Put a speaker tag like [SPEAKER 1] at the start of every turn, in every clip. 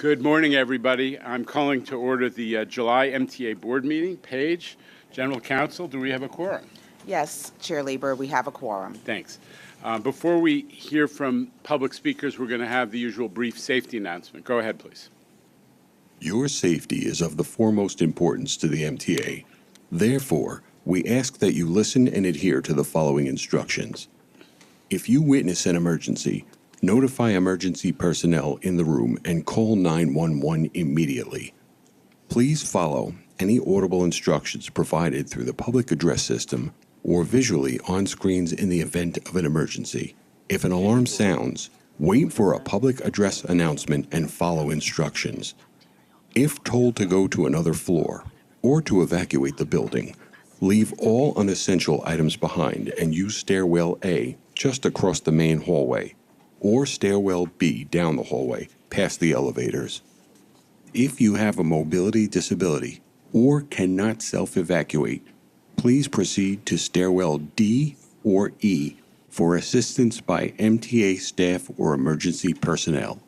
[SPEAKER 1] Good morning, everybody. I'm calling to order the July MTA Board Meeting. Paige, General Counsel, do we have a quorum?
[SPEAKER 2] Yes, Chair Lieber, we have a quorum.
[SPEAKER 1] Thanks. Before we hear from public speakers, we're going to have the usual brief safety announcement. Go ahead, please.
[SPEAKER 3] Your safety is of the foremost importance to the MTA. Therefore, we ask that you listen and adhere to the following instructions. If you witness an emergency, notify emergency personnel in the room and call 911 immediately. Please follow any audible instructions provided through the public address system or visually on screens in the event of an emergency. If an alarm sounds, wait for a public address announcement and follow instructions. If told to go to another floor or to evacuate the building, leave all unessential items behind and use stairwell A just across the main hallway, or stairwell B down the hallway past the elevators. If you have a mobility disability or cannot self-evacuate, please proceed to stairwell D or E for assistance by MTA staff or emergency personnel.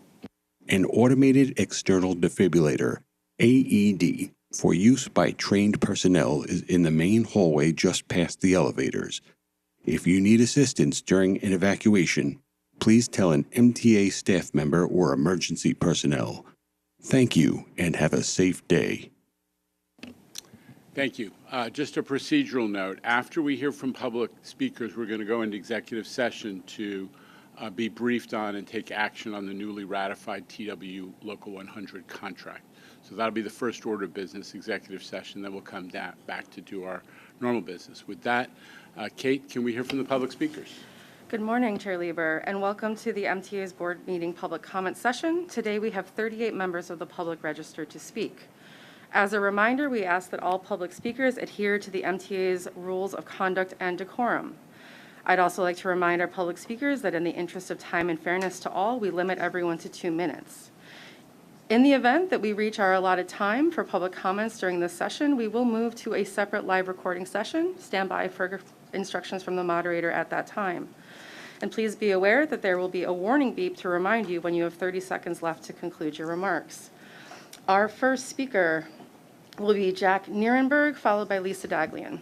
[SPEAKER 3] An automated external defibrillator, AED, for use by trained personnel is in the main hallway just past the elevators. If you need assistance during an evacuation, please tell an MTA staff member or emergency personnel. Thank you and have a safe day.
[SPEAKER 1] Thank you. Just a procedural note. After we hear from public speakers, we're going to go into executive session to be briefed on and take action on the newly ratified TW Local 100 contract. So that'll be the first order of business, executive session. Then we'll come back to do our normal business. With that, Kate, can we hear from the public speakers?
[SPEAKER 4] Good morning, Chair Lieber, and welcome to the MTA's board meeting public comment session. Today we have 38 members of the public registered to speak. As a reminder, we ask that all public speakers adhere to the MTA's rules of conduct and decorum. I'd also like to remind our public speakers that in the interest of time and fairness to all, we limit everyone to 2 minutes. In the event that we reach our allotted time for public comments during this session, we will move to a separate live recording session. Stand by for instructions from the moderator at that time. And please be aware that there will be a warning beep to remind you when you have 30 seconds left to conclude your remarks. Our first speaker will be Jacknierenberg, followed by Lise Daglian.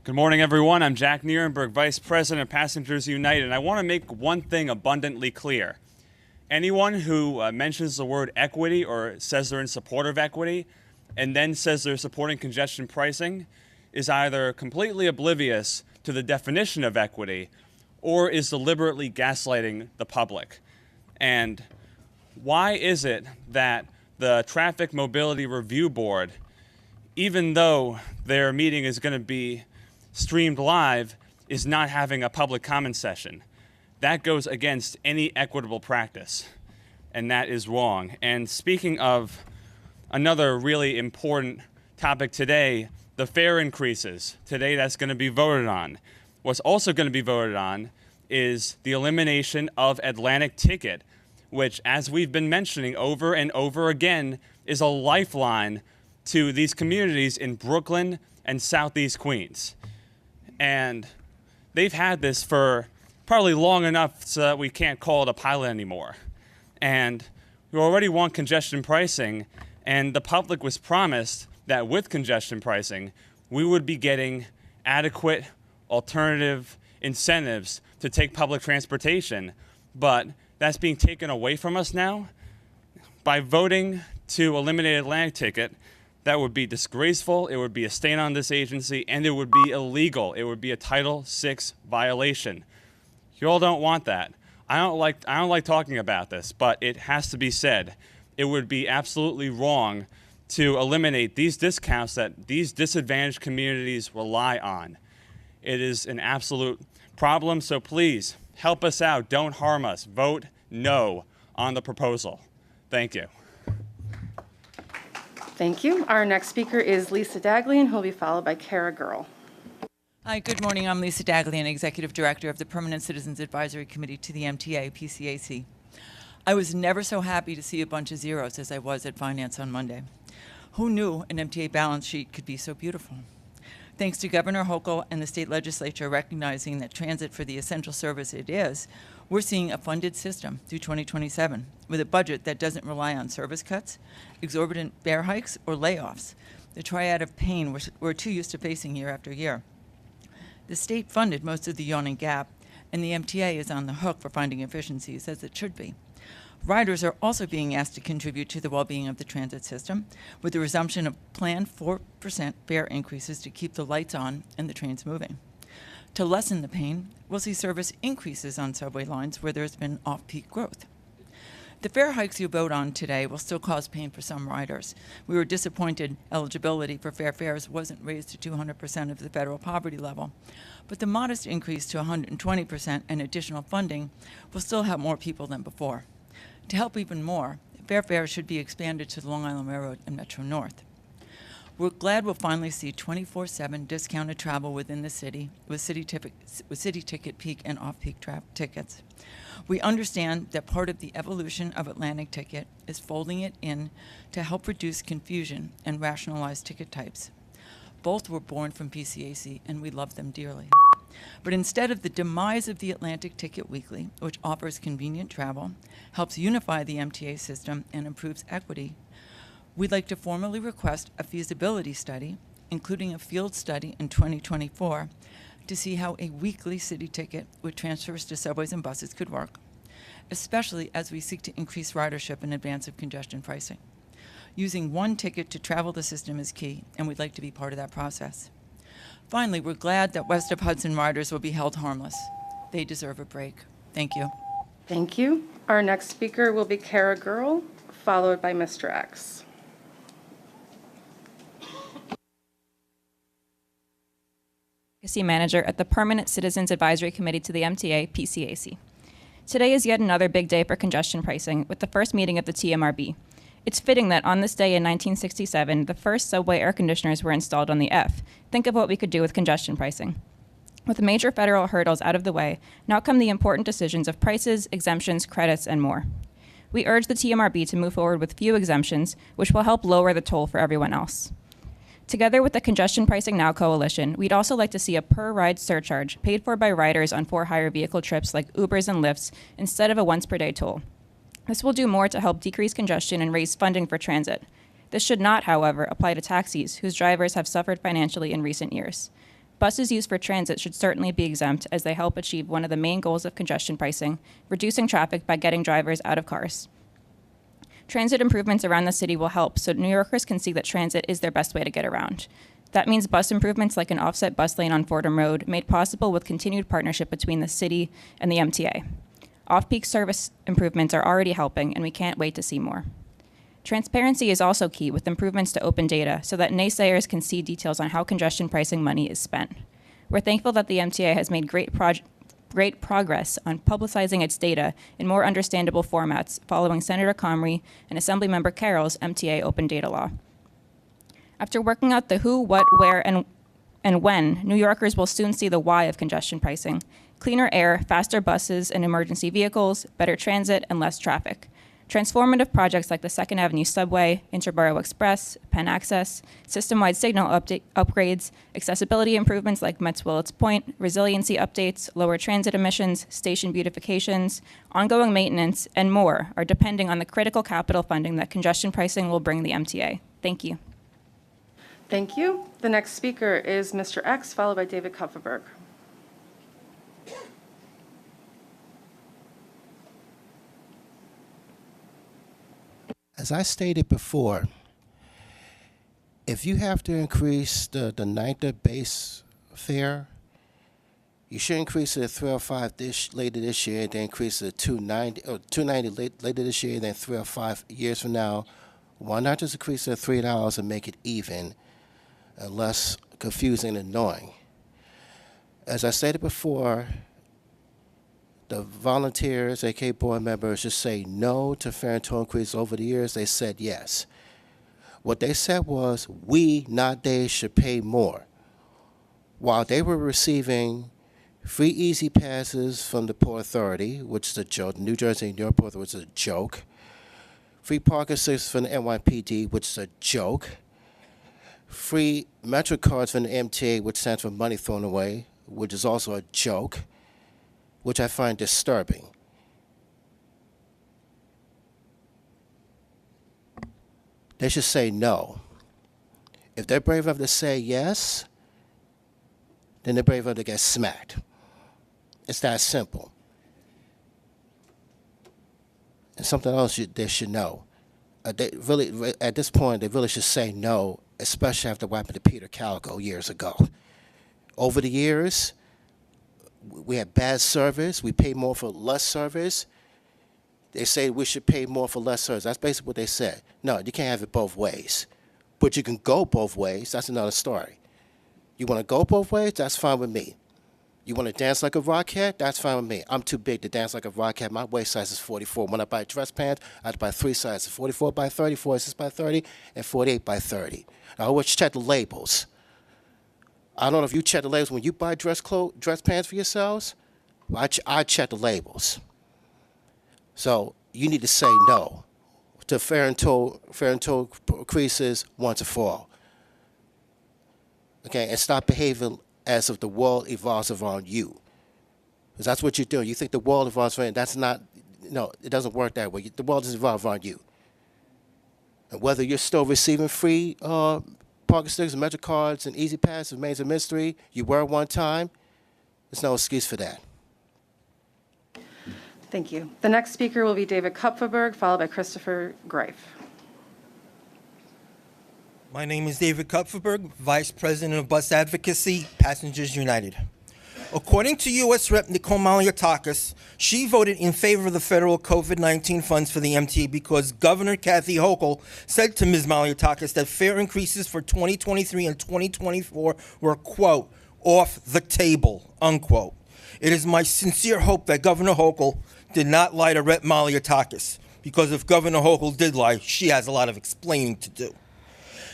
[SPEAKER 5] Good morning, everyone. I'm Jacknierenberg, Vice President of Passengers United, and I want to make one thing abundantly clear. Anyone who mentions the word equity or says they're in support of equity and then says they're supporting congestion pricing is either completely oblivious to the definition of equity or is deliberately gaslighting the public. And why is it that the Traffic Mobility Review Board, even though their meeting is going to be streamed live, is not having a public comment session? That goes against any equitable practice, and that is wrong. And speaking of another really important topic today, the fare increases. Today that's going to be voted on. What's also going to be voted on is the elimination of Atlantic Ticket, which, as we've been mentioning over and over again, is a lifeline to these communities in Brooklyn and Southeast Queens. And they've had this for probably long enough so that we can't call it a pilot anymore. And we already want congestion pricing, and the public was promised that with congestion pricing, we would be getting adequate alternative incentives to take public transportation. But that's being taken away from us now. By voting to eliminate Atlantic Ticket, that would be disgraceful, it would be a stain on this agency, and it would be illegal. It would be a Title VI violation. You all don't want that. I don't like talking about this, but it has to be said. It would be absolutely wrong to eliminate these discounts that these disadvantaged communities rely on. It is an absolute problem, so please help us out. Don't harm us. Vote no on the proposal. Thank you.
[SPEAKER 4] Thank you. Our next speaker is Lise Daglian, who will be followed by Kara Girl.
[SPEAKER 6] Hi, good morning. I'm Lise Daglian, Executive Director of the Permanent Citizens Advisory Committee to the MTA PCAC. I was never so happy to see a bunch of zeros as I was at Finance on Monday. Who knew an MTA balance sheet could be so beautiful? Thanks to Governor Hochul and the state legislature recognizing that transit for the essential service it is, we're seeing a funded system through 2027 with a budget that doesn't rely on service cuts, exorbitant fare hikes, or layoffs, the triad of pain we're too used to facing year after year. The state funded most of the yawning gap, and the MTA is on the hook for finding efficiencies, as it should be. Riders are also being asked to contribute to the well-being of the transit system with the resumption of planned 4% fare increases to keep the lights on and the trains moving. To lessen the pain, we'll see service increases on subway lines where there's been off-peak growth. The fare hikes you vote on today will still cause pain for some riders. We were disappointed eligibility for fair fares wasn't raised to 200% of the federal poverty level, but the modest increase to 120% and additional funding will still help more people than before. To help even more, fair fares should be expanded to the Long Island Railroad and Metro North. We're glad we'll finally see 24/7 discounted travel within the city with city ticket peak and off-peak tickets. We understand that part of the evolution of Atlantic Ticket is folding it in to help reduce confusion and rationalize ticket types. Both were born from PCAC, and we love them dearly. But instead of the demise of the Atlantic Ticket Weekly, which offers convenient travel, helps unify the MTA system, and improves equity, we'd like to formally request a feasibility study, including a field study in 2024, to see how a weekly city ticket with transfers to subways and buses could work, especially as we seek to increase ridership in advance of congestion pricing. Using one ticket to travel the system is key, and we'd like to be part of that process. Finally, we're glad that west of Hudson riders will be held harmless. They deserve a break. Thank you.
[SPEAKER 4] Thank you. Our next speaker will be Kara Girl, followed by Mr. X.
[SPEAKER 7] Advocacy Manager at the Permanent Citizens Advisory Committee to the MTA, PCAC. Today is yet another big day for congestion pricing, with the first meeting of the TMRB. It's fitting that on this day in 1967, the first subway air conditioners were installed on the F. Think of what we could do with congestion pricing. With the major federal hurdles out of the way, now come the important decisions of prices, exemptions, credits, and more. We urge the TMRB to move forward with few exemptions, which will help lower the toll for everyone else. Together with the Congestion Pricing Now Coalition, we'd also like to see a per-ride surcharge paid for by riders on for-hire vehicle trips like Ubers and Lyfts instead of a once-per-day toll. This will do more to help decrease congestion and raise funding for transit. This should not, however, apply to taxis, whose drivers have suffered financially in recent years. Buses used for transit should certainly be exempt, as they help achieve one of the main goals of congestion pricing, reducing traffic by getting drivers out of cars. Transit improvements around the city will help, so New Yorkers can see that transit is their best way to get around. That means bus improvements like an offset bus lane on Fordham Road, made possible with continued partnership between the city and the MTA. Off-peak service improvements are already helping, and we can't wait to see more. Transparency is also key, with improvements to open data so that naysayers can see details on how congestion pricing money is spent. We're thankful that the MTA has made great progress on publicizing its data in more understandable formats following Senator Comrie and Assemblymember Carroll's MTA open data law. After working out the who, what, where, and when, New Yorkers will soon see the why of congestion pricing: cleaner air, faster buses and emergency vehicles, better transit, and less traffic. Transformative projects like the 2nd Avenue Subway, Interborough Express, Penn Access, system-wide signal upgrades, accessibility improvements like Met's Willets Point, resiliency updates, lower transit emissions, station beautifications, ongoing maintenance, and more are depending on the critical capital funding that congestion pricing will bring the MTA. Thank you.
[SPEAKER 4] Thank you. The next speaker is Mr. X, followed by David Copperberg.
[SPEAKER 8] As I stated before, if you have to increase the NYCTA base fare, you should increase it to $305 later this year, then increase it to $290 later this year, then 3 or 5 years from now. Why not just increase it to $3 and make it even and less confusing and annoying? As I stated before, the volunteers, aka board members, just say no to fare and toll increase. Over the years, they said yes. What they said was, we, not they, should pay more. While they were receiving free easy passes from the Port Authority, which is a joke, New Jersey and New York Port Authority, which is a joke, free parking service from the NYPD, which is a joke, free Metro cards from the MTA, which stands for money thrown away, which is also a joke, which I find disturbing. They should say no. If they're brave enough to say yes, then they're brave enough to get smacked. It's that simple. And something else they should know. They really, at this point, they really should say no, especially after what happened to Peter Calico years ago. Over the years, we had bad service. We paid more for less service. They say we should pay more for less service. That's basically what they said. No, you can't have it both ways. But you can go both ways. That's another story. You want to go both ways? That's fine with me. You want to dance like a rockhead? That's fine with me. I'm too big to dance like a rockhead. My waist size is 44. When I buy dress pants, I have to buy 3 sizes, 44 by 30, 46 by 30, and 48 by 30. I always check the labels. I don't know if you check the labels when you buy dress pants for yourselves. I check the labels. So you need to say no to fair and toll increases once and for all. Okay, and stop behaving as if the world evolves around you. Because that's what you're doing. You think the world evolves around you. That's not, no, it doesn't work that way. The world doesn't evolve around you. And whether you're still receiving free parking stickers, Metro cards, and Easy Pass remains a mystery. You were one time. There's no excuse for that.
[SPEAKER 4] Thank you. The next speaker will be David Copperberg, followed by Christopher Greif.
[SPEAKER 9] My name is David Copperberg, Vice President of Bus Advocacy, Passengers United. According to U.S. Rep. Nicole Malliotakis, she voted in favor of the federal COVID-19 funds for the MTA because Governor Kathy Hochul said to Ms. Malliotakis that fare increases for 2023 and 2024 were, quote, off the table, unquote. It is my sincere hope that Governor Hochul did not lie to Rep. Malliotakis, because if Governor Hochul did lie, she has a lot of explaining to do.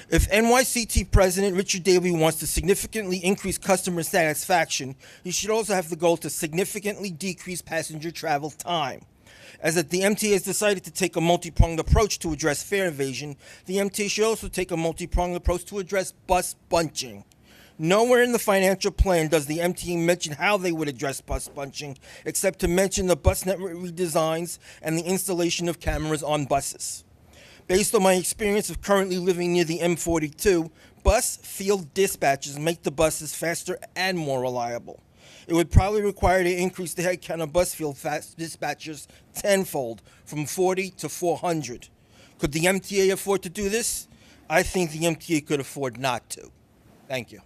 [SPEAKER 9] If NYCT President Richard Daley wants to significantly increase customer satisfaction, he should also have the goal to significantly decrease passenger travel time. As the MTA has decided to take a multi-pronged approach to address fare evasion, the MTA should also take a multi-pronged approach to address bus bunching. Nowhere in the financial plan does the MTA mention how they would address bus bunching, except to mention the bus network redesigns and the installation of cameras on buses. Based on my experience of currently living near the M42, bus field dispatches make the buses faster and more reliable. It would probably require to increase the headcount of bus field dispatchers tenfold, from 40 to 400. Could the MTA afford to do this? I think the MTA could afford not to. Thank you.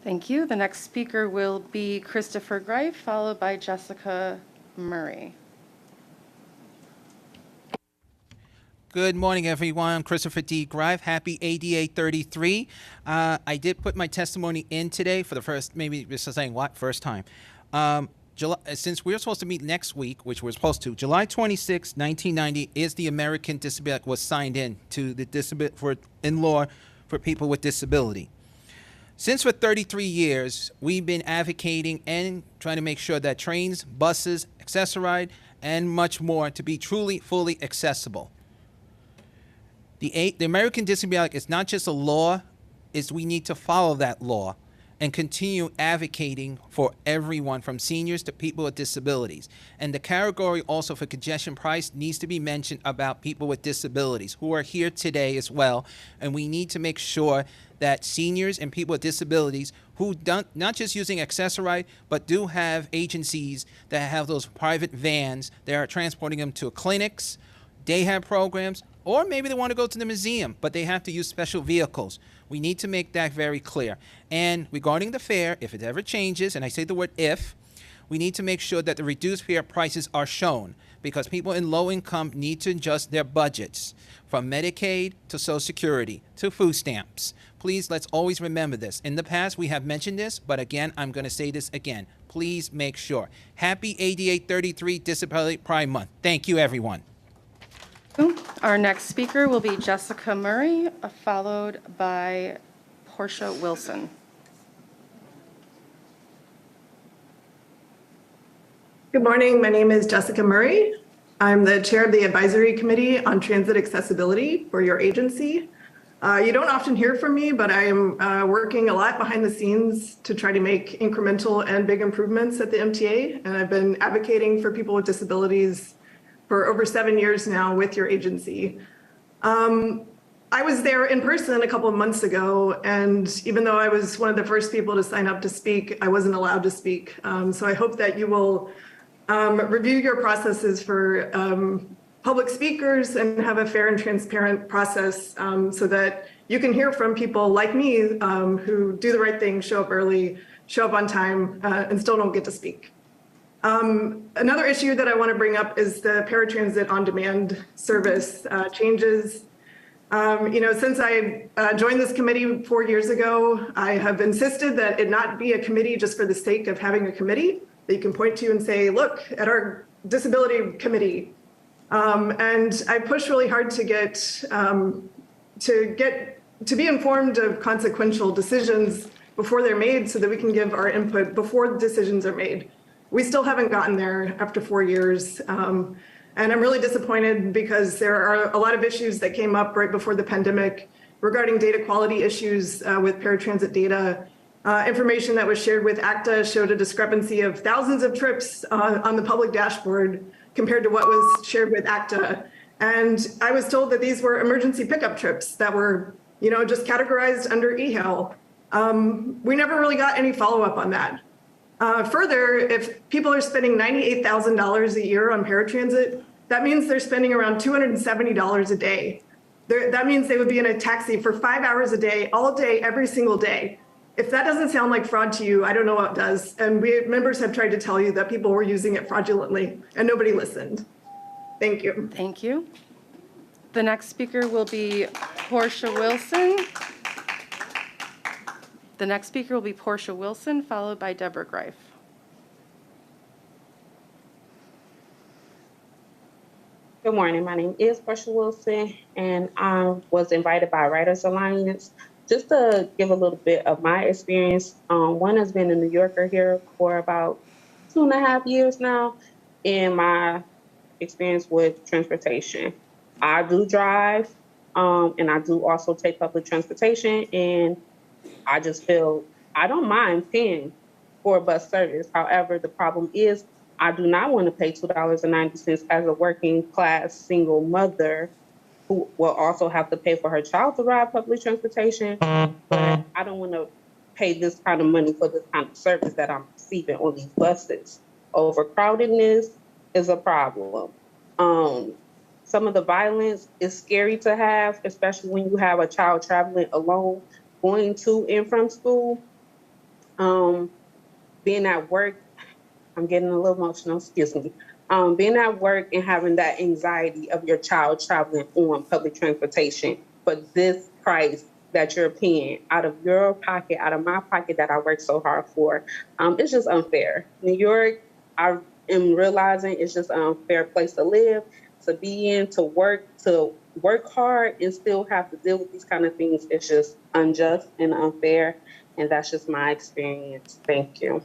[SPEAKER 4] Thank you. The next speaker will be Christopher Greif, followed by Jessica Murray.
[SPEAKER 10] Good morning, everyone. I'm Christopher D. Greif. Happy ADA 33. I did put my testimony in today for the first, maybe just saying what, first time. Since we're supposed to meet next week, which we're supposed to, July 26, 1990 is the American Disability Act was signed in to the in law for people with disability. Since for 33 years, we've been advocating and trying to make sure that trains, buses, Access-a-Ride, and much more to be truly, fully accessible. The American Disability Act is not just a law, we need to follow that law and continue advocating for everyone from seniors to people with disabilities. And the category also for congestion price needs to be mentioned about people with disabilities who are here today as well. And we need to make sure that seniors and people with disabilities who don't, not just using Access-a-Ride, but do have agencies that have those private vans that are transporting them to clinics, day have programs, or maybe they want to go to the museum, but they have to use special vehicles. We need to make that very clear. And regarding the fare, if it ever changes, and I say the word if, we need to make sure that the reduced fare prices are shown, because people in low income need to adjust their budgets, from Medicaid to Social Security to food stamps. Please, let's always remember this. In the past, we have mentioned this, but again, I'm going to say this again. Please make sure. Happy ADA 33 Disability Pride Month. Thank you, everyone.
[SPEAKER 4] Our next speaker will be Jessica Murray, followed by Portia Wilson.
[SPEAKER 11] Good morning. My name is Jessica Murray. I'm the chair of the Advisory Committee on Transit Accessibility for your agency. You don't often hear from me, but I am working a lot behind the scenes to try to make incremental and big improvements at the MTA. And I've been advocating for people with disabilities for over 7 years now with your agency. I was there in person a couple of months ago, and even though I was one of the first people to sign up to speak, I wasn't allowed to speak. So I hope that you will review your processes for public speakers and have a fair and transparent process so that you can hear from people like me who do the right thing, show up early, show up on time, and still don't get to speak. Another issue that I want to bring up is the paratransit on-demand service changes. Since I joined this committee 4 years ago, I have insisted that it not be a committee just for the sake of having a committee that you can point to and say, look at our disability committee. And I pushed really hard to be informed of consequential decisions before they're made so that we can give our input before the decisions are made. We still haven't gotten there after 4 years. And I'm really disappointed because there are a lot of issues that came up right before the pandemic regarding data quality issues with paratransit data. Information that was shared with ACTA showed a discrepancy of thousands of trips on the public dashboard compared to what was shared with ACTA. And I was told that these were emergency pickup trips that were, just categorized under e-hail. We never really got any follow-up on that. Further, if people are spending $98,000 a year on paratransit, that means they're spending around $270 a day. That means they would be in a taxi for 5 hours a day, all day, every single day. If that doesn't sound like fraud to you, I don't know what does. And members have tried to tell you that people were using it fraudulently, and nobody listened. Thank you.
[SPEAKER 4] Thank you. The next speaker will be Portia Wilson. The next speaker will be Portia Wilson, followed by Deborah Greif.
[SPEAKER 12] Good morning. My name is Portia Wilson, and I was invited by Writers Alliance just to give a little bit of my experience. One has been a New Yorker here for about 2.5 years now, and my experience with transportation. I do drive, and I do also take public transportation, and I just feel I don't mind paying for bus service. However, the problem is I do not want to pay $2.90 as a working class single mother who will also have to pay for her child to ride public transportation. But I don't want to pay this kind of money for this kind of service that I'm receiving on these buses. Overcrowdedness is a problem. Some of the violence is scary to have, especially when you have a child traveling alone, going to and from school. Being at work, I'm getting a little emotional, excuse me. Being at work and having that anxiety of your child traveling on public transportation, but this price that you're paying out of your pocket, out of my pocket that I work so hard for, it's just unfair. New York, I am realizing it's just an unfair place to live, to be in, to work hard and still have to deal with these kind of things. It's just unjust and unfair, and that's just my experience. Thank you.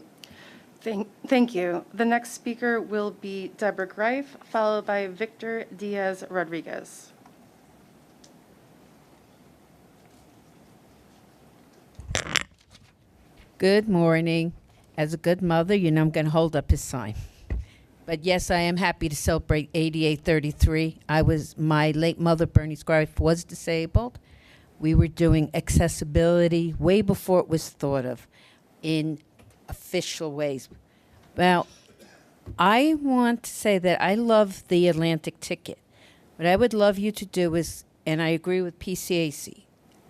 [SPEAKER 4] Thank you. The next speaker will be Deborah Greif, followed by Victor Diaz Rodriguez.
[SPEAKER 13] Good morning. As a good mother, you know I'm going to hold up his sign. But yes, I am happy to celebrate 8833. My late mother, Bernie's Greif, was disabled. We were doing accessibility way before it was thought of in official ways. Well, I want to say that I love the Atlantic ticket. What I would love you to do is, and I agree with PCAC,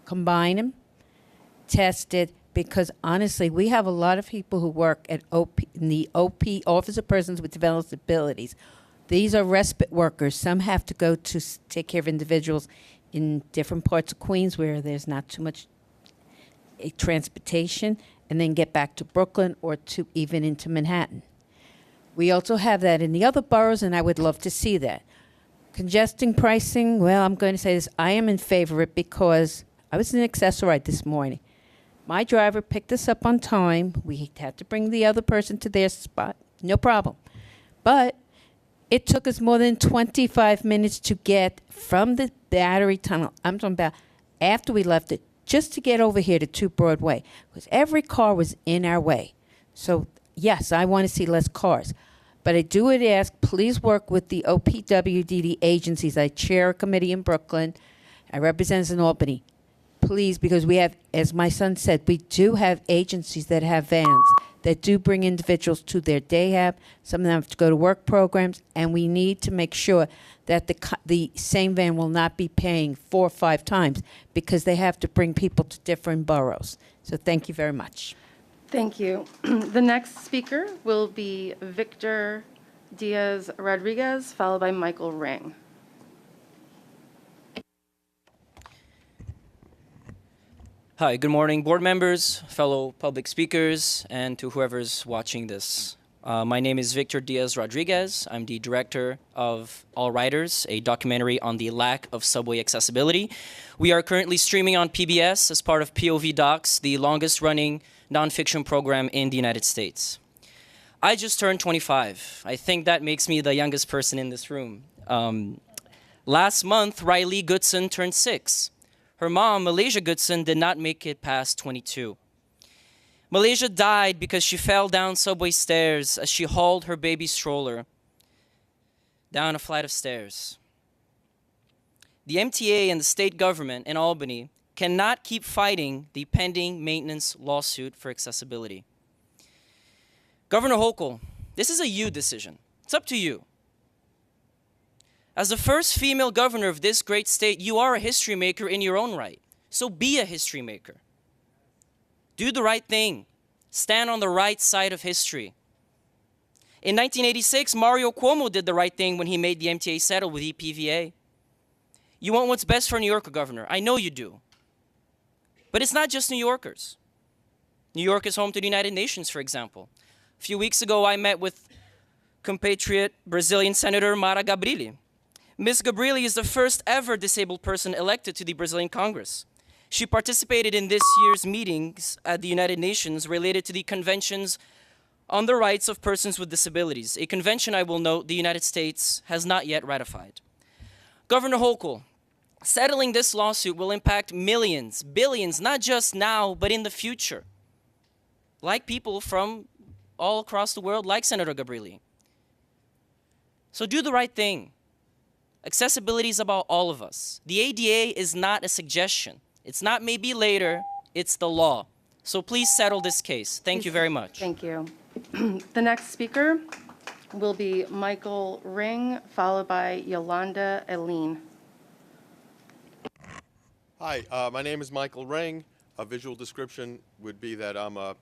[SPEAKER 13] combine them, test it, because honestly, we have a lot of people who work at in the OP, Office of Persons with Disabilities. These are respite workers. Some have to go to take care of individuals in different parts of Queens where there's not too much transportation, and then get back to Brooklyn or to even into Manhattan. We also have that in the other boroughs, and I would love to see that. Congestion pricing, well, I'm going to say this. I am in favor of it because I was in Accessorite this morning. My driver picked us up on time. We had to bring the other person to their spot. No problem. But it took us more than 25 minutes to get from the Battery Tunnel. I'm talking about after we left it, just to get over here to 2 Broadway, because every car was in our way. So, yes, I want to see less cars. But I do would ask, please work with the OPWDD agencies. I chair a committee in Brooklyn. I represent in Albany. Please, because we have, as my son said, we do have agencies that have vans that do bring individuals to their day hab. Some of them have to go to work programs, and we need to make sure that the same van will not be paying 4 or 5 times because they have to bring people to different boroughs. So thank you very much.
[SPEAKER 4] Thank you. The next speaker will be Victor Diaz Rodriguez, followed by Michael Ring.
[SPEAKER 14] Hi, good morning, board members, fellow public speakers, and to whoever's watching this. My name is Victor Diaz Rodriguez. I'm the director of All Riders, a documentary on the lack of subway accessibility. We are currently streaming on PBS as part of POV Docs, the longest running nonfiction program in the United States. I just turned 25. I think that makes me the youngest person in this room. Last month, Riley Goodson turned 6. Her mom, Malaysia Goodson, did not make it past 22. Malaysia died because she fell down subway stairs as she hauled her baby stroller down a flight of stairs. The MTA and the state government in Albany cannot keep fighting the pending maintenance lawsuit for accessibility. Governor Hochul, this is a you decision. It's up to you. As the first female governor of this great state, you are a history maker in your own right. So be a history maker. Do the right thing. Stand on the right side of history. In 1986, Mario Cuomo did the right thing when he made the MTA settle with EPVA. You want what's best for New York, Governor. I know you do. But it's not just New Yorkers. New York is home to the United Nations, for example. A few weeks ago, I met with compatriot Brazilian Senator Mara Gabrilli. Ms. Gabrilli is the first ever disabled person elected to the Brazilian Congress. She participated in this year's meetings at the United Nations related to the conventions on the rights of persons with disabilities, a convention, I will note, the United States has not yet ratified. Governor Hochul, settling this lawsuit will impact millions, billions, not just now, but in the future. Like people from all across the world, like Senator Gabrilli. So do the right thing. Accessibility is about all of us. The ADA is not a suggestion. It's not maybe later, it's the law. So please settle this case. Thank you very much.
[SPEAKER 4] Thank you. The next speaker will be Michael Ring, followed by Yolanda Eileen.
[SPEAKER 15] Hi, my name is Michael Ring. A visual description would be that I'm a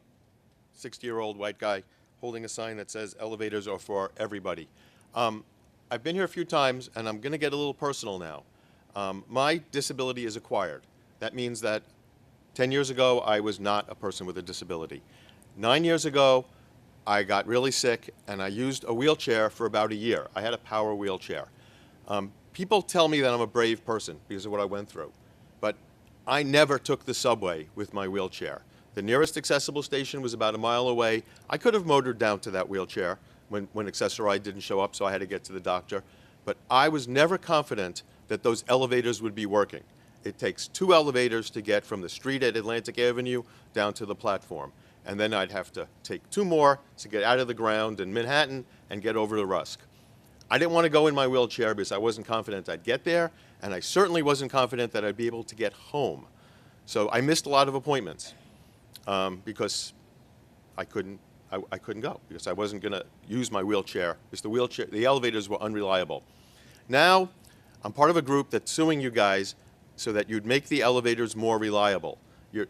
[SPEAKER 15] 60-year-old white guy holding a sign that says elevators are for everybody. I've been here a few times, and I'm going to get a little personal now. My disability is acquired. That means that 10 years ago, I was not a person with a disability. 9 years ago, I got really sick, and I used a wheelchair for about a year. I had a power wheelchair. People tell me that I'm a brave person because of what I went through, but I never took the subway with my wheelchair. The nearest accessible station was about a mile away. I could have motored down to that wheelchair when Accessoride didn't show up, so I had to get to the doctor. But I was never confident that those elevators would be working. It takes 2 elevators to get from the street at Atlantic Avenue down to the platform. And then I'd have to take 2 more to get out of the ground in Manhattan and get over to Rusk. I didn't want to go in my wheelchair because I wasn't confident I'd get there, and I certainly wasn't confident that I'd be able to get home. So I missed a lot of appointments because I couldn't go, because I wasn't going to use my wheelchair, because the elevators were unreliable. Now, I'm part of a group that's suing you guys so that you'd make the elevators more reliable.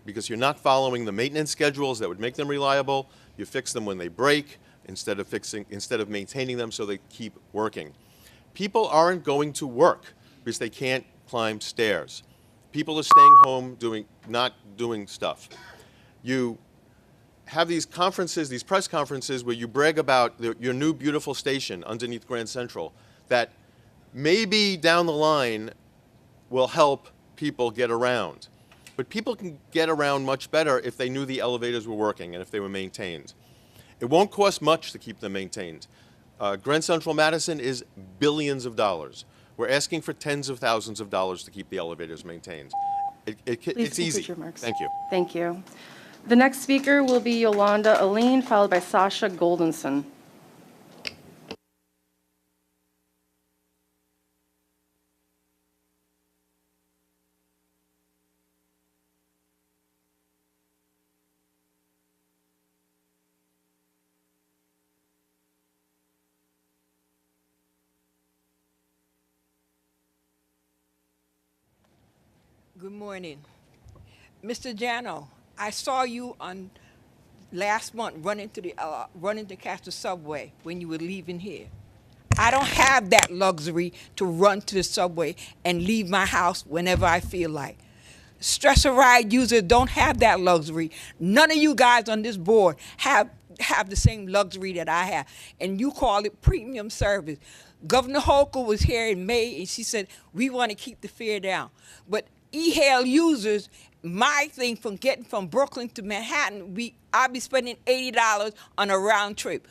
[SPEAKER 15] Because you're not following the maintenance schedules that would make them reliable. You fix them when they break instead of maintaining them so they keep working. People aren't going to work because they can't climb stairs. People are staying home not doing stuff. You have these conferences, these press conferences, where you brag about your new beautiful station underneath Grand Central that maybe down the line will help people get around. But people can get around much better if they knew the elevators were working and if they were maintained. It won't cost much to keep them maintained. Grand Central Madison is billions of dollars. We're asking for tens of thousands of dollars to keep the elevators maintained.
[SPEAKER 4] Please
[SPEAKER 15] It's easy.
[SPEAKER 4] conclude your remarks.
[SPEAKER 15] Thank you.
[SPEAKER 4] Thank you. The next speaker will be Yolanda Aline, followed by Sasha Goldenson.
[SPEAKER 16] Good morning. Mr. Jano, I saw you on last month running to catch the subway when you were leaving here. I don't have that luxury to run to the subway and leave my house whenever I feel like. Stressor ride users don't have that luxury. None of you guys on this board have the same luxury that I have, and you call it premium service. Governor Hochul was here in May, and she said, we want to keep the fare down. But e-hail users, my thing from getting from Brooklyn to Manhattan, I'll be spending $80 on a round trip.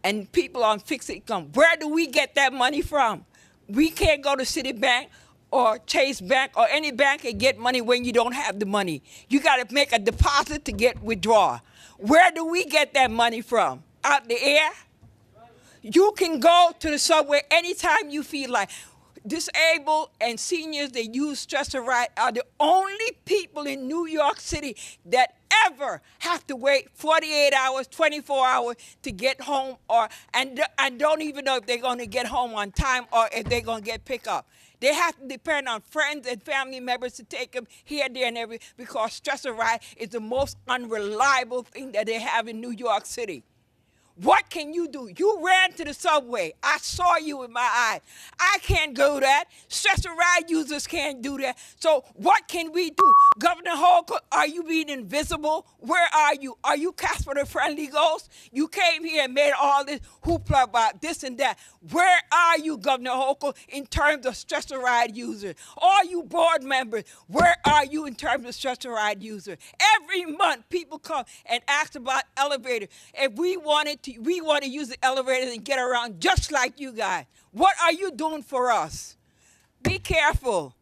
[SPEAKER 16] And people on fixed income, where do we get that money from? We can't go to Citibank or Chase Bank or any bank and get money when you don't have the money. You got to make a deposit to get withdrawal. Where do we get that money from? Out the air? You can go to the subway anytime you feel like. Disabled and seniors that use stressor ride are the only people in New York City that ever have to wait 48 hours, 24 hours to get home, and don't even know if they're going to get home on time or if they're going to get picked up. They have to depend on friends and family members to take them here, there, and everywhere because stressor ride is the most unreliable thing that they have in New York City. What can you do? You ran to the subway. I saw you with my eyes. I can't go that. Stressor ride users can't do that. So what can we do? Governor Hochul, are you being invisible? Where are you? Are you Casper the Friendly Ghost? You came here and made all this hoopla about this and that. Where are you, Governor Hochul, in terms of stressor ride users? All you board members, where are you in terms of stressor ride users? Every month, people come and ask about elevators. If we want to use the elevators and get around just like you guys. What are you doing for us? Be careful.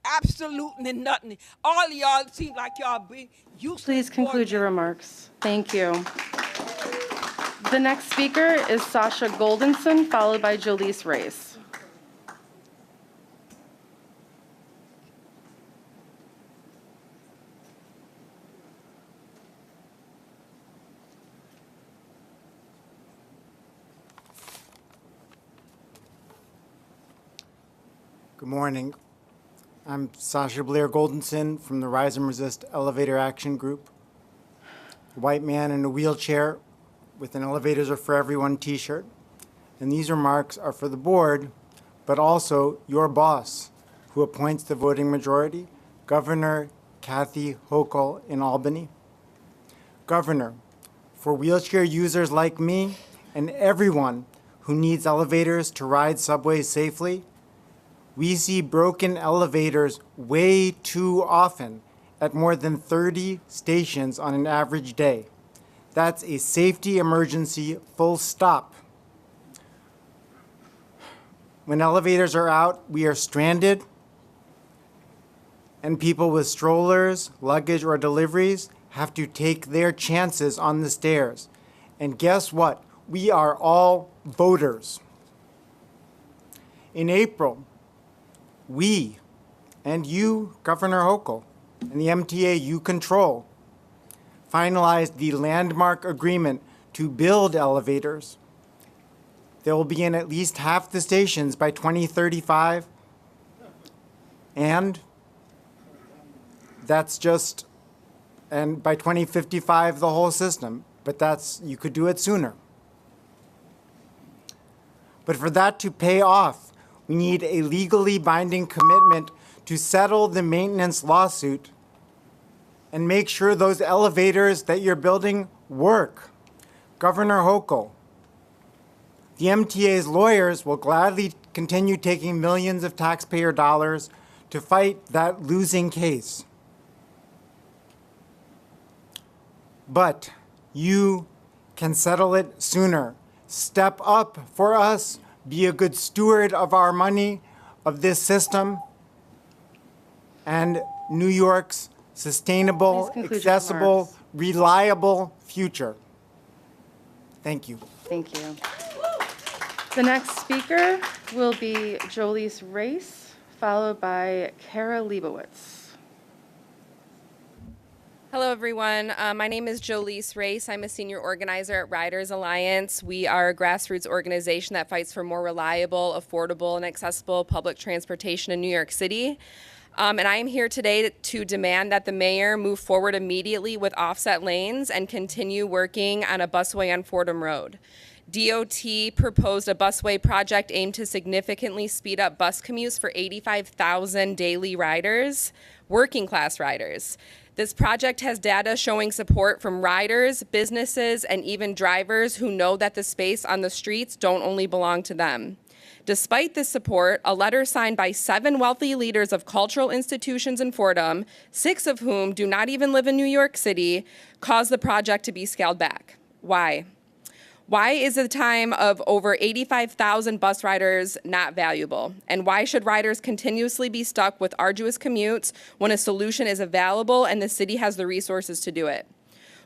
[SPEAKER 16] Absolutely nothing. All of y'all seem like y'all being useless.
[SPEAKER 4] Please conclude your remarks. Thank you. The next speaker is Sasha Goldenson, followed by Jolise Reyes.
[SPEAKER 17] Good morning. I'm Sasha Blair Goldenson from the Rise and Resist Elevator Action Group. A white man in a wheelchair with an Elevators Are For Everyone t-shirt. And these remarks are for the board, but also your boss, who appoints the voting majority, Governor Kathy Hochul in Albany. Governor, for wheelchair users like me and everyone who needs elevators to ride subways safely, we see broken elevators way too often at more than 30 stations on an average day. That's a safety emergency, full stop. When elevators are out, we are stranded, and people with strollers, luggage, or deliveries have to take their chances on the stairs. And guess what? We are all voters. In April, we and you, Governor Hochul, and the MTA you control, finalized the landmark agreement to build elevators. They will be in at least half the stations by 2035, and that's just, and by 2055, the whole system. But you could do it sooner. But for that to pay off, we need a legally binding commitment to settle the maintenance lawsuit and make sure those elevators that you're building work. Governor Hochul, the MTA's lawyers will gladly continue taking millions of taxpayer dollars to fight that losing case. But you can settle it sooner. Step up for us. Be a good steward of our money, of this system, and New York's sustainable,
[SPEAKER 4] Please conclude your
[SPEAKER 17] accessible,
[SPEAKER 4] remarks.
[SPEAKER 17] reliable future. Thank you.
[SPEAKER 4] Thank you. The next speaker will be Jolise Race, followed by Kara Lebowitz.
[SPEAKER 18] Hello, everyone. My name is Jolise Race. I'm a senior organizer at Riders Alliance. We are a grassroots organization that fights for more reliable, affordable, and accessible public transportation in New York City. And I am here today to demand that the mayor move forward immediately with offset lanes and continue working on a busway on Fordham Road. DOT proposed a busway project aimed to significantly speed up bus commutes for 85,000 daily riders, working class riders. This project has data showing support from riders, businesses, and even drivers who know that the space on the streets don't only belong to them. Despite this support, a letter signed by 7 wealthy leaders of cultural institutions in Fordham, 6 of whom do not even live in New York City, caused the project to be scaled back. Why? Why is the time of over 85,000 bus riders not valuable? And why should riders continuously be stuck with arduous commutes when a solution is available and the city has the resources to do it?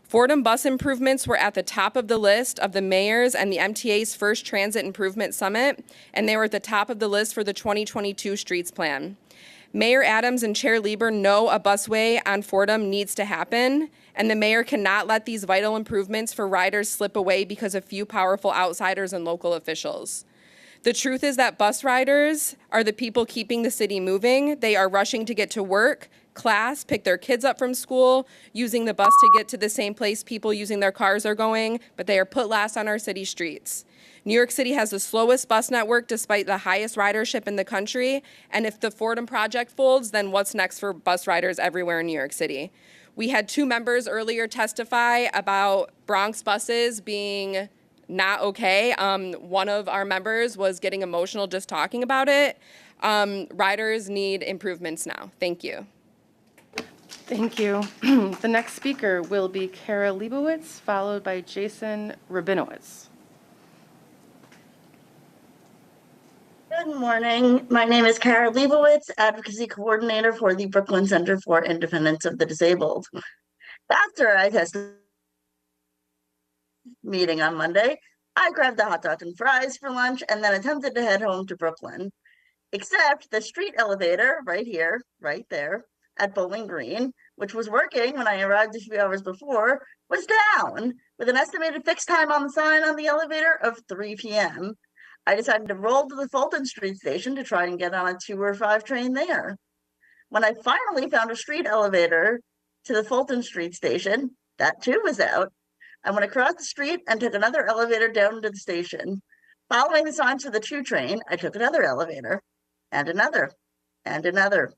[SPEAKER 18] Fordham bus improvements were at the top of the list of the mayor's and the MTA's first Transit Improvement Summit, and they were at the top of the list for the 2022 Streets Plan. Mayor Adams and Chair Lieber know a busway on Fordham needs to happen, and the mayor cannot let these vital improvements for riders slip away because of few powerful outsiders and local officials. The truth is that bus riders are the people keeping the city moving. They are rushing to get to work, class, pick their kids up from school, using the bus to get to the same place people using their cars are going, but they are put last on our city streets. New York City has the slowest bus network despite the highest ridership in the country, and if the Fordham project folds, then what's next for bus riders everywhere in New York City? We had 2 members earlier testify about Bronx buses being not okay. One of our members was getting emotional just talking about it. Riders need improvements now. Thank you.
[SPEAKER 4] Thank you. The next speaker will be Kara Lebowitz, followed by Jason Rabinowitz.
[SPEAKER 19] Good morning. My name is Kara Lebowitz, Advocacy Coordinator for the Brooklyn Center for Independence of the Disabled. After I tested meeting on Monday, I grabbed a hot dog and fries for lunch and then attempted to head home to Brooklyn. Except the street elevator right here, right there, at Bowling Green, which was working when I arrived a few hours before, was down with an estimated fixed time on the sign on the elevator of 3 p.m. I decided to roll to the Fulton Street station to try and get on a 2 or 5 train there. When I finally found a street elevator to the Fulton Street station, that too was out. I went across the street and took another elevator down to the station. Following the signs for the 2 train, I took another elevator, and another, and another.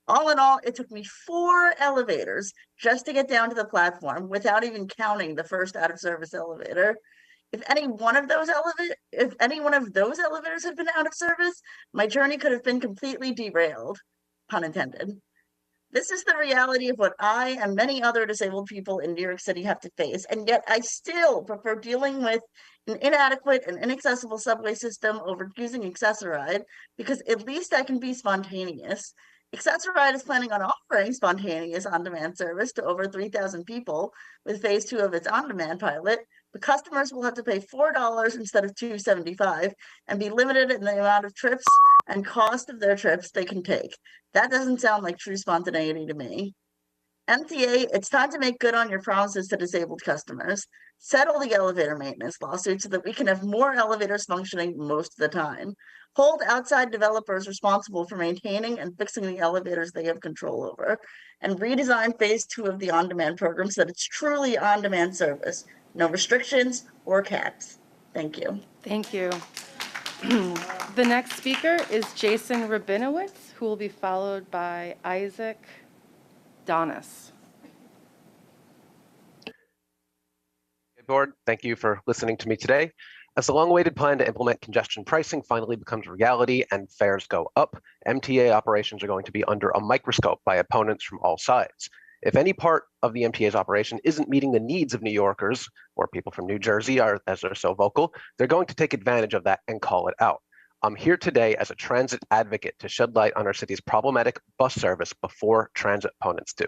[SPEAKER 19] All in all, it took me 4 elevators just to get down to the platform without even counting the first out-of-service elevator. If any one of those elevators had been out of service, my journey could have been completely derailed, pun intended. This is the reality of what I and many other disabled people in New York City have to face, and yet I still prefer dealing with an inadequate and inaccessible subway system over using Access-a-Ride, because at least I can be spontaneous. Access-a-Ride is planning on offering spontaneous on-demand service to over 3,000 people with phase 2 of its on-demand pilot, but customers will have to pay $4 instead of $2.75 and be limited in the amount of trips and cost of their trips they can take. That doesn't sound like true spontaneity to me. MTA, it's time to make good on your promises to disabled customers. Settle the elevator maintenance lawsuit so that we can have more elevators functioning most of the time. Hold outside developers responsible for maintaining and fixing the elevators they have control over. And redesign phase 2 of the on-demand program so that it's truly on-demand service. No restrictions or caps. Thank you.
[SPEAKER 4] Thank you. The next speaker is Jason Rabinowitz, who will be followed by Isaac Donis.
[SPEAKER 20] Board, thank you for listening to me today. As the long-awaited plan to implement congestion pricing finally becomes reality and fares go up, MTA operations are going to be under a microscope by opponents from all sides. If any part of the MTA's operation isn't meeting the needs of New Yorkers, or people from New Jersey, as they're so vocal, they're going to take advantage of that and call it out. I'm here today as a transit advocate to shed light on our city's problematic bus service before transit opponents do.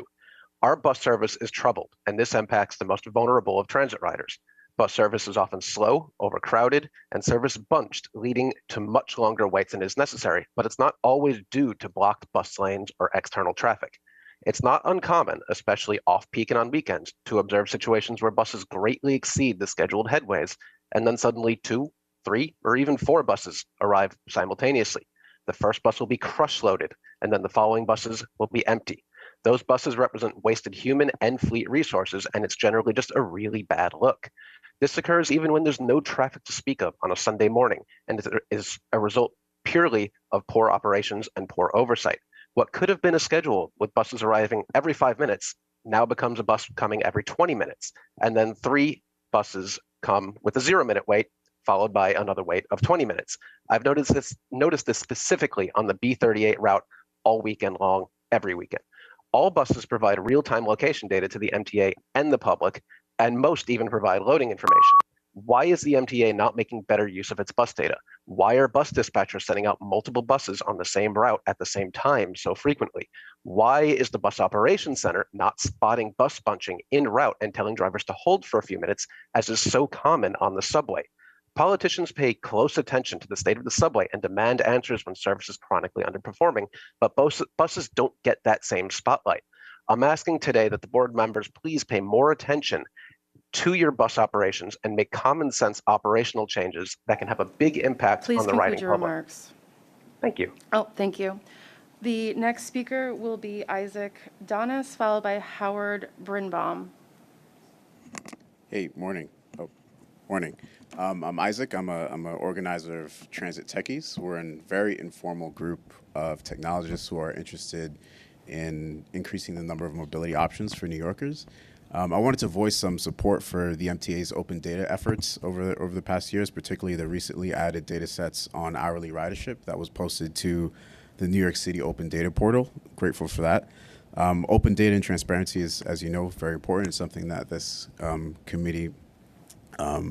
[SPEAKER 20] Our bus service is troubled, and this impacts the most vulnerable of transit riders. Bus service is often slow, overcrowded, and service bunched, leading to much longer waits than is necessary, but it's not always due to blocked bus lanes or external traffic. It's not uncommon, especially off-peak and on weekends, to observe situations where buses greatly exceed the scheduled headways, and then suddenly 2, 3, or even 4 buses arrive simultaneously. The first bus will be crush-loaded, and then the following buses will be empty. Those buses represent wasted human and fleet resources, and it's generally just a really bad look. This occurs even when there's no traffic to speak of on a Sunday morning, and it is a result purely of poor operations and poor oversight. What could have been a schedule with buses arriving every 5 minutes now becomes a bus coming every 20 minutes, and then 3 buses come with a 0-minute wait, followed by another wait of 20 minutes. I've noticed this specifically on the B38 route all weekend long, every weekend. All buses provide real-time location data to the MTA and the public, and most even provide loading information. Why is the MTA not making better use of its bus data? Why are bus dispatchers sending out multiple buses on the same route at the same time so frequently? Why is the bus operations center not spotting bus bunching en route and telling drivers to hold for a few minutes, as is so common on the subway? Politicians pay close attention to the state of the subway and demand answers when service is chronically underperforming, but buses don't get that same spotlight. I'm asking today that the board members please pay more attention to your bus operations and make common sense operational changes that can have a big impact on the riding
[SPEAKER 4] your
[SPEAKER 20] public.
[SPEAKER 4] remarks.
[SPEAKER 20] Thank you.
[SPEAKER 4] Oh, thank you. The next speaker will be Isaac Donis, followed by Howard Brinbaum.
[SPEAKER 21] Hey, morning. Morning. I'm Isaac. I'm an organizer of Transit Techies. We're a very informal group of technologists who are interested in increasing the number of mobility options for New Yorkers. I wanted to voice some support for the MTA's open data efforts over the past years, particularly the recently added data sets on hourly ridership that was posted to the New York City Open Data Portal. Grateful for that. Open data and transparency is, as you know, very important. It's something that this committee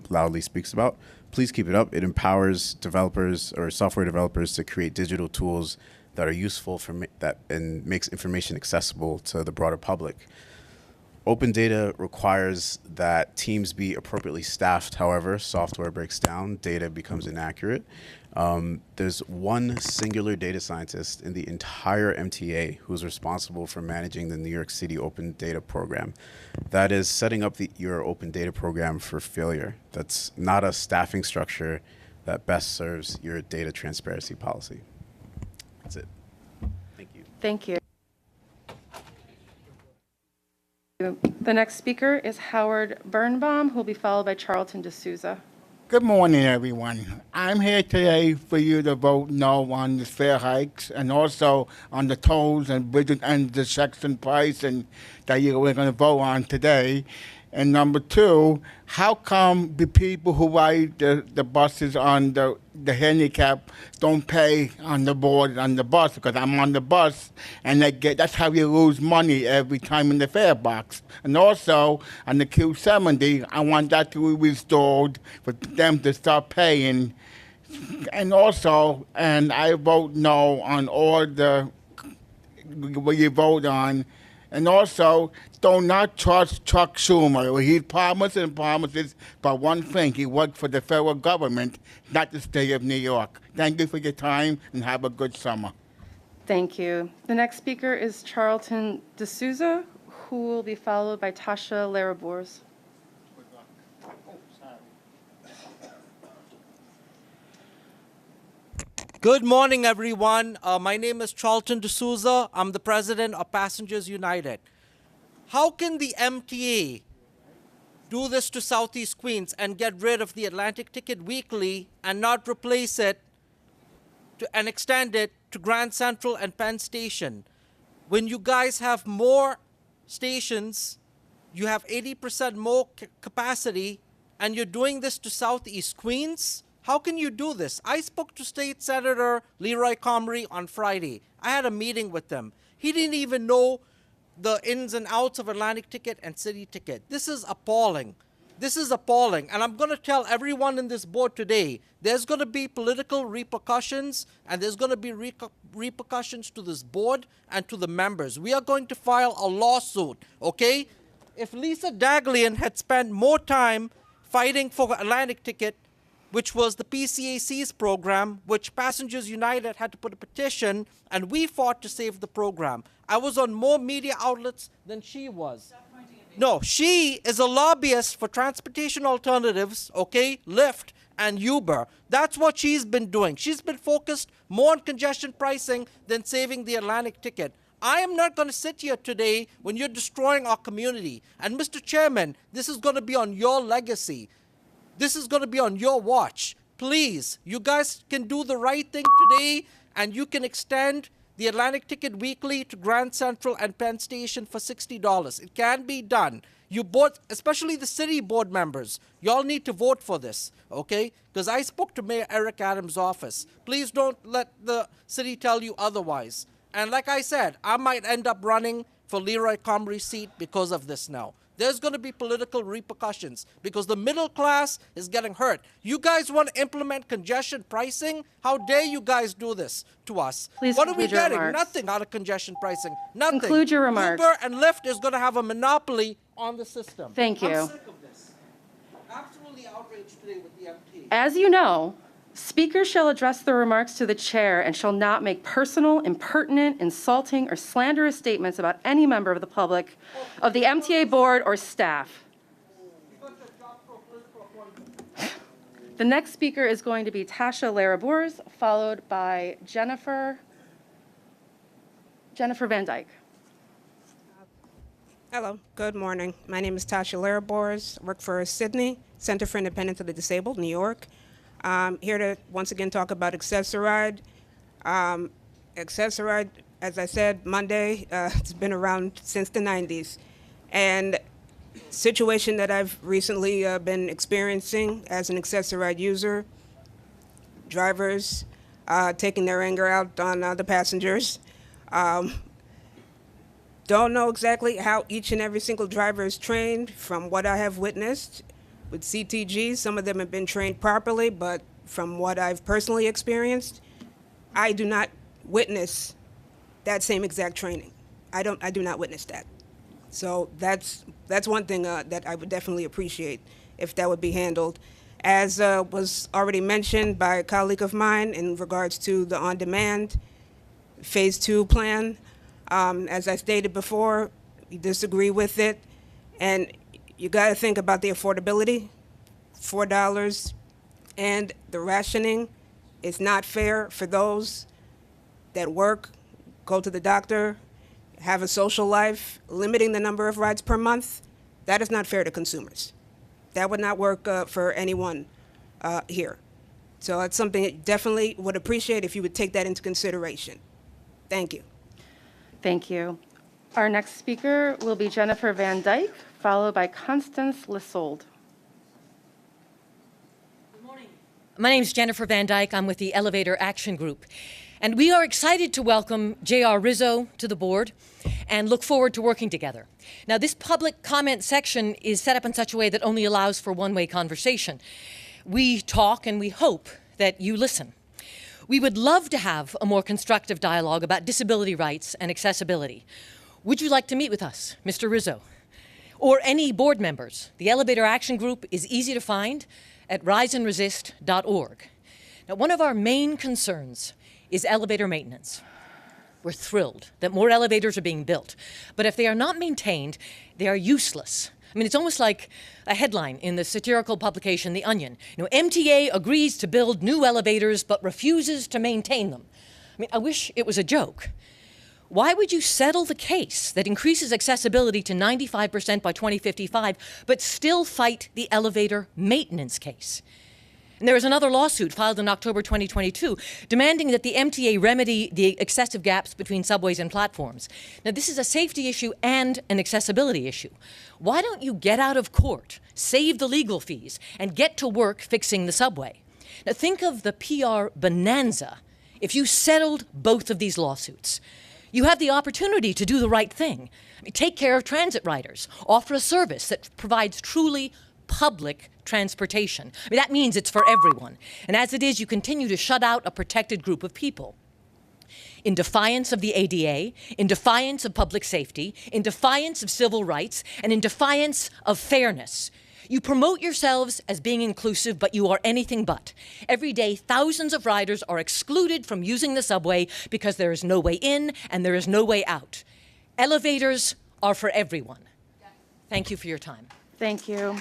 [SPEAKER 21] loudly speaks about. Please keep it up. It empowers developers or software developers to create digital tools that are useful and makes information accessible to the broader public. Open data requires that teams be appropriately staffed. However, software breaks down, data becomes inaccurate. There's one singular data scientist in the entire MTA who's responsible for managing the New York City Open Data Program. That is setting up your open data program for failure. That's not a staffing structure that best serves your data transparency policy. That's it. Thank you.
[SPEAKER 4] Thank you. The next speaker is Howard Birnbaum, who will be followed by Charlton DeSouza.
[SPEAKER 22] Good morning, everyone. I'm here today for you to vote no on the fare hikes and also on the tolls and bridges and the section pricing that we're going to vote on today. And number 2, how come the people who ride the buses on the handicap don't pay on the board on the bus? Because I'm on the bus, and that's how you lose money every time in the fare box. And also on the Q70, I want that to be restored for them to start paying. And also, and I vote no on all the what you vote on. And also, do not trust Chuck Schumer. He promises, but one thing, he worked for the federal government, not the state of New York. Thank you for your time, and have a good summer.
[SPEAKER 4] Thank you. The next speaker is Charlton DeSouza, who will be followed by Tasha LaRue.
[SPEAKER 23] Good morning, everyone. My name is Charlton DeSouza. I'm the president of Passengers United. How can the MTA do this to Southeast Queens and get rid of the Atlantic Ticket Weekly and not replace it and extend it to Grand Central and Penn Station? When you guys have more stations, you have 80% more capacity, and you're doing this to Southeast Queens? How can you do this? I spoke to State Senator Leroy Comrie on Friday. I had a meeting with him. He didn't even know the ins and outs of Atlantic Ticket and City Ticket. This is appalling. This is appalling. And I'm going to tell everyone in this board today, there's going to be political repercussions, and there's going to be repercussions to this board and to the members. We are going to file a lawsuit, okay? If Lisa Daglian had spent more time fighting for Atlantic Ticket, which was the PCAC's program, which Passengers United had to put a petition, and we fought to save the program. I was on more media outlets than she was. No, she is a lobbyist for transportation alternatives, okay, Lyft and Uber. That's what she's been doing. She's been focused more on congestion pricing than saving the Atlantic Ticket. I am not going to sit here today when you're destroying our community. And Mr. Chairman, this is going to be on your legacy. This is going to be on your watch. Please, you guys can do the right thing today, and you can extend the Atlantic Ticket weekly to Grand Central and Penn Station for $60. It can be done. You both, especially the city board members, y'all need to vote for this, okay? Because I spoke to Mayor Eric Adams' office. Please don't let the city tell you otherwise. And like I said, I might end up running for Leroy Comrie's seat because of this now. There's going to be political repercussions because the middle class is getting hurt. You guys want to implement congestion pricing? How dare you guys do this to us?
[SPEAKER 4] Please
[SPEAKER 23] what are we
[SPEAKER 4] conclude your
[SPEAKER 23] getting?
[SPEAKER 4] remarks.
[SPEAKER 23] Nothing out of congestion pricing. Nothing.
[SPEAKER 4] Conclude your remarks.
[SPEAKER 23] Uber and Lyft is going to have a monopoly on the system.
[SPEAKER 4] Thank you.
[SPEAKER 23] I'm sick of this. Absolutely outraged today with the MT.
[SPEAKER 4] As you know, speakers shall address their remarks to the chair and shall not make personal, impertinent, insulting, or slanderous statements about any member of the public, of the MTA board, or staff. The next speaker is going to be Tasha LaRue, followed by Jennifer Van Dyke.
[SPEAKER 1] Hello, good morning. My name is Tasha LaRue. I work for Sydney Center for Independence of the Disabled, New York. I'm here to once again talk about Accessoride. Accessoride, as I said, Monday, it's been around since the 90s. And situation that I've recently been experiencing as an Accessoride user, drivers taking their anger out on the passengers. Don't know exactly how each and every single driver is trained. From what I have witnessed with CTGs, some of them have been trained properly, but from what I've personally experienced, I do not witness that same exact training. I do not witness that. So that's one thing that I would definitely appreciate if that would be handled. As was already mentioned by a colleague of mine in regards to the on-demand Phase 2 plan, as I stated before, we disagree with it. And you got to think about the affordability, $4, and the rationing is not fair for those that work, go to the doctor, have a social life. Limiting the number of rides per month, that is not fair to consumers. That would not work for anyone here. So that's something I definitely would appreciate if you would take that into consideration. Thank you.
[SPEAKER 4] Thank you. Our next speaker will be Jennifer Van Dyke, followed by Constance Lessard.
[SPEAKER 2] My name is Jennifer Van Dyke. I'm with the Elevator Action Group. And we are excited to welcome J.R. Rizzo to the board and look forward to working together. Now, this public comment section is set up in such a way that only allows for one-way conversation. We talk and we hope that you listen. We would love to have a more constructive dialogue about disability rights and accessibility. Would you like to meet with us, Mr. Rizzo? Or any board members? The Elevator Action Group is easy to find at riseandresist.org. Now, one of our main concerns is elevator maintenance. We're thrilled that more elevators are being built, but if they are not maintained, they are useless. I mean, it's almost like a headline in the satirical publication The Onion. You know, MTA agrees to build new elevators but refuses to maintain them. I mean, I wish it was a joke. Why would you settle the case that increases accessibility to 95% by 2055 but still fight the elevator maintenance case? And there is another lawsuit filed in October 2022 demanding that the MTA remedy the excessive gaps between subways and platforms. Now, this is a safety issue and an accessibility issue. Why don't you get out of court, save the legal fees, and get to work fixing the subway? Now, think of the PR bonanza if you settled both of these lawsuits. You have the opportunity to do the right thing. I mean, take care of transit riders, offer a service that provides truly public transportation. I mean, that means it's for everyone. And as it is, you continue to shut out a protected group of people. In defiance of the ADA, in defiance of public safety, in defiance of civil rights, and in defiance of fairness. You promote yourselves as being inclusive, but you are anything but. Every day, thousands of riders are excluded from using the subway because there is no way in and there is no way out. Elevators are for everyone. Thank you for your time.
[SPEAKER 4] Thank you.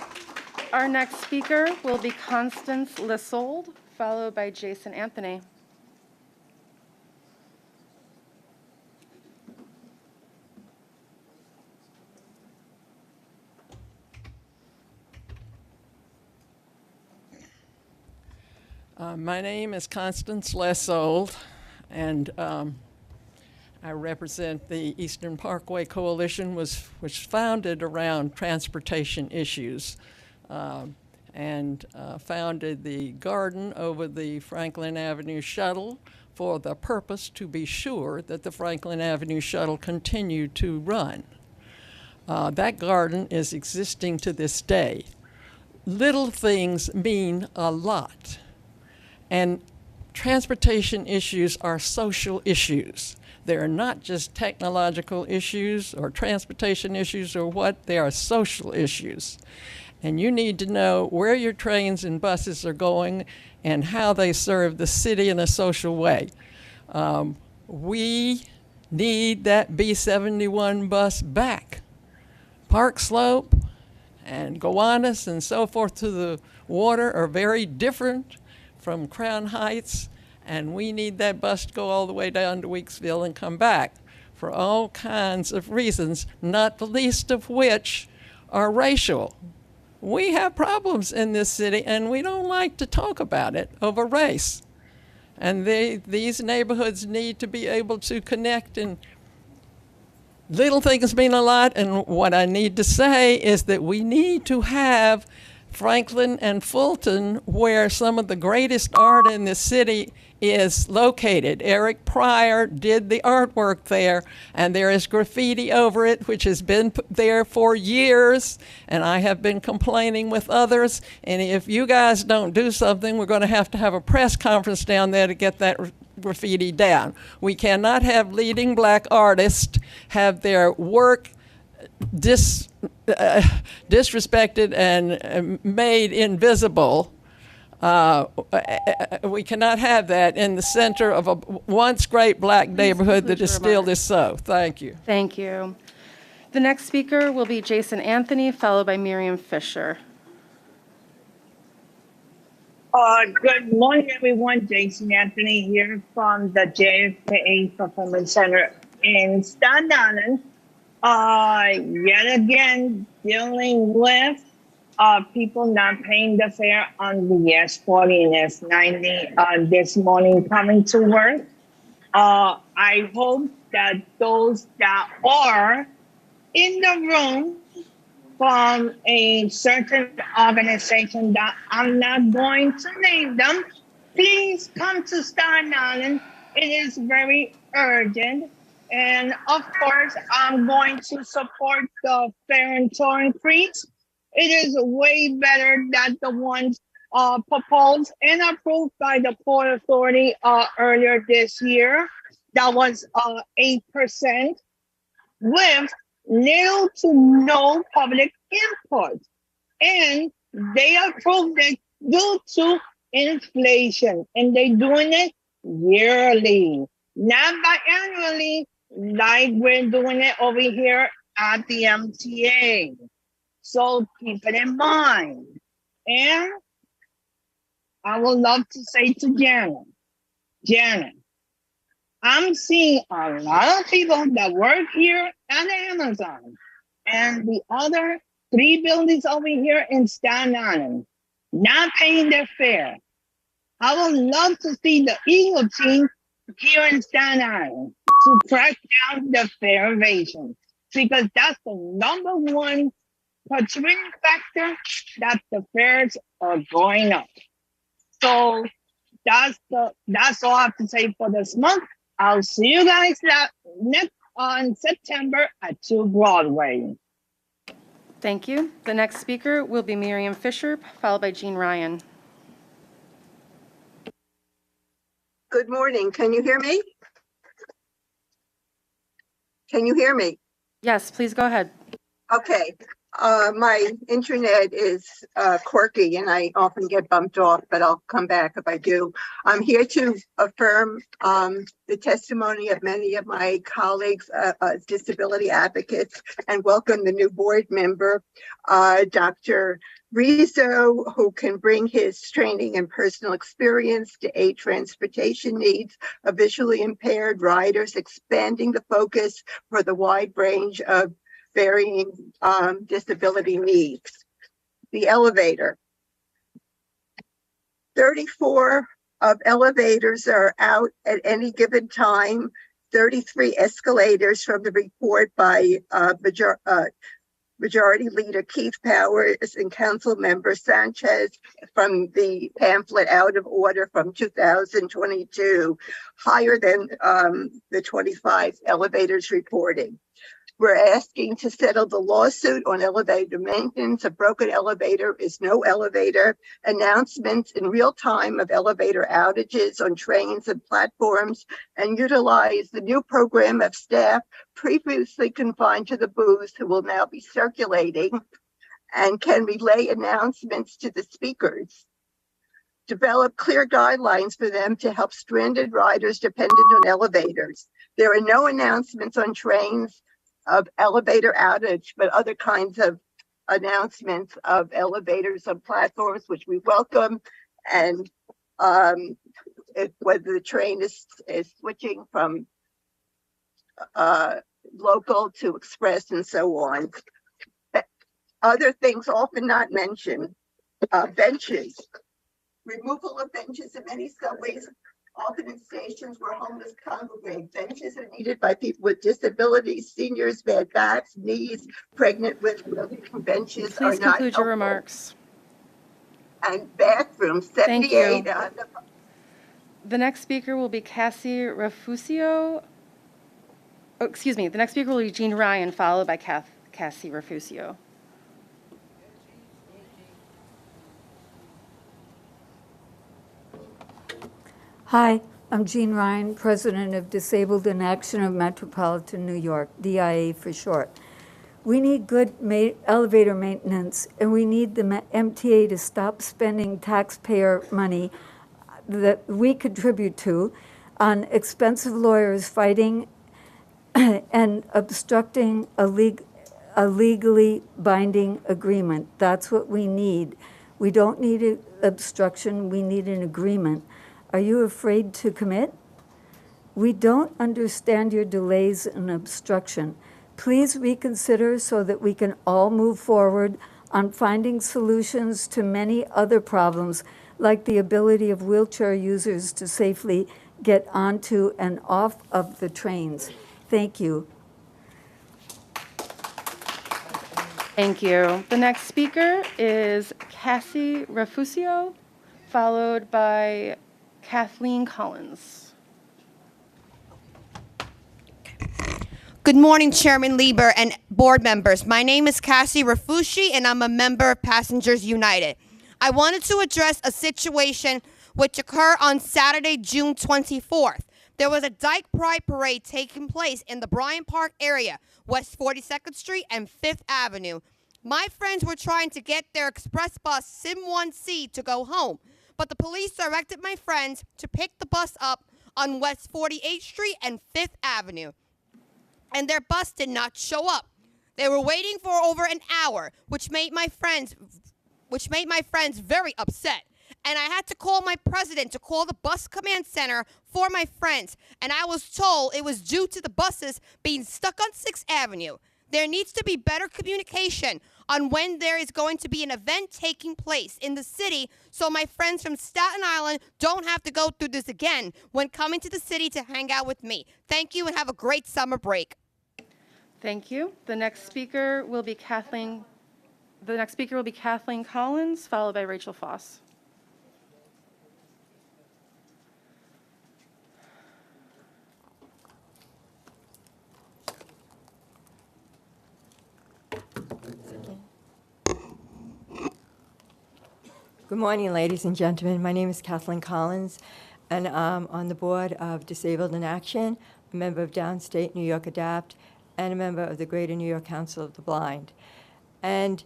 [SPEAKER 4] Our next speaker will be Constance Lessard, followed by Jason Anthony.
[SPEAKER 3] My name is Constance Lessard, and I represent the Eastern Parkway Coalition, which was founded around transportation issues, and founded the garden over the Franklin Avenue shuttle for the purpose to be sure that the Franklin Avenue shuttle continued to run. That garden is existing to this day. Little things mean a lot. And transportation issues are social issues. They're not just technological issues or transportation issues or what, they are social issues. And you need to know where your trains and buses are going and how they serve the city in a social way. We need that B-71 bus back. Park Slope and Gowanus and so forth to the water are very different from Crown Heights, and we need that bus to go all the way down to Weeksville and come back for all kinds of reasons, not the least of which are racial. We have problems in this city, and we don't like to talk about it over race. And these neighborhoods need to be able to connect, and little things mean a lot, and what I need to say is that we need to have Franklin and Fulton, where some of the greatest art in this city is located. Eric Pryor did the artwork there, and there is graffiti over it, which has been there for years, and I have been complaining with others, and if you guys don't do something, we're going to have a press conference down there to get that graffiti down. We cannot have leading black artists have their work disrespected and made invisible. We cannot have that in the center of a once great black neighborhood that is still this so. Thank you.
[SPEAKER 4] Thank you. The next speaker will be Jason Anthony, followed by Miriam Fisher.
[SPEAKER 5] Good morning, everyone. Jason Anthony here from the JFK Performance Center in Staten Island. Yet again, dealing with people not paying the fare on the S40 and S90 this morning coming to work. I hope that those that are in the room from a certain organization that I'm not going to name them, please come to Staten Island. It is very urgent. And of course, I'm going to support the fare and toll increase. It is way better than the ones proposed and approved by the Port Authority earlier this year. That was 8% with little to no public input. And they approved it due to inflation. And they're doing it yearly, not biannually, like we're doing it over here at the MTA. So keep it in mind. And I would love to say to Jano, I'm seeing a lot of people that work here at Amazon and the other 3 buildings over here in Staten Island not paying their fare. I would love to see the Eagle team here in Staten Island to crack down the fare evasion, because that's the #1 contributing factor that the fares are going up. So that's all I have to say for this month. I'll see you guys next on September at 2 Broadway.
[SPEAKER 4] Thank you. The next speaker will be Miriam Fisher, followed by Jean Ryan.
[SPEAKER 6] Good morning. Can you hear me? Can you hear me?
[SPEAKER 4] Yes, please go ahead.
[SPEAKER 6] Okay. My internet is quirky and I often get bumped off, but I'll come back if I do. I'm here to affirm the testimony of many of my colleagues, disability advocates, and welcome the new board member, Dr. Rizzo, who can bring his training and personal experience to aid transportation needs of visually impaired riders, expanding the focus for the wide range of varying disability needs. The elevator. 34 of elevators are out at any given time. 33 escalators from the report by Majority Leader Keith Powers and Council Member Sanchez from the pamphlet Out of Order from 2022, higher than the 25 elevators reporting. We're asking to settle the lawsuit on elevator maintenance. A broken elevator is no elevator. Announcements in real time of elevator outages on trains and platforms, and utilize the new program of staff previously confined to the booths who will now be circulating and can relay announcements to the speakers. Develop clear guidelines for them to help stranded riders dependent on elevators. There are no announcements on trains of elevator outage, but other kinds of announcements of elevators on platforms, which we welcome. And whether the train is switching from local to express and so on. Other things often not mentioned, benches. Removal of benches in many subways, often in stations where homeless congregate. Benches are needed by people with disabilities, seniors, bad backs, knees, pregnant women. Benches
[SPEAKER 4] Please
[SPEAKER 6] are not
[SPEAKER 4] conclude your
[SPEAKER 6] helpful.
[SPEAKER 4] remarks.
[SPEAKER 6] And bathrooms,
[SPEAKER 4] Thank
[SPEAKER 6] 78.
[SPEAKER 4] you. The next speaker will be Cassie Refusio. Oh, excuse me. The next speaker will be Jean Ryan, followed by Cassie Refusio.
[SPEAKER 7] Hi, I'm Jean Ryan, President of Disabled in Action of Metropolitan New York, DIA for short. We need good elevator maintenance, and we need the MTA to stop spending taxpayer money that we contribute to on expensive lawyers fighting and obstructing a legally binding agreement. That's what we need. We don't need an obstruction, we need an agreement. Are you afraid to commit? We don't understand your delays and obstruction. Please reconsider so that we can all move forward on finding solutions to many other problems, like the ability of wheelchair users to safely get onto and off of the trains. Thank you.
[SPEAKER 4] Thank you. The next speaker is Cassie Refusio, followed by Kathleen Collins.
[SPEAKER 8] Good morning, Chairman Lieber and board members. My name is Cassie Refushi, and I'm a member of Passengers United. I wanted to address a situation which occurred on Saturday, June 24th. There was a Dyke Pride Parade taking place in the Bryant Park area, West 42nd Street and 5th Avenue. My friends were trying to get their express bus Sim 1C to go home, but the police directed my friends to pick the bus up on West 48th Street and 5th Avenue, and their bus did not show up. They were waiting for over an hour, which made my friends very upset. And I had to call my president to call the bus command center for my friends, and I was told it was due to the buses being stuck on 6th Avenue. There needs to be better communication on when there is going to be an event taking place in the city so my friends from Staten Island don't have to go through this again when coming to the city to hang out with me. Thank you and have a great summer break.
[SPEAKER 4] Thank you. The next speaker will be Kathleen Collins, followed by Rachel Foss.
[SPEAKER 9] Good morning, ladies and gentlemen. My name is Kathleen Collins, and I'm on the board of Disabled in Action, a member of Downstate New York ADAPT, and a member of the Greater New York Council of the Blind. And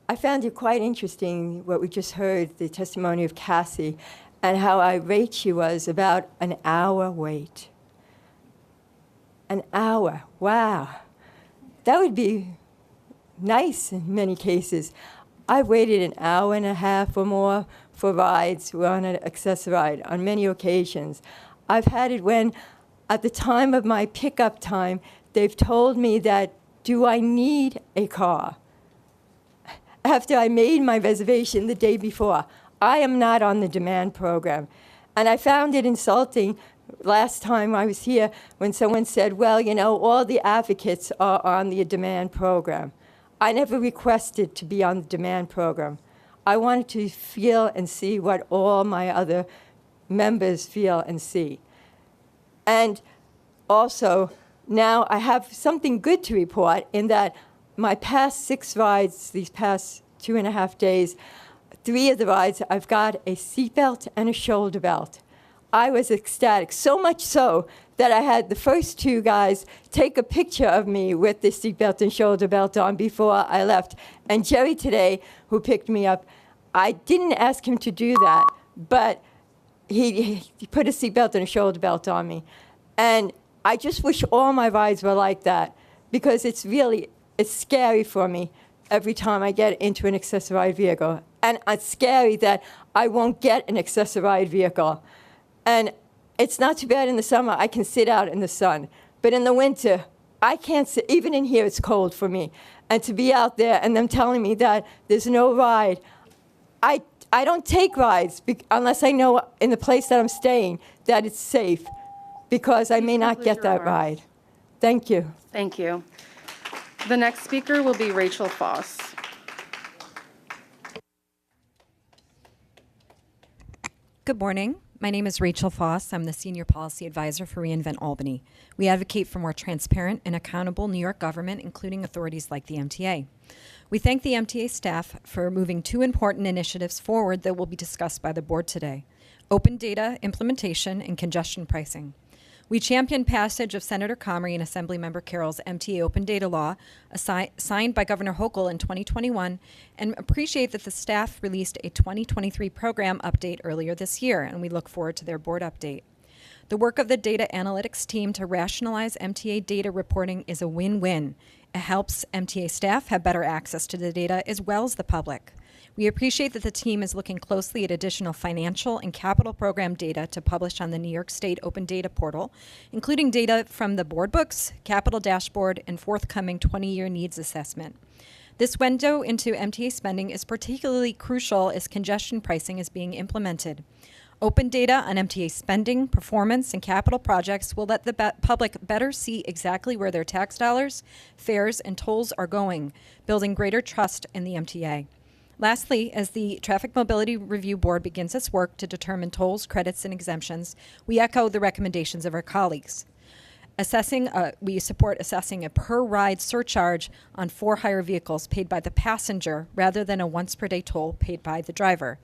[SPEAKER 9] I found it quite interesting what we just heard, the testimony of Cassie, and how irate she was about an hour wait. An hour, wow. That would be nice in many cases. I've waited an hour and a half or more for rides. We're on an access ride on many occasions. I've had it when, at the time of my pickup time, they've told me that, do I need a car? After I made my reservation the day before. I am not on the demand program. And I found it insulting last time I was here when someone said, well, you know, all the advocates are on the demand program. I never requested to be on the demand program. I wanted to feel and see what all my other members feel and see. And also, now I have something good to report in that my past 6 rides, these past 2.5 days, 3 of the rides, I've got a seatbelt and a shoulder belt. I was ecstatic, so much so that I had the first 2 guys take a picture of me with the seatbelt and shoulder belt on before I left. And Jerry today, who picked me up, I didn't ask him to do that, but he put a seatbelt and a shoulder belt on me. And I just wish all my rides were like that, because it's scary for me every time I get into an accessorized vehicle. And it's scary that I won't get an accessorized vehicle. And it's not too bad in the summer. I can sit out in the sun. But in the winter, I can't sit. Even in here, it's cold for me. And to be out there and them telling me that there's no ride, I don't take rides unless I know in the place that I'm staying that it's safe, because I may not get that ride. Thank you.
[SPEAKER 4] Thank you. The next speaker will be Rachel Foss.
[SPEAKER 10] Good morning. My name is Rachel Foss. I'm the Senior Policy Advisor for reInvent Albany. We advocate for more transparent and accountable New York government, including authorities like the MTA. We thank the MTA staff for moving 2 important initiatives forward that will be discussed by the board today: open data implementation and congestion pricing. We champion passage of Senator Comrie and Assemblymember Carroll's MTA open data law, signed by Governor Hochul in 2021, and appreciate that the staff released a 2023 program update earlier this year, and we look forward to their board update. The work of the data analytics team to rationalize MTA data reporting is a win-win. It helps MTA staff have better access to the data as well as the public. We appreciate that the team is looking closely at additional financial and capital program data to publish on the New York State Open Data Portal, including data from the board books, capital dashboard, and forthcoming 20-year needs assessment. This window into MTA spending is particularly crucial as congestion pricing is being implemented. Open data on MTA spending, performance, and capital projects will let the public better see exactly where their tax dollars, fares, and tolls are going, building greater trust in the MTA. Lastly, as the Traffic Mobility Review Board begins its work to determine tolls, credits, and exemptions, we echo the recommendations of our colleagues. We support assessing a per-ride surcharge on for-hire vehicles paid by the passenger rather than a once-per-day toll paid by the driver.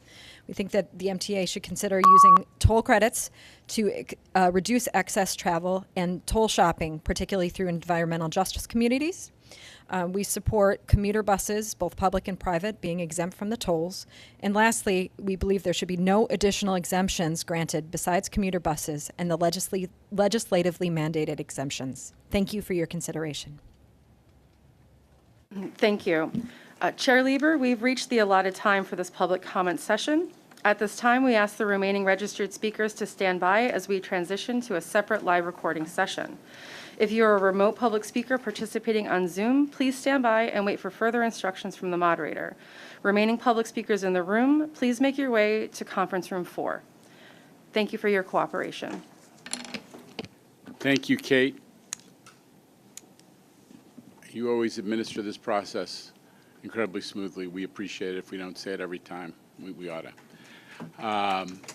[SPEAKER 10] We think that the MTA should consider using toll credits to reduce excess travel and toll shopping, particularly through environmental justice communities. We support commuter buses, both public and private, being exempt from the tolls. And lastly, we believe there should be no additional exemptions granted besides commuter buses and the legislatively mandated exemptions. Thank you for your consideration.
[SPEAKER 4] Thank you. Chair Lieber, we've reached the allotted time for this public comment session. At this time, we ask the remaining registered speakers to stand by as we transition to a separate live recording session. If you are a remote public speaker participating on Zoom, please stand by and wait for further instructions from the moderator. Remaining public speakers in the room, please make your way to conference room 4. Thank you for your cooperation.
[SPEAKER 11] Thank you, Kate. You always administer this process incredibly smoothly. We appreciate it. If we don't say it every time, we ought to.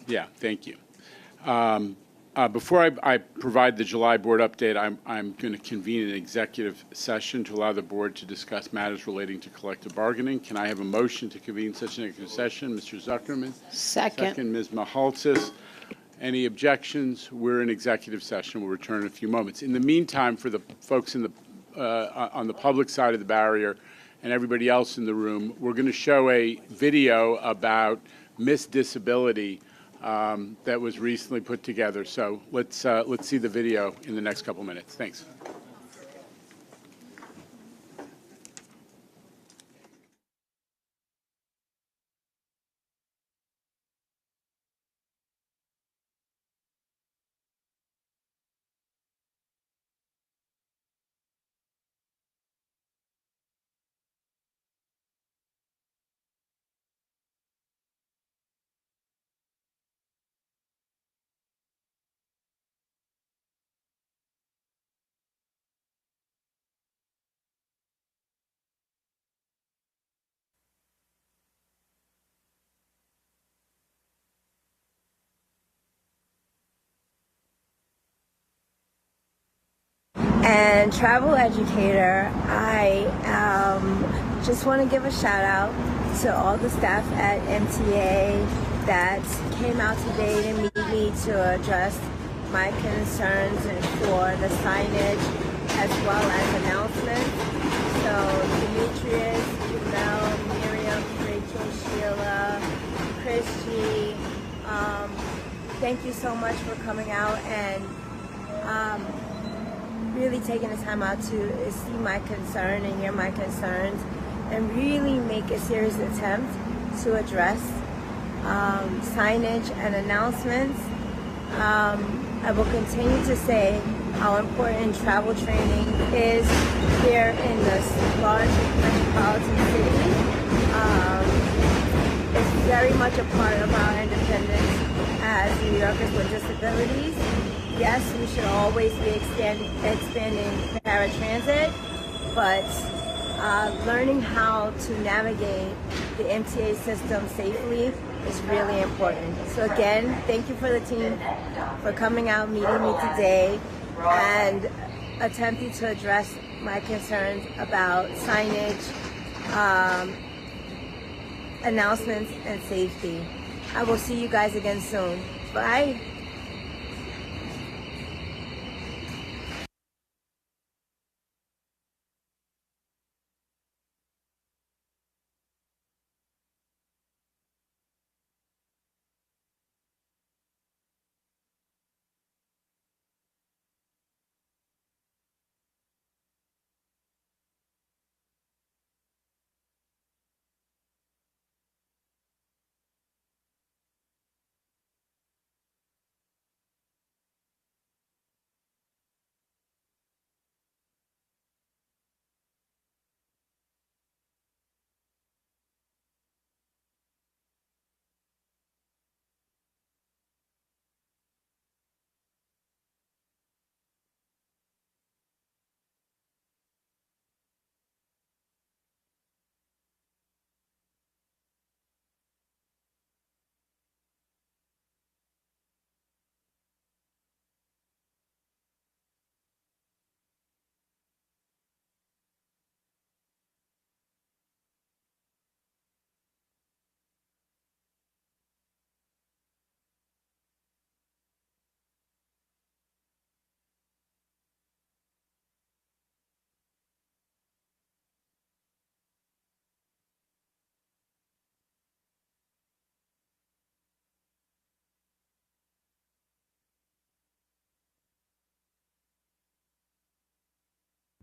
[SPEAKER 11] Yeah, thank you. Before I provide the July board update, I'm going to convene an executive session to allow the board to discuss matters relating to collective bargaining. Can I have a motion to convene such an executive session? Mr. Zuckerman? Second, Ms. Mahaltzis. Any objections? We're in executive session. We'll return in a few moments. In the meantime, for the folks in on the public side of the barrier and everybody else in the room, we're going to show a video about missed disability that was recently put together. So let's see the video in the next couple minutes. Thanks.
[SPEAKER 12] And travel educator, I just want to give a shout out to all the staff at MTA that came out today to meet me to address my concerns for the signage as well as announcements. So Demetrius, Jamel, Miriam, Rachel, Sheila, Chris G, thank you so much for coming out and really taking the time out to see my concern and hear my concerns and really make a serious attempt to address signage and announcements. I will continue to say how important travel training is here in this large metropolitan city. It's very much a part of our independence as New Yorkers with disabilities. Yes, we should always be expanding paratransit, but learning how to navigate the MTA system safely is really important. So again, thank you for the team for coming out, meeting me today, and attempting to address my concerns about signage, announcements, and safety. I will see you guys again soon. Bye.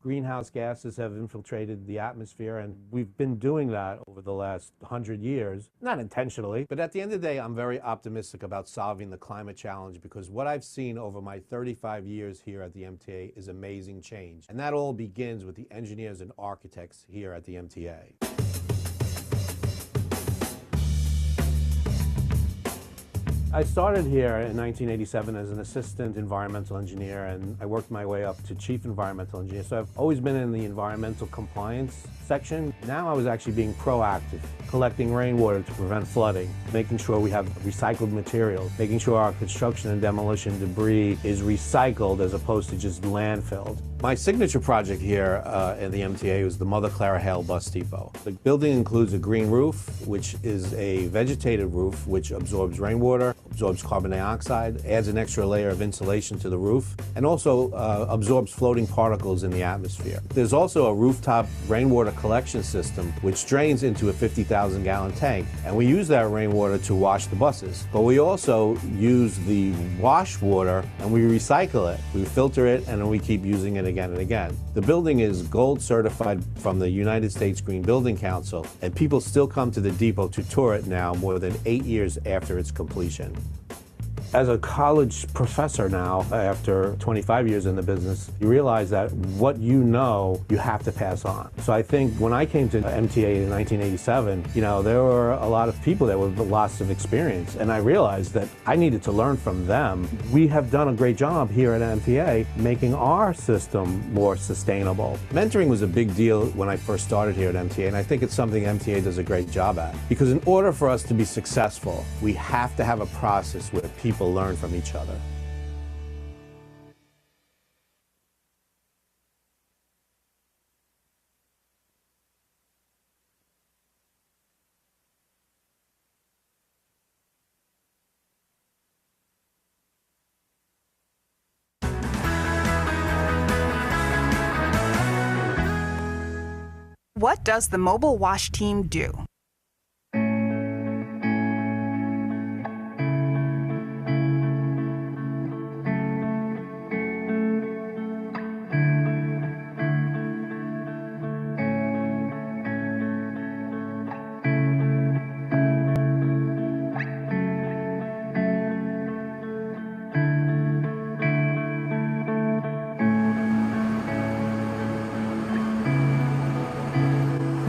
[SPEAKER 13] Greenhouse gases have infiltrated the atmosphere, and we've been doing that over the last 100 years, not intentionally. But at the end of the day, I'm very optimistic about solving the climate challenge because what I've seen over my 35 years here at the MTA is amazing change. And that all begins with the engineers and architects here at the MTA. I started here in 1987 as an assistant environmental engineer, and I worked my way up to chief environmental engineer. So I've always been in the environmental compliance section. Now I was actually being proactive, collecting rainwater to prevent flooding, making sure we have recycled materials, making sure our construction and demolition debris is recycled as opposed to just landfilled. My signature project here in the MTA was the Mother Clara Hale Bus Depot. The building includes a green roof, which is a vegetated roof which absorbs rainwater, absorbs carbon dioxide, adds an extra layer of insulation to the roof, and also absorbs floating particles in the atmosphere. There's also a rooftop rainwater collection system which drains into a 50,000-gallon tank, and we use that rainwater to wash the buses. But we also use the wash water and we recycle it. We filter it and then we keep using it again and again. The building is gold certified from the United States Green Building Council, and people still come to the depot to tour it now more than 8 years after its completion. As a college professor now, after 25 years in the business, you realize that what you know, you have to pass on. So I think when I came to MTA in 1987, there were a lot of people that were lots of experience, and I realized that I needed to learn from them. We have done a great job here at MTA making our system more sustainable. Mentoring was a big deal when I first started here at MTA, and I think it's something MTA does a great job at. Because in order for us to be successful, we have to have a process where people learn from each other.
[SPEAKER 14] What does the mobile wash team do?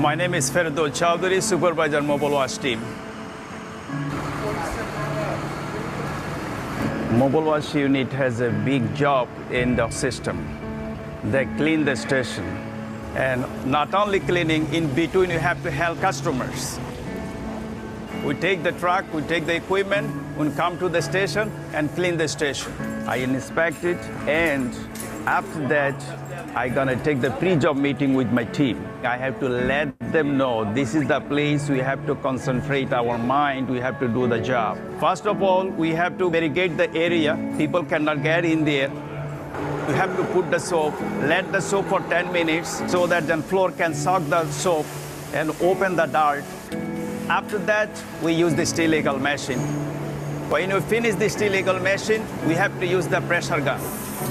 [SPEAKER 15] My name is Ferdol Chowdhury, Supervisor Mobile Wash Team. Mobile Wash unit has a big job in the system. They clean the station. And not only cleaning, in between you have to help customers. We take the truck, we take the equipment, we come to the station and clean the station. I inspect it, and after that, I'm gonna take the pre-job meeting with my team. I have to let them know this is the place we have to concentrate our mind, we have to do the job. First of all, we have to barricade the area. People cannot get in there. We have to put the soap, let the soap for 10 minutes so that the floor can suck the soap and open the dart. After that, we use the steel eagle machine. When we finish the steel eagle machine, we have to use the pressure gun.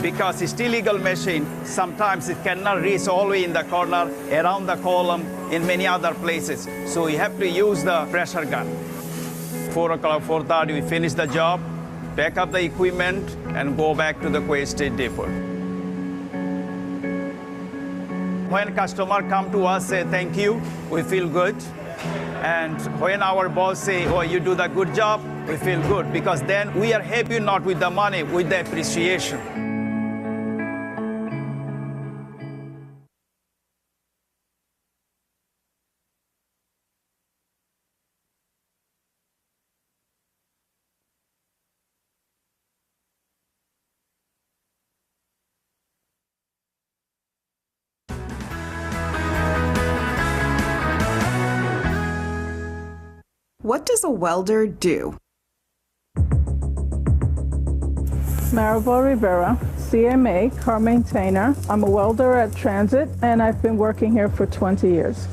[SPEAKER 15] Because the steel eagle machine, sometimes it cannot reach all the way in the corner, around the column, in many other places. So we have to use the pressure gun. 4 o'clock, 4:30, we finish the job, pack up the equipment, and go back to the Quay State Depot. When customer come to us, say thank you, we feel good. And when our boss say, oh, you do the good job, we feel good, because then we are happy not with the money, with the appreciation.
[SPEAKER 14] What does a welder do?
[SPEAKER 16] Maribel Rivera, CMA, car maintainer. I'm a welder at Transit, and I've been working here for 20 years.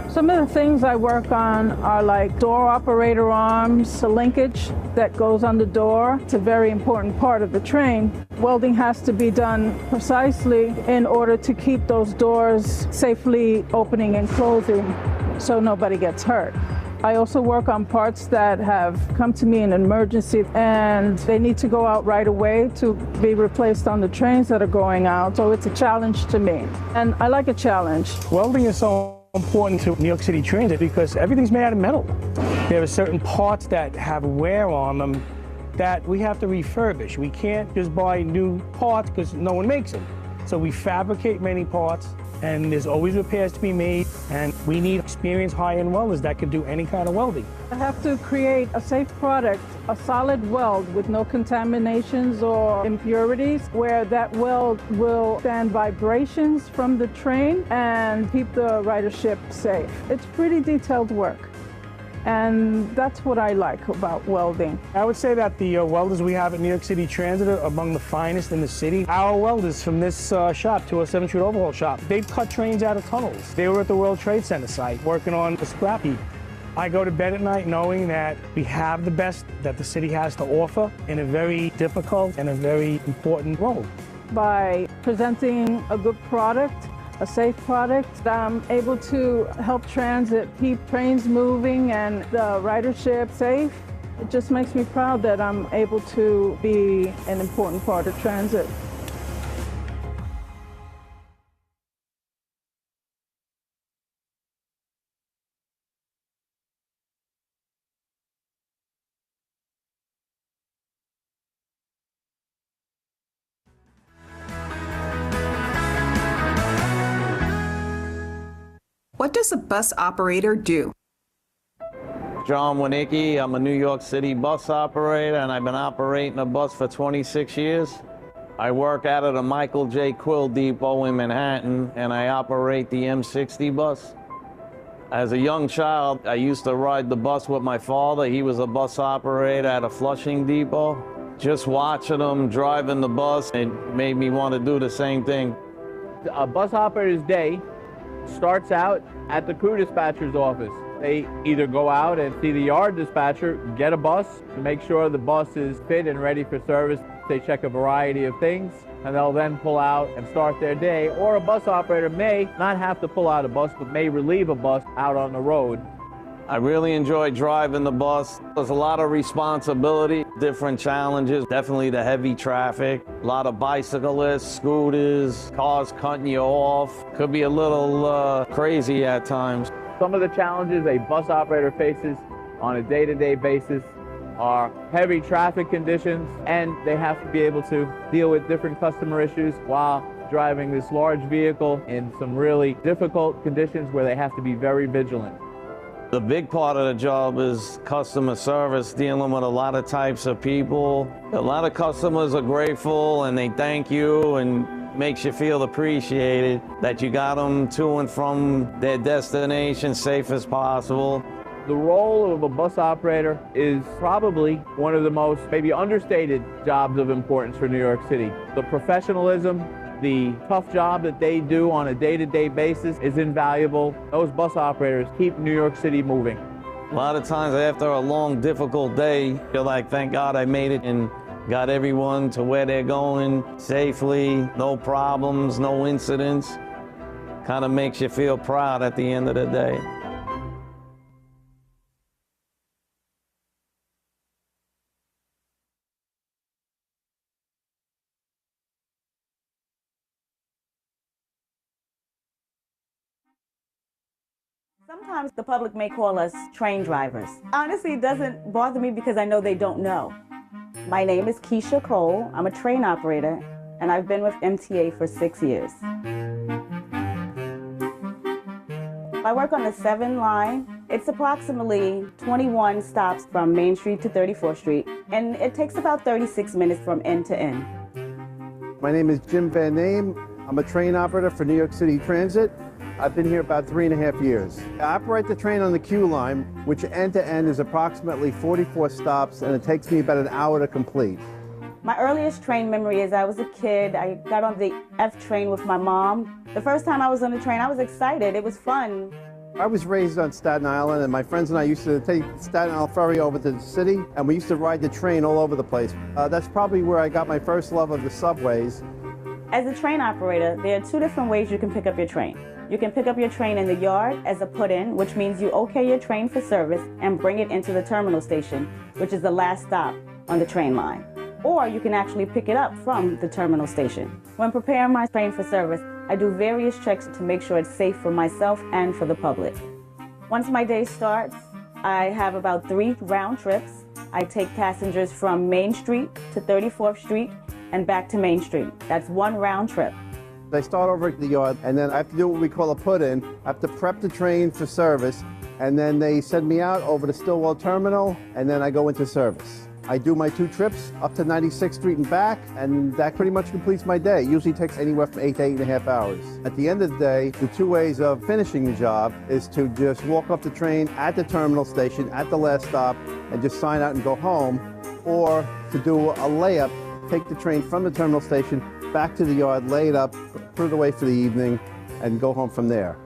[SPEAKER 16] Some of the things I work on are like door operator arms, the linkage that goes on the door. It's a very important part of the train. Welding has to be done precisely in order to keep those doors safely opening and closing so nobody gets hurt. I also work on parts that have come to me in an emergency and they need to go out right away to be replaced on the trains that are going out. So it's a challenge to me. And I like a challenge.
[SPEAKER 24] Welding is so important to New York City Transit because everything's made out of metal. There are certain parts that have wear on them that we have to refurbish. We can't just buy new parts because no one makes them. So we fabricate many parts, and there's always repairs to be made, and we need experienced high-end welders that can do any kind of welding.
[SPEAKER 16] I have to create a safe product, a solid weld with no contaminations or impurities, where that weld will stand vibrations from the train and keep the ridership safe. It's pretty detailed work, and that's what I like about welding.
[SPEAKER 24] I would say that the welders we have at New York City Transit are among the finest in the city. Our welders from this shop, 207 Street Overhaul Shop, they've cut trains out of tunnels. They were at the World Trade Center site working on the scrap heap. I go to bed at night knowing that we have the best that the city has to offer in a very difficult and a very important role.
[SPEAKER 16] By presenting a good product, a safe product, I'm able to help transit keep trains moving and the ridership safe. It just makes me proud that I'm able to be an important part of transit.
[SPEAKER 14] What does a bus operator do?
[SPEAKER 17] John Winicki, I'm a New York City bus operator, and I've been operating a bus for 26 years. I work out of the Michael J. Quill Depot in Manhattan, and I operate the M60 bus. As a young child, I used to ride the bus with my father. He was a bus operator at a Flushing depot. Just watching him driving the bus, it made me want to do the same thing.
[SPEAKER 18] A bus operator's day starts out at the crew dispatcher's office. They either go out and see the yard dispatcher, get a bus, make sure the bus is fit and ready for service. They check a variety of things, and they'll then pull out and start their day. Or a bus operator may not have to pull out a bus, but may relieve a bus out on the road.
[SPEAKER 17] I really enjoy driving the bus. There's a lot of responsibility, different challenges, definitely the heavy traffic, a lot of bicyclists, scooters, cars cutting you off. Could be a little crazy at times.
[SPEAKER 18] Some of the challenges a bus operator faces on a day-to-day basis are heavy traffic conditions, and they have to be able to deal with different customer issues while driving this large vehicle in some really difficult conditions where they have to be very vigilant.
[SPEAKER 17] The big part of the job is customer service, dealing with a lot of types of people. A lot of customers are grateful and they thank you, and makes you feel appreciated that you got them to and from their destination safe as possible.
[SPEAKER 18] The role of a bus operator is probably one of the most maybe understated jobs of importance for New York City. The professionalism, the tough job that they do on a day-to-day basis is invaluable. Those bus operators keep New York City moving.
[SPEAKER 17] A lot of times after a long, difficult day, you're like, thank God I made it and got everyone to where they're going safely, no problems, no incidents. Kind of makes you feel proud at the end of the day.
[SPEAKER 19] Sometimes the public may call us train drivers. Honestly, it doesn't bother me because I know they don't know. My name is Keisha Cole. I'm a train operator, and I've been with MTA for 6 years. I work on the 7 line. It's approximately 21 stops from Main Street to 34th Street, and it takes about 36 minutes from end to end.
[SPEAKER 20] My name is Jim Van Name. I'm a train operator for New York City Transit. I've been here about 3.5 years. I operate the train on the Q line, which end to end is approximately 44 stops, and it takes me about an hour to complete.
[SPEAKER 19] My earliest train memory is I was a kid. I got on the F train with my mom. The first time I was on the train, I was excited. It was fun.
[SPEAKER 20] I was raised on Staten Island, and my friends and I used to take Staten Island Ferry over to the city, and we used to ride the train all over the place. That's probably where I got my first love of the subways.
[SPEAKER 19] As a train operator, there are 2 different ways you can pick up your train. You can pick up your train in the yard as a put-in, which means you okay your train for service and bring it into the terminal station, which is the last stop on the train line. Or you can actually pick it up from the terminal station. When preparing my train for service, I do various checks to make sure it's safe for myself and for the public. Once my day starts, I have about 3 round trips. I take passengers from Main Street to 34th Street and back to Main Street. That's one round trip.
[SPEAKER 20] I start over at the yard, and then I have to do what we call a put-in. I have to prep the train for service, and then they send me out over to Stillwell Terminal, and then I go into service. I do my 2 trips up to 96th Street and back, and that pretty much completes my day. It usually takes anywhere from 8 to 8.5 hours. At the end of the day, the 2 ways of finishing the job is to just walk off the train at the terminal station at the last stop and just sign out and go home, or to do a layup, take the train from the terminal station back to the yard, lay it up, put it away for the evening, and go home from there.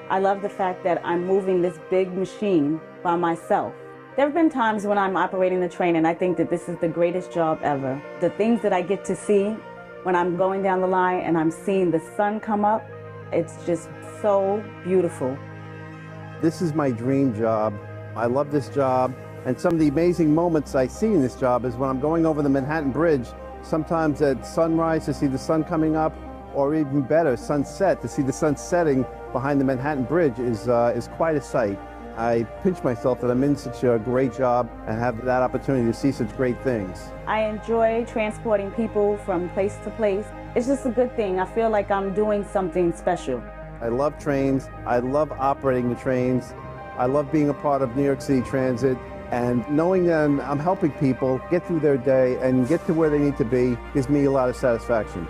[SPEAKER 19] I love the fact that I'm moving this big machine by myself. There have been times when I'm operating the train and I think that this is the greatest job ever. The things that I get to see when I'm going down the line and I'm seeing the sun come up, it's just so beautiful.
[SPEAKER 20] This is my dream job. I love this job. And some of the amazing moments I see in this job is when I'm going over the Manhattan Bridge, sometimes at sunrise to see the sun coming up, or even better, sunset, to see the sun setting behind the Manhattan Bridge is quite a sight. I pinch myself that I'm in such a great job and have that opportunity to see such great things.
[SPEAKER 19] I enjoy transporting people from place to place. It's just a good thing. I feel like I'm doing something special.
[SPEAKER 20] I love trains. I love operating the trains. I love being a part of New York City Transit. And knowing that I'm helping people get through their day and get to where they need to be gives me a lot of satisfaction.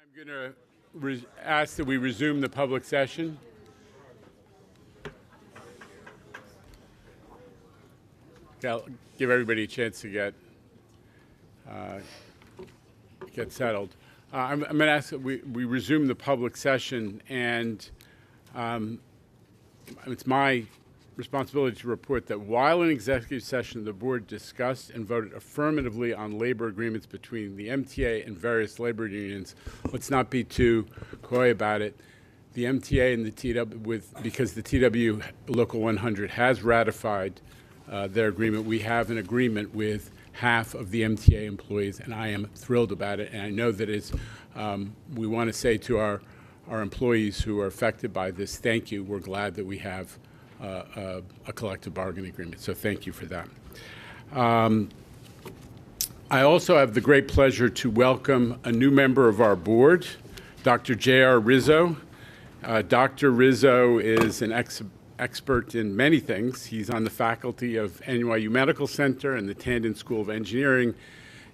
[SPEAKER 11] I'm going to ask that we resume the public session. I'll give everybody a chance to get settled. I'm going to ask that we resume the public session, and it's my responsibility to report that while in executive session, the board discussed and voted affirmatively on labor agreements between the MTA and various labor unions. Let's not be too coy about it. The MTA and the TW, because the TW Local 100 has ratified their agreement, we have an agreement with half of the MTA employees, and I am thrilled about it. And I know that we want to say to our employees who are affected by this, thank you. We're glad that we have a collective bargaining agreement. So thank you for that. I also have the great pleasure to welcome a new member of our board, Dr. J.R. Rizzo. Dr. Rizzo is an expert in many things. He's on the faculty of NYU Medical Center and the Tandon School of Engineering,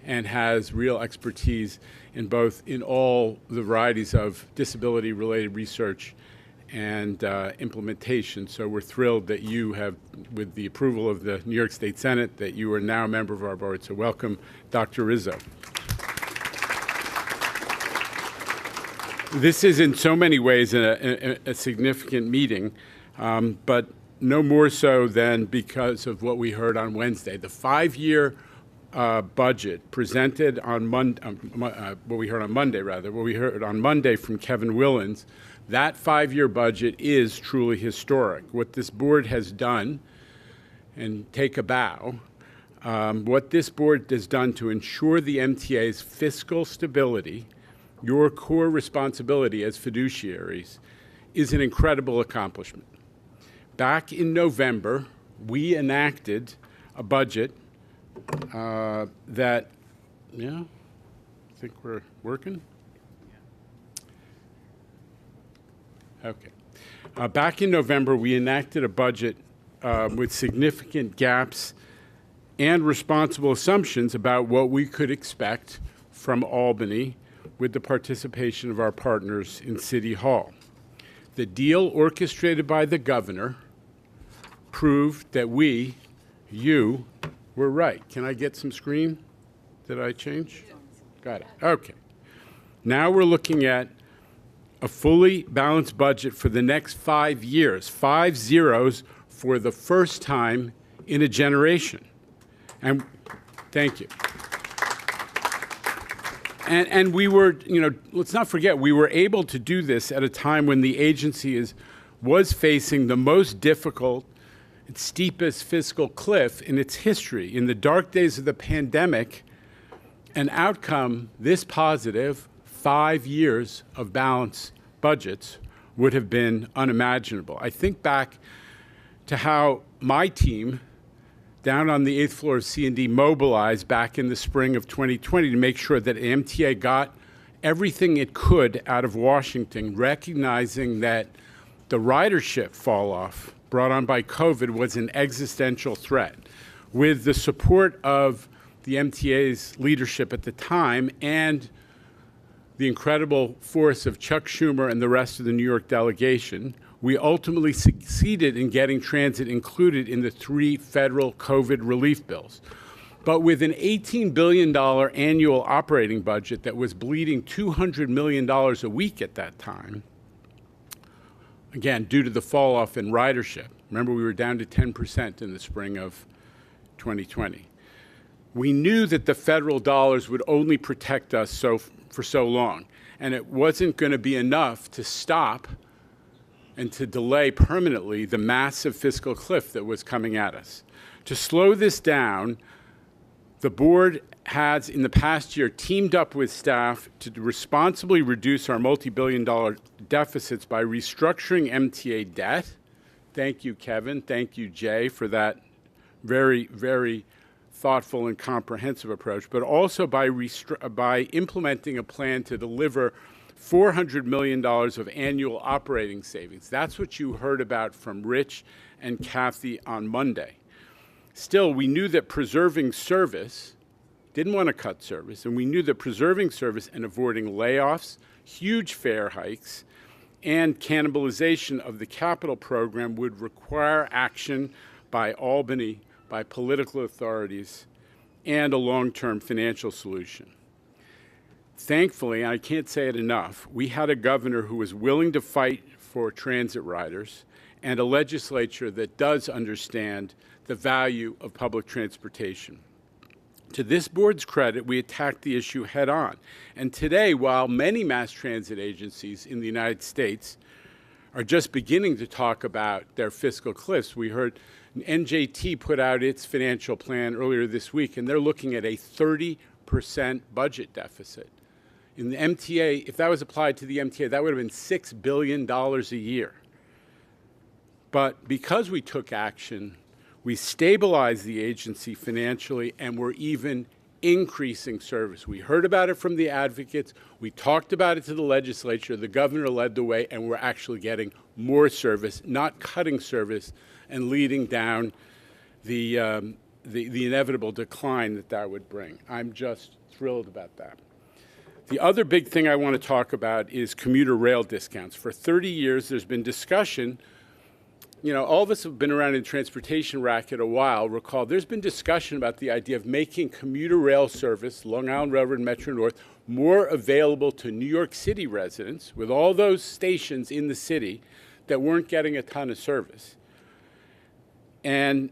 [SPEAKER 11] and has real expertise in all the varieties of disability-related research and implementation. So we're thrilled that you have, with the approval of the New York State Senate, that you are now a member of our board. So welcome, Dr. Rizzo. This is in so many ways a significant meeting, but no more so than because of what we heard on Wednesday. The 5-year budget presented on Monday, what we heard on Monday from Kevin Willans, that 5-year budget is truly historic. What this board has done, and take a bow, what this board has done to ensure the MTA's fiscal stability, your core responsibility as fiduciaries, is an incredible accomplishment. Back in November, we enacted a budget that, I think we're working. Okay. Back in November, we enacted a budget with significant gaps and responsible assumptions about what we could expect from Albany with the participation of our partners in City Hall. The deal orchestrated by the governor proved that you were right. Can I get some screen? Did I change? Got it. Okay. Now we're looking at a fully balanced budget for the next 5 years, 5 zeros for the first time in a generation. And thank you. And we were, let's not forget, we were able to do this at a time when the agency was facing the most difficult and steepest fiscal cliff in its history. In the dark days of the pandemic, an outcome this positive, 5 years of balanced budgets, would have been unimaginable. I think back to how my team down on the 8th floor of C&D mobilized back in the spring of 2020 to make sure that MTA got everything it could out of Washington, recognizing that the ridership fall-off brought on by COVID was an existential threat. With the support of the MTA's leadership at the time and the incredible force of Chuck Schumer and the rest of the New York delegation, we ultimately succeeded in getting transit included in the 3 federal COVID relief bills. But with an $18 billion annual operating budget that was bleeding $200 million a week at that time, again, due to the fall off in ridership. Remember, we were down to 10% in the spring of 2020. We knew that the federal dollars would only protect us for so long, and it wasn't going to be enough to stop and to delay permanently the massive fiscal cliff that was coming at us. To slow this down, the board has, in the past year, teamed up with staff to responsibly reduce our multi-billion-dollar deficits by restructuring MTA debt. Thank you, Kevin. Thank you, Jay, for that very, very thoughtful and comprehensive approach, but also by implementing a plan to deliver $400 million of annual operating savings. That's what you heard about from Rich and Kathy on Monday. Still, we knew that preserving service didn't want to cut service, and we knew that preserving service and avoiding layoffs, huge fare hikes, and cannibalization of the capital program would require action by Albany, by political authorities, and a long-term financial solution. Thankfully, and I can't say it enough, we had a governor who was willing to fight for transit riders and a legislature that does understand the value of public transportation. To this board's credit, we attacked the issue head on. And today, while many mass transit agencies in the United States are just beginning to talk about their fiscal cliffs, we heard NJT put out its financial plan earlier this week, and they're looking at a 30% budget deficit. In the MTA, if that was applied to the MTA, that would have been $6 billion a year. But because we took action, we stabilized the agency financially, and we're even increasing service. We heard about it from the advocates. We talked about it to the legislature. The governor led the way, and we're actually getting more service, not cutting service and leading down the inevitable decline that would bring. I'm just thrilled about that. The other big thing I want to talk about is commuter rail discounts. For 30 years, there's been discussion. You know, all of us have been around in the transportation racket a while. Recall, there's been discussion about the idea of making commuter rail service, Long Island Railroad and Metro North, more available to New York City residents with all those stations in the city that weren't getting a ton of service. And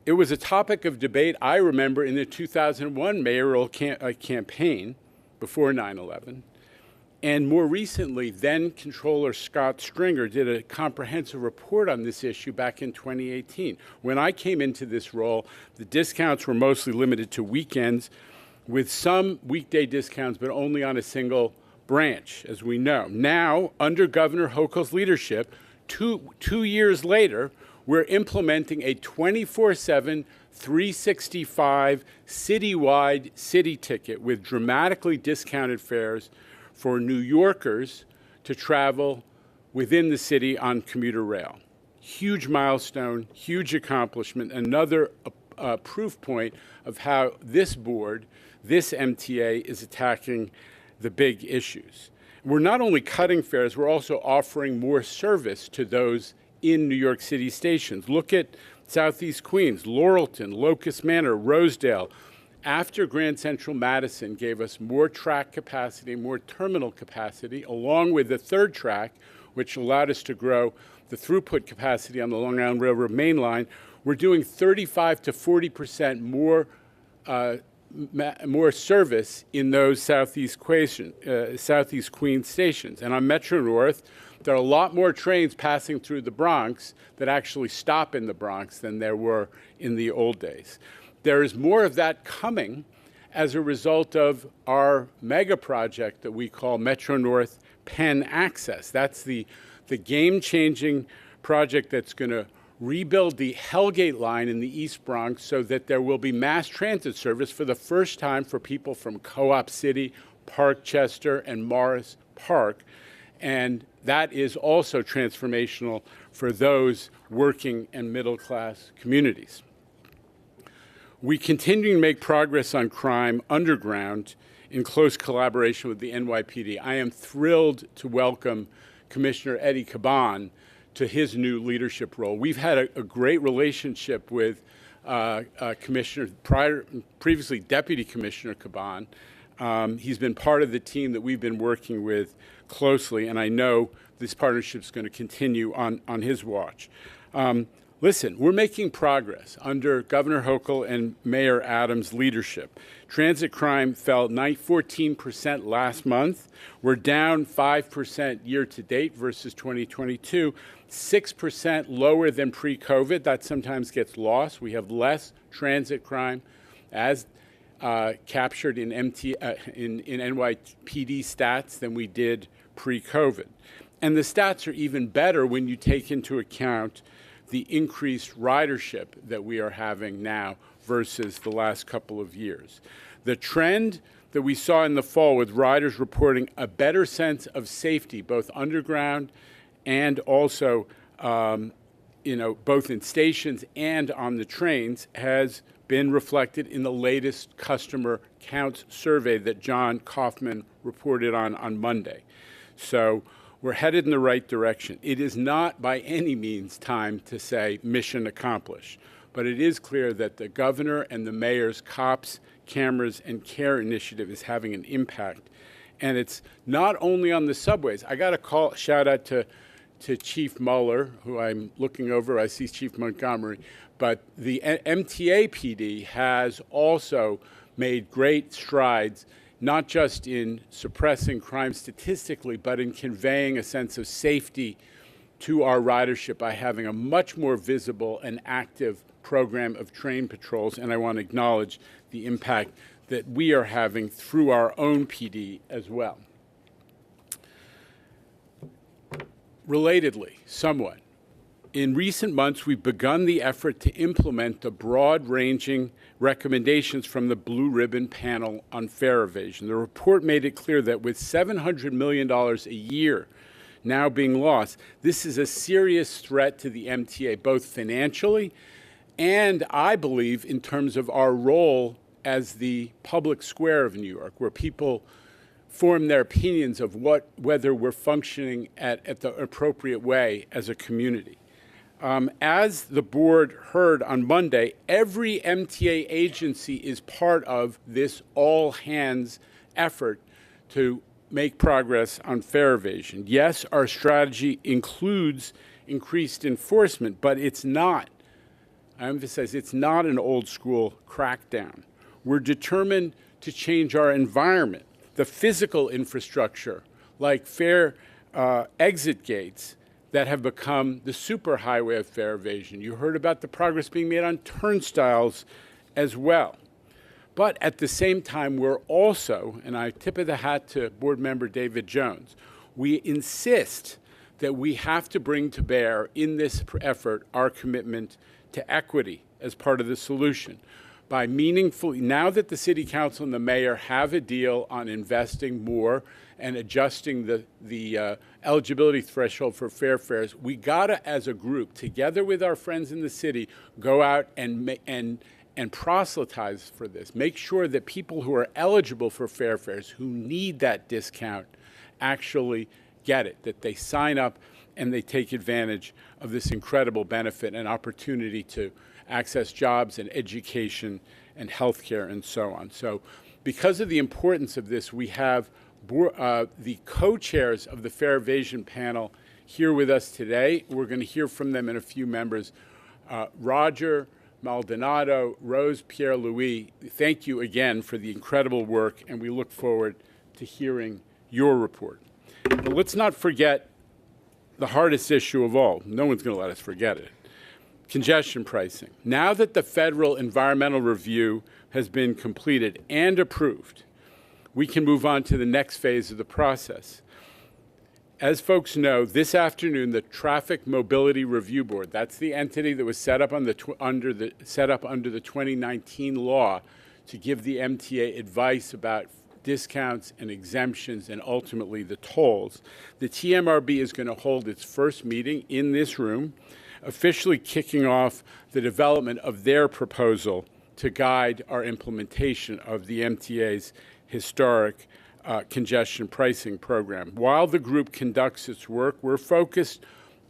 [SPEAKER 11] it was a topic of debate, I remember, in the 2001 mayoral campaign before 9/11. And more recently, then Controller Scott Stringer did a comprehensive report on this issue back in 2018. When I came into this role, the discounts were mostly limited to weekends, with some weekday discounts, but only on a single branch, as we know. Now, under Governor Hochul's leadership, two years later, we're implementing a 24/7, 365 citywide city ticket with dramatically discounted fares for New Yorkers to travel within the city on commuter rail. Huge milestone, huge accomplishment, another proof point of how this board, this MTA, is attacking the big issues. We're not only cutting fares, we're also offering more service to those in New York City stations. Look at Southeast Queens, Laurelton, Locust Manor, Rosedale. After Grand Central Madison gave us more track capacity, more terminal capacity, along with the third track, which allowed us to grow the throughput capacity on the Long Island Railroad main line, we're doing 35 to 40% more service in those Southeast Queens stations. And on Metro North, there are a lot more trains passing through the Bronx that actually stop in the Bronx than there were in the old days. There is more of that coming as a result of our mega project that we call Metro North Penn Access. That's the game-changing project that's going to rebuild the Hellgate line in the East Bronx so that there will be mass transit service for the first time for people from Co-op City, Parkchester, and Morris Park. And that is also transformational for those working and middle-class communities. We continue to make progress on crime underground in close collaboration with the NYPD. I am thrilled to welcome Commissioner Eddie Caban to his new leadership role. We've had a great relationship with previously Deputy Commissioner Caban. He's been part of the team that we've been working with closely, and I know this partnership is going to continue on his watch. Listen, we're making progress under Governor Hochul and Mayor Adams' leadership. Transit crime fell 14% last month. We're down 5% year to date versus 2022, 6% lower than pre-COVID. That sometimes gets lost. We have less transit crime as captured in NYPD stats than we did pre-COVID. And the stats are even better when you take into account the increased ridership that we are having now versus the last couple of years. The trend that we saw in the fall with riders reporting a better sense of safety, both underground and also, both in stations and on the trains, has been reflected in the latest customer counts survey that John Kaufman reported on Monday. So we're headed in the right direction. It is not by any means time to say mission accomplished, but it is clear that the governor and the mayor's Cops, Cameras, and Care initiative is having an impact. And it's not only on the subways. I got a shout out to Chief Mueller, who I'm looking over. I see Chief Montgomery. But the MTA PD has also made great strides, not just in suppressing crime statistically, but in conveying a sense of safety to our ridership by having a much more visible and active program of train patrols. And I want to acknowledge the impact that we are having through our own PD as well. Relatedly, somewhat, in recent months, we've begun the effort to implement the broad-ranging recommendations from the Blue Ribbon Panel on Fare Evasion. The report made it clear that with $700 million a year now being lost, this is a serious threat to the MTA, both financially and, I believe, in terms of our role as the public square of New York, where people form their opinions of whether we're functioning at the appropriate way as a community. As the board heard on Monday, every MTA agency is part of this all-hands effort to make progress on fare evasion. Yes, our strategy includes increased enforcement, but it's not, I emphasize, it's not an old-school crackdown. We're determined to change our environment, the physical infrastructure, like fare exit gates, that have become the superhighway of fare evasion. You heard about the progress being made on turnstiles as well. But at the same time, we're also, and I tip of the hat to Board Member David Jones, we insist that we have to bring to bear in this effort our commitment to equity as part of the solution. By meaningfully, now that the City Council and the Mayor have a deal on investing more and adjusting the eligibility threshold for fares, we gotta, as a group, together with our friends in the city, go out and proselytize for this. Make sure that people who are eligible for fares, who need that discount, actually get it, that they sign up and they take advantage of this incredible benefit and opportunity to access jobs and education and health care and so on. So because of the importance of this, we have the co-chairs of the Fare Evasion Panel here with us today. We're going to hear from them in a few members. Roger Maldonado, Rose Pierre-Louis, thank you again for the incredible work, and we look forward to hearing your report. But let's not forget the hardest issue of all. No one's going to let us forget it. Congestion pricing. Now that the federal environmental review has been completed and approved, we can move on to the next phase of the process. As folks know, this afternoon, the Traffic Mobility Review Board, that's the entity that was set up under the 2019 law to give the MTA advice about discounts and exemptions and ultimately the tolls. The TMRB is going to hold its first meeting in this room, officially kicking off the development of their proposal to guide our implementation of the MTA's historic congestion pricing program. While the group conducts its work, we're focused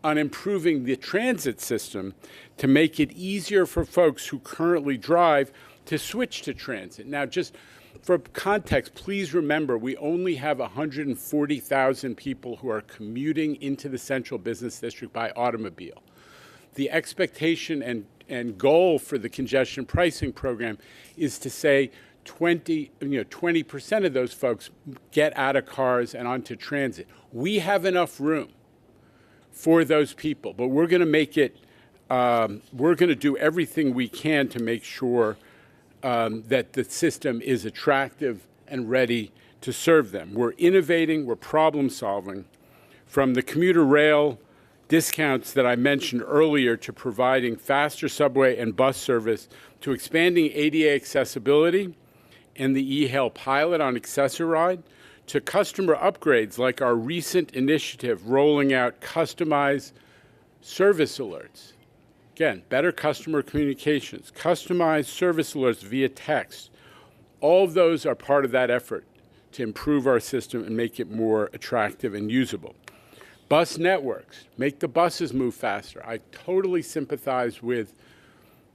[SPEAKER 11] on improving the transit system to make it easier for folks who currently drive to switch to transit. Now, just for context, please remember we only have 140,000 people who are commuting into the central business district by automobile. The expectation and goal for the congestion pricing program is to say 20% of those folks get out of cars and onto transit. We have enough room for those people, but we're going to make it, we're going to do everything we can to make sure that the system is attractive and ready to serve them. We're innovating, we're problem solving, from the commuter rail discounts that I mentioned earlier to providing faster subway and bus service, to expanding ADA accessibility and the e-hail pilot on Access-a-Ride, to customer upgrades like our recent initiative rolling out customized service alerts Again, better customer communications, customized service alerts via text. All of those are part of that effort to improve our system and make it more attractive and usable. Bus networks, make the buses move faster. I totally sympathize with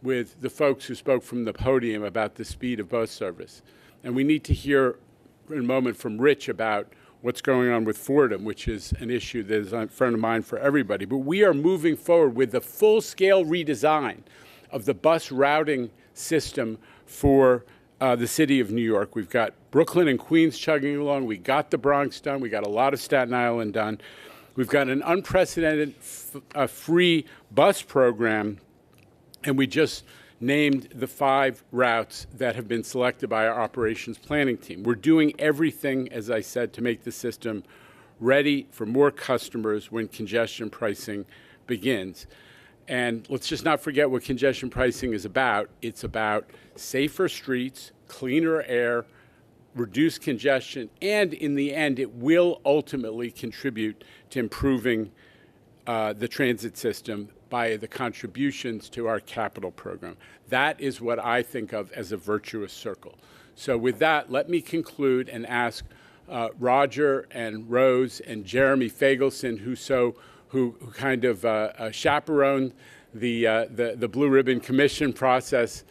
[SPEAKER 11] the folks who spoke from the podium about the speed of bus service. And we need to hear in a moment from Rich about what's going on with Fordham, which is an issue that is on front of mind for everybody. But we are moving forward with the full-scale redesign of the bus routing system for the city of New York. We've got Brooklyn and Queens chugging along. We got the Bronx done. We got a lot of Staten Island done. We've got an unprecedented free bus program, and we just named the 5 routes that have been selected by our operations planning team. We're doing everything, as I said, to make the system ready for more customers when congestion pricing begins. And let's just not forget what congestion pricing is about. It's about safer streets, cleaner air, reduced congestion, and in the end, it will ultimately contribute to improving the transit system by the contributions to our capital program. That is what I think of as a virtuous circle. So with that, let me conclude and ask Roger and Rose and Jeremy Fagelson, who kind of chaperoned the Blue Ribbon Commission process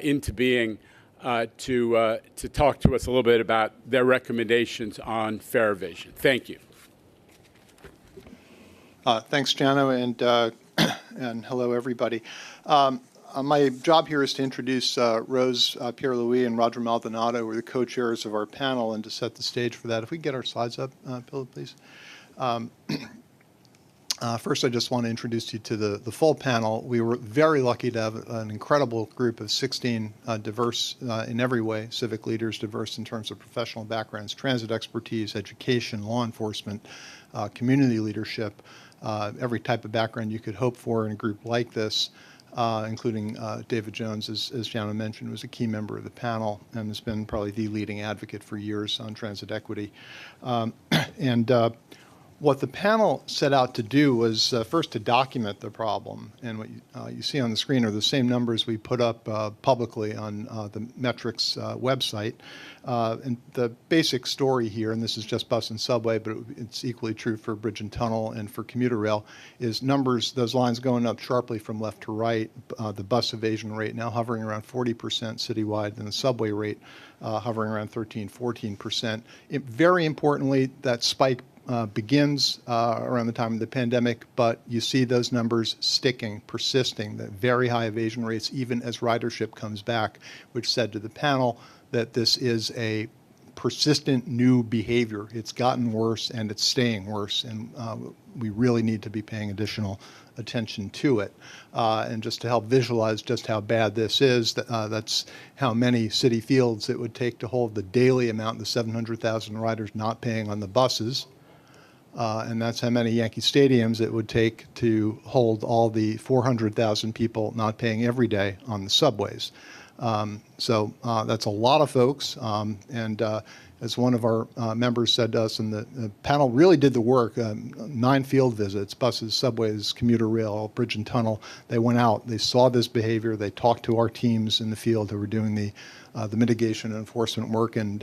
[SPEAKER 11] into being, to talk to us a little bit about their recommendations on fare evasion. Thank you.
[SPEAKER 1] Thanks, Jano, and hello, everybody. My job here is to introduce Rose Pierre-Louis and Roger Maldonado, who are the co-chairs of our panel, and to set the stage for that. If we can get our slides up, Bill, please. First, I just want to introduce you to the full panel. We were very lucky to have an incredible group of 16 diverse in every way, civic leaders, diverse in terms of professional backgrounds, transit expertise, education, law enforcement, community leadership, every type of background you could hope for in a group like this, including David Jones, as Jano mentioned, was a key member of the panel and has been probably the leading advocate for years on transit equity. What the panel set out to do was first to document the problem, and what you see on the screen are the same numbers we put up publicly on the Metrics website. And the basic story here, and this is just bus and subway, but it's equally true for bridge and tunnel and for commuter rail, is numbers, those lines going up sharply from left to right, the bus evasion rate now hovering around 40% citywide, and the subway rate hovering around 13-14%. Very importantly, that spike begins around the time of the pandemic, but you see those numbers sticking, persisting, the very high evasion rates, even as ridership comes back, which said to the panel that this is a persistent new behavior. It's gotten worse and it's staying worse, and we really need to be paying additional attention to it. And just to help visualize just how bad this is, that's how many city fields it would take to hold the daily amount, the 700,000 riders not paying on the buses. And that's how many Yankee stadiums it would take to hold all the 400,000 people not paying every day on the subways. So that's a lot of folks. And as one of our members said to us, and the panel really did the work, 9 field visits, buses, subways, commuter rail, bridge and tunnel. They went out, they saw this behavior, they talked to our teams in the field who were doing the mitigation and enforcement work, and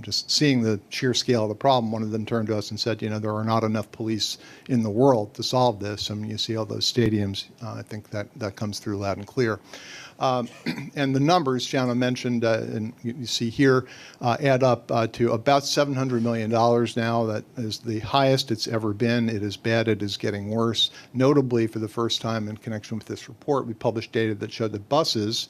[SPEAKER 1] just seeing the sheer scale of the problem, one of them turned to us and said, you know, there are not enough police in the world to solve this. I mean, you see all those stadiums, I think that comes through loud and clear. And the numbers Jano mentioned, and you see here, add up to about $700 million now. That is the highest it's ever been. It is bad. It is getting worse. Notably, for the first time in connection with this report, we published data that showed that buses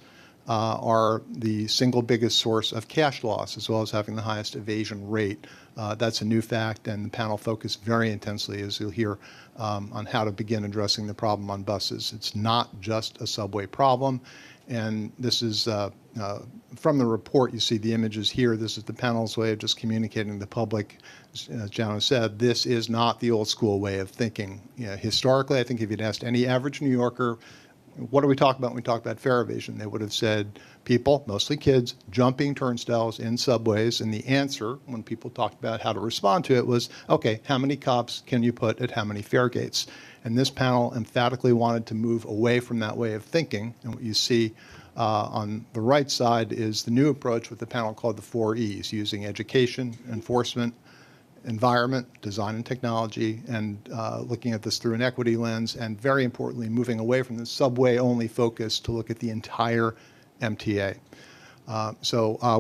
[SPEAKER 1] are the single biggest source of cash loss, as well as having the highest evasion rate. That's a new fact, and the panel focused very intensely, as you'll hear, on how to begin addressing the problem on buses. It's not just a subway problem, and this is from the report. You see the images here. This is the panel's way of just communicating to the public. As Jano said, this is not the old school way of thinking. You know, historically, I think if you'd asked any average New Yorker, what do we talk about when we talk about fare evasion? They would have said people, mostly kids, jumping turnstiles in subways. And the answer, when people talked about how to respond to it, was, okay, how many cops can you put at how many fare gates? And this panel emphatically wanted to move away from that way of thinking. And what you see on the right side is the new approach with the panel called the 4 E's, using education, enforcement, environment, design and technology, and looking at this through an equity lens, and very importantly, moving away from the subway-only focus to look at the entire MTA.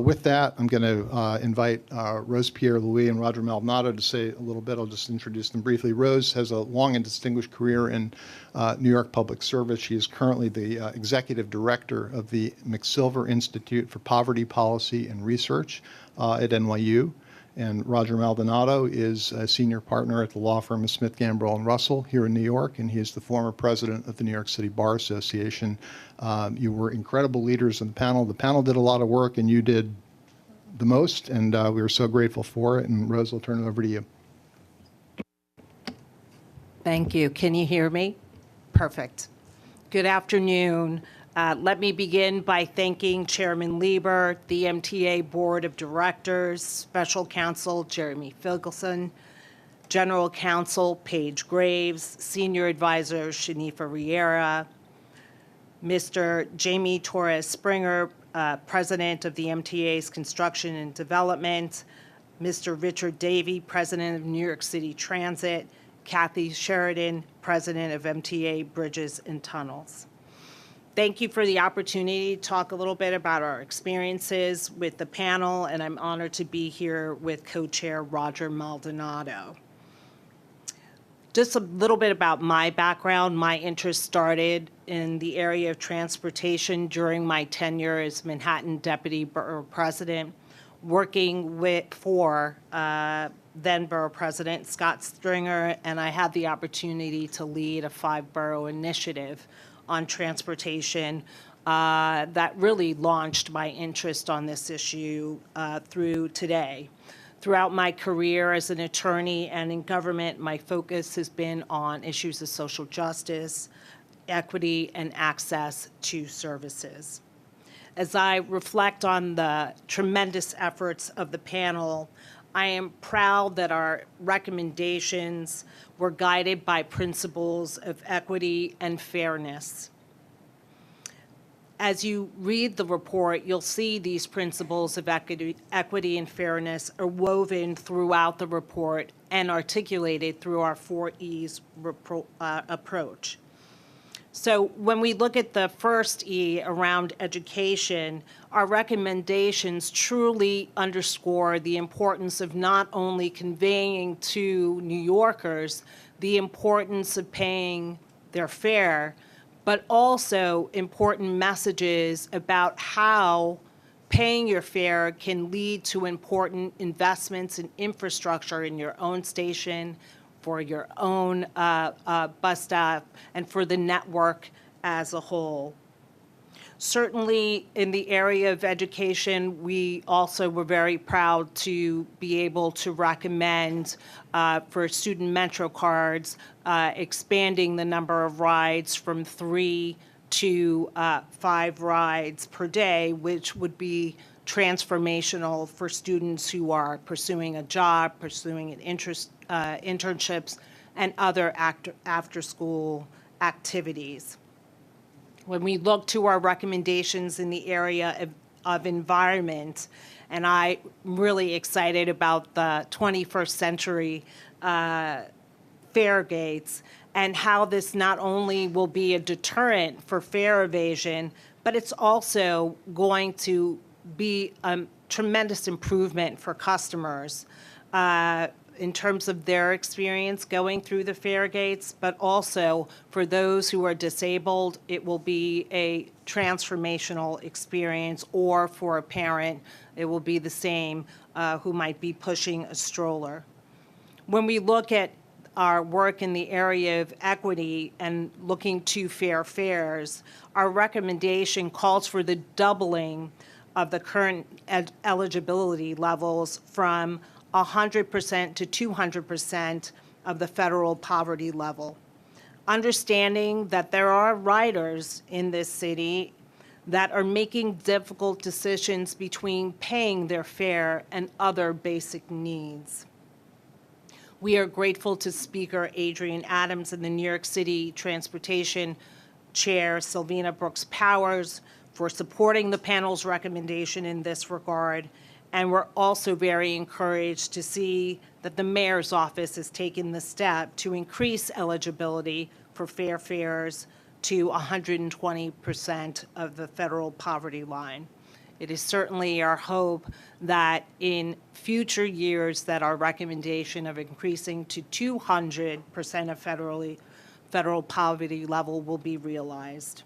[SPEAKER 1] With that, I'm going to invite Rose Pierre-Louis and Roger Maldonado to say a little bit. I'll just introduce them briefly. Rose has a long and distinguished career in New York public service. She is currently the executive director of the McSilver Institute for Poverty Policy and Research at NYU. And Roger Maldonado is a senior partner at the law firm of Smith, Gambrell & Russell here in New York, and he is the former president of the New York City Bar Association. You were incredible leaders in the panel. The panel did a lot of work, and you did the most, and we were so grateful for it. And Rose, I'll turn it over to you.
[SPEAKER 2] Thank you. Can you hear me? Perfect. Good afternoon. Let me begin by thanking Chairman Lieber, the MTA Board of Directors, Special Counsel Jeremy Filgelson, General Counsel Paige Graves, Senior Advisor Shanifa Riera, Mr. Jamie Torres Springer, President of the MTA's Construction and Development, Mr. Richard Davey, President of New York City Transit, Kathy Sheridan, President of MTA Bridges and Tunnels. Thank you for the opportunity to talk a little bit about our experiences with the panel, and I'm honored to be here with co-chair Roger Maldonado. Just a little bit about my background. My interest started in the area of transportation during my tenure as Manhattan Deputy Borough President, working for then Borough President Scott Stringer, and I had the opportunity to lead a 5-borough initiative on transportation that really launched my interest on this issue through today. Throughout my career as an attorney and in government, my focus has been on issues of social justice, equity, and access to services. As I reflect on the tremendous efforts of the panel, I am proud that our recommendations were guided by principles of equity and fairness. As you read the report, you'll see these principles of equity and fairness are woven throughout the report and articulated through our 4 E's approach. So when we look at the first E around education, our recommendations truly underscore the importance of not only conveying to New Yorkers the importance of paying their fare, but also important messages about how paying your fare can lead to important investments in infrastructure in your own station, for your own bus stop, and for the network as a whole. Certainly in the area of education, we also were very proud to be able to recommend for student Metro cards, expanding the number of rides from 3 to 5 rides per day, which would be transformational for students who are pursuing a job, pursuing an internships, and other after-school activities. When we look to our recommendations in the area of environment, and I'm really excited about the 21st century fare gates and how this not only will be a deterrent for fare evasion, but it's also going to be a tremendous improvement for customers in terms of their experience going through the fare gates, but also for those who are disabled, it will be a transformational experience, or for a parent, it will be the same who might be pushing a stroller. When we look at our work in the area of equity and looking to fair fares, our recommendation calls for the doubling of the current eligibility levels from 100% to 200% of the federal poverty level. understanding that there are riders in this city that are making difficult decisions between paying their fare and other basic needs. We are grateful to Speaker Adrian Adams and the New York City Transportation Chair Sylvina Brooks Powers for supporting the panel's recommendation in this regard. And we're also very encouraged to see that the mayor's office has taken the step to increase eligibility for fair fares to 120% of the federal poverty line. It is certainly our hope that in future years that our recommendation of increasing to 200% of federal poverty level will be realized.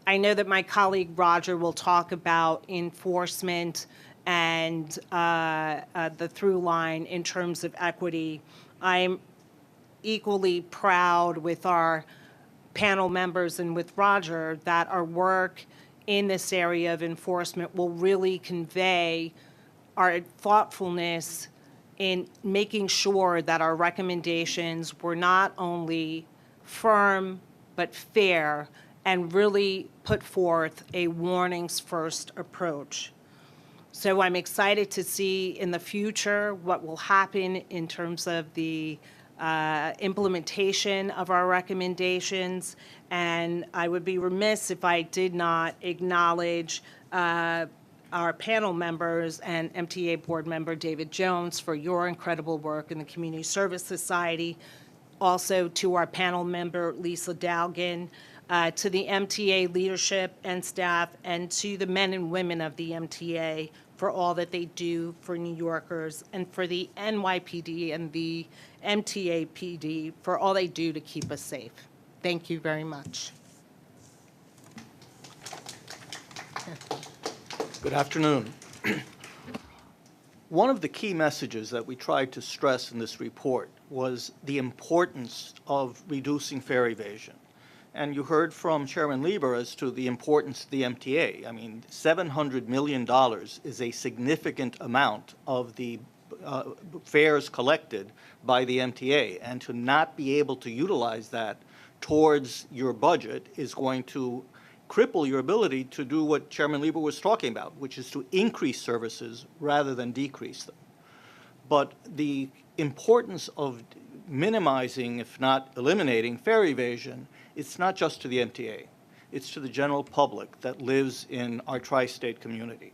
[SPEAKER 2] I know that my colleague Roger will talk about enforcement and the through line in terms of equity. I'm equally proud with our panel members and with Roger that our work in this area of enforcement will really convey our thoughtfulness in making sure that our recommendations were not only firm but fair and really put forth a warnings first approach. So I'm excited to see in the future what will happen in terms of the implementation of our recommendations, and I would be remiss if I did not acknowledge our panel members and MTA board member David Jones for your incredible work in the Community Service Society, also to our panel member Lisa Dalgan, to the MTA leadership and staff, and to the men and women of the MTA for all that they do for New Yorkers, and for the NYPD and the MTA PD for all they do to keep us safe. Thank you very much.
[SPEAKER 3] Good afternoon. One of the key messages that we tried to stress in this report was the importance of reducing fare evasion. And you heard from Chairman Lieber as to the importance of the MTA. I mean, $700 million is a significant amount of the fares collected by the MTA, and to not be able to utilize that towards your budget is going to cripple your ability to do what Chairman Lieber was talking about, which is to increase services rather than decrease them. But the importance of minimizing, if not eliminating, fare evasion, it's not just to the MTA. It's to the general public that lives in our tri-state community.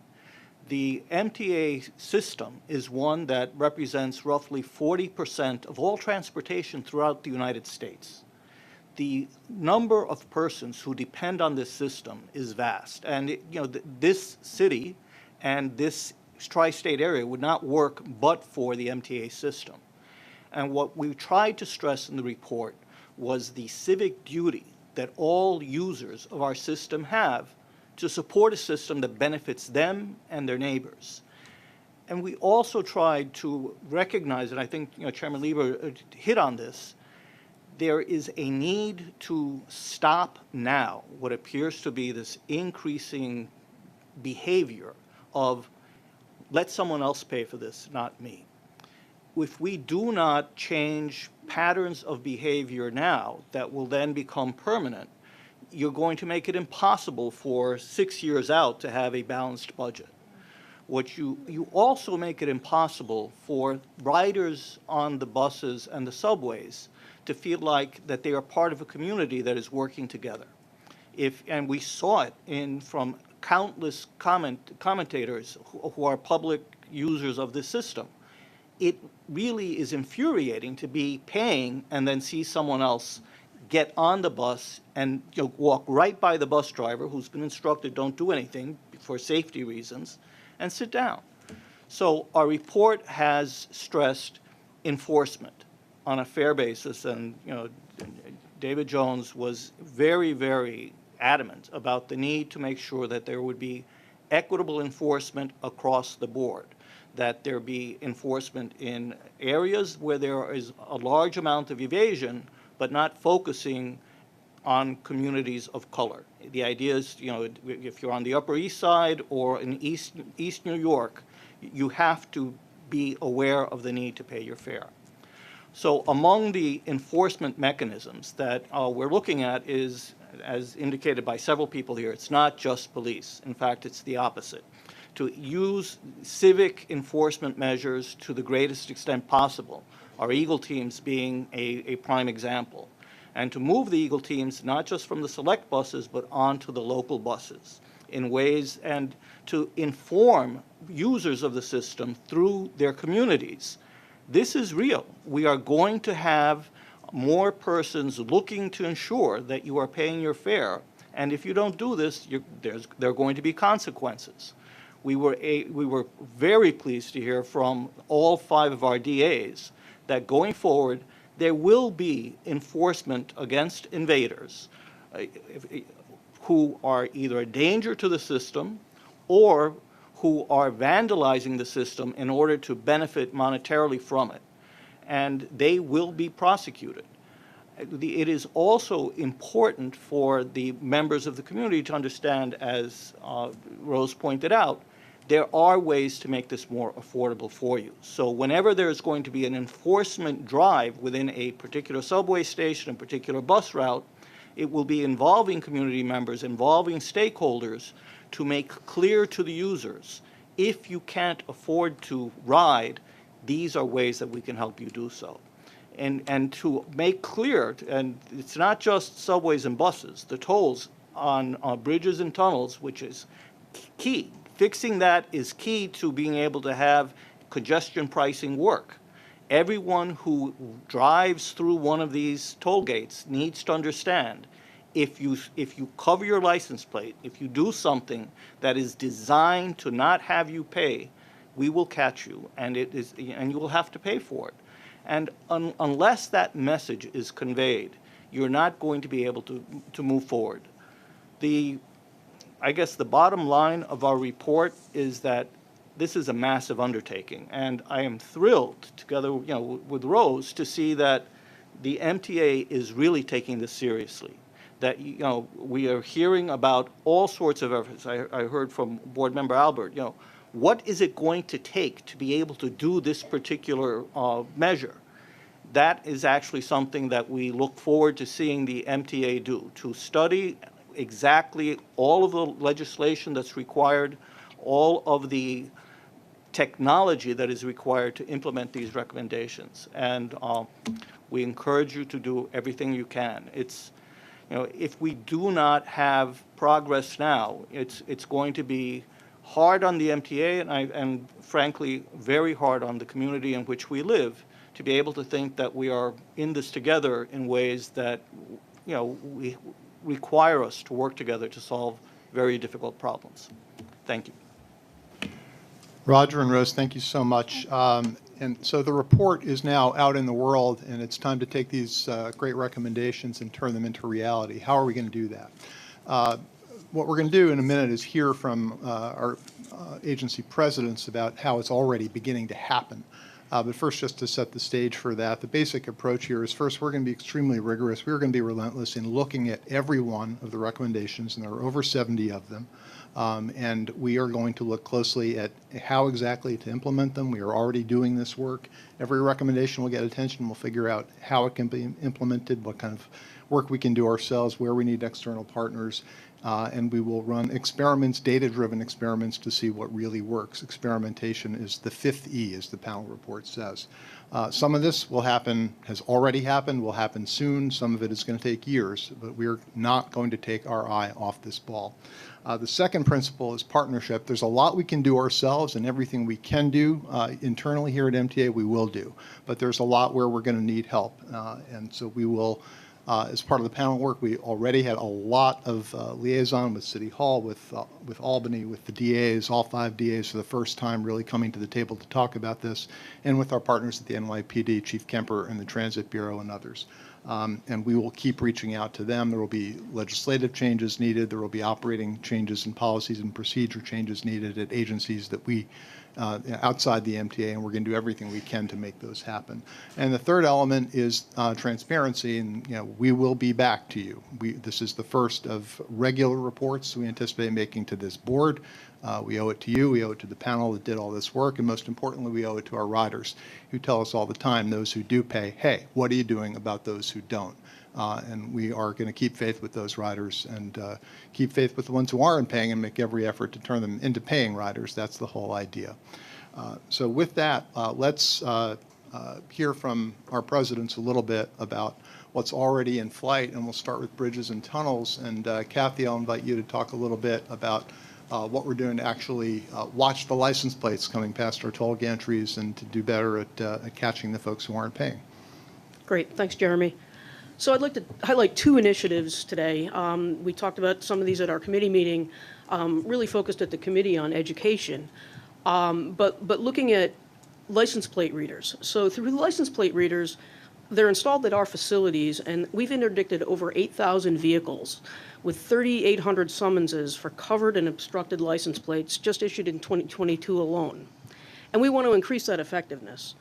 [SPEAKER 3] The MTA system is one that represents roughly 40% of all transportation throughout the United States. The number of persons who depend on this system is vast. And this city and this tri-state area would not work but for the MTA system. And what we tried to stress in the report was the civic duty that all users of our system have to support a system that benefits them and their neighbors. And we also tried to recognize, and I think Chairman Lieber hit on this, there is a need to stop now what appears to be this increasing behavior of let someone else pay for this, not me. If we do not change patterns of behavior now that will then become permanent, you're going to make it impossible for 6 years out to have a balanced budget. What you also make it impossible for riders on the buses and the subways to feel like that they are part of a community that is working together. And we saw it from countless commentators who are public users of this system. It really is infuriating to be paying and then see someone else get on the bus and walk right by the bus driver who's been instructed don't do anything for safety reasons and sit down. So our report has stressed enforcement on a fair basis, and David Jones was very, very adamant about the need to make sure that there would be equitable enforcement across the board, that there be enforcement in areas where there is a large amount of evasion, but not focusing on communities of color. The idea is, if you're on the Upper East Side or in East New York, you have to be aware of the need to pay your fare. So among the enforcement mechanisms that we're looking at is, as indicated by several people here, it's not just police. In fact, it's the opposite. To use civic enforcement measures to the greatest extent possible, our Eagle teams being a prime example. And to move the Eagle teams not just from the select buses, but onto the local buses in ways, and to inform users of the system through their communities. This is real. We are going to have more persons looking to ensure that you are paying your fare, and if you don't do this, there are going to be consequences. We were very pleased to hear from all 5 of our DAs that going forward, there will be enforcement against invaders who are either a danger to the system or who are vandalizing the system in order to benefit monetarily from it. And they will be prosecuted. It is also important for the members of the community to understand, as Rose pointed out, there are ways to make this more affordable for you. So whenever there's going to be an enforcement drive within a particular subway station, a particular bus route, it will be involving community members, involving stakeholders to make clear to the users, if you can't afford to ride, these are ways that we can help you do so. And to make clear, and it's not just subways and buses, the tolls on bridges and tunnels, which is key. Fixing that is key to being able to have congestion pricing work. Everyone who drives through one of these toll gates needs to understand, if you cover your license plate, if you do something that is designed to not have you pay, we will catch you, and you will have to pay for it. And unless that message is conveyed, you're not going to be able to move forward. I guess the bottom line of our report is that this is a massive undertaking, and I am thrilled, together with Rose, to see that the MTA is really taking this seriously. That we are hearing about all sorts of efforts. I heard from Board Member Albert. What is it going to take to be able to do this particular measure? That is actually something that we look forward to seeing the MTA do, to study exactly all of the legislation that's required, all of the technology that is required to implement these recommendations. And we encourage you to do everything you can. If we do not have progress now, it's going to be hard on the MTA and frankly, very hard on the community in which we live to be able to think that we are in this together in ways that, we require us to work together to solve very difficult problems. Thank you.
[SPEAKER 1] Roger and Rose, thank you so much. And so the report is now out in the world, and it's time to take these great recommendations and turn them into reality. How are we going to do that? What we're going to do in a minute is hear from our agency presidents about how it's already beginning to happen. But first, just to set the stage for that, the basic approach here is first, we're going to be extremely rigorous. We're going to be relentless in looking at every one of the recommendations, and there are over 70 of them. And we are going to look closely at how exactly to implement them. We are already doing this work. Every recommendation will get attention. We'll figure out how it can be implemented, what kind of work we can do ourselves, where we need external partners. And we will run experiments, data-driven experiments, to see what really works. Experimentation is the 5th E, as the panel report says. Some of this will happen, has already happened, will happen soon. Some of it is going to take years, but we're not going to take our eye off this ball. The second principle is partnership. There's a lot we can do ourselves, and everything we can do internally here at MTA we will do. But there's a lot where we're going to need help. And so we will, as part of the panel work, we already had a lot of liaison with City Hall, with Albany, with the DAs, all 5 DAs for the first time really coming to the table to talk about this, and with our partners at the NYPD, Chief Kemper and the Transit Bureau and others. And we will keep reaching out to them. There will be legislative changes needed. There will be operating changes and policies and procedure changes needed at agencies that we outside the MTA, and we're going to do everything we can to make those happen. And the third element is transparency, and we will be back to you. This is the first of regular reports we anticipate making to this board. We owe it to you, we owe it to the panel that did all this work, and most importantly, we owe it to our riders who tell us all the time, those who do pay, hey, what are you doing about those who don't? And we are going to keep faith with those riders and keep faith with the ones who aren't paying and make every effort to turn them into paying riders. That's the whole idea. So with that, let's hear from our presidents a little bit about what's already in flight, and we'll start with bridges and tunnels. And Kathy, I'll invite you to talk a little bit about what we're doing to actually watch the license plates coming past our toll gantries and to do better at catching the folks who aren't paying.
[SPEAKER 5] Great, thanks, Jeremy. So I'd like to highlight two initiatives today. We talked about some of these at our committee meeting, really focused at the committee on education, but looking at license plate readers. So through the license plate readers, they're installed at our facilities, and we've interdicted over 8,000 vehicles with 3,800 summonses for covered and obstructed license plates just issued in 2022 alone. And we want to increase that effectiveness.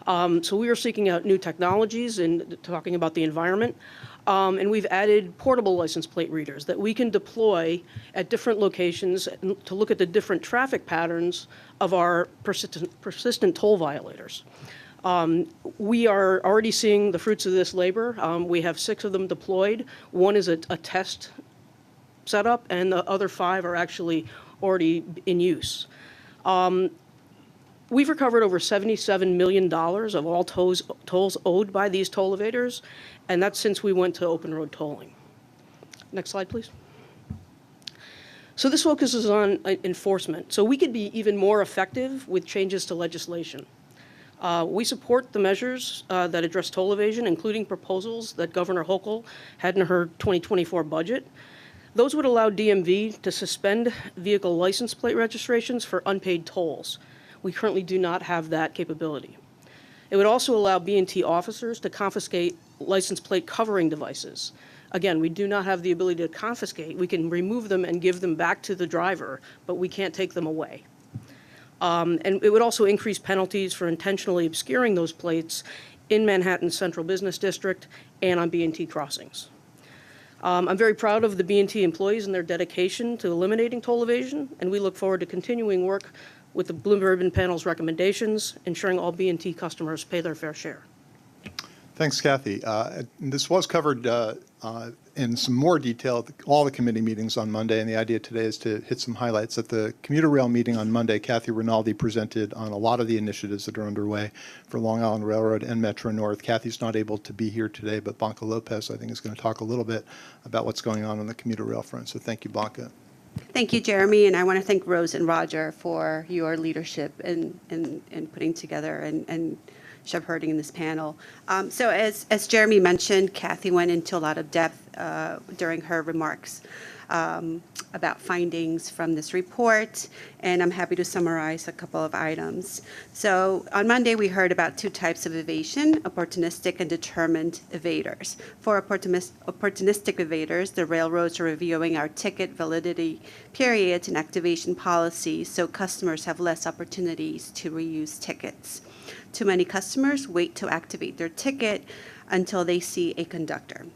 [SPEAKER 5] So we are seeking out new technologies and talking about the environment. And we've added portable license plate readers that we can deploy at different locations to look at the different traffic patterns of our persistent toll violators. We are already seeing the fruits of this labor. We have 6 of them deployed. One is a test setup, and the other 5 are actually already in use. We've recovered over $77 million of all tolls owed by these toll evaders, and that's since we went to open road tolling. Next slide, please. So this focuses on enforcement. So we could be even more effective with changes to legislation. We support the measures that address toll evasion, including proposals that Governor Hochul had in her 2024 budget. Those would allow DMV to suspend vehicle license plate registrations for unpaid tolls. We currently do not have that capability. It would also allow B&T officers to confiscate license plate covering devices. Again, we do not have the ability to confiscate. We can remove them and give them back to the driver, but we can't take them away. And it would also increase penalties for intentionally obscuring those plates in Manhattan's Central Business District and on B&T crossings. I'm very proud of the B&T employees and their dedication to eliminating toll evasion, and we look forward to continuing work with the Blue Ribbon Panel's recommendations, ensuring all B&T customers pay their fair share.
[SPEAKER 1] Thanks, Kathy. This was covered in some more detail at all the committee meetings on Monday, and the idea today is to hit some highlights. At the commuter rail meeting on Monday, Kathy Rinaldi presented on a lot of the initiatives that are underway for Long Island Railroad and Metro North. Kathy's not able to be here today, but Blanca Lopez, I think, is going to talk a little bit about what's going on the commuter rail front. So thank you, Blanca.
[SPEAKER 21] Thank you, Jeremy, and I want to thank Rose and Roger for your leadership in putting together and shepherding this panel. So as Jeremy mentioned, Kathy went into a lot of depth during her remarks about findings from this report, and I'm happy to summarize a couple of items. So on Monday, we heard about 2 types of evasion, opportunistic and determined evaders. For opportunistic evaders, the railroads are reviewing our ticket validity periods and activation policies so customers have less opportunities to reuse tickets. Too many customers wait to activate their ticket until they see a conductor.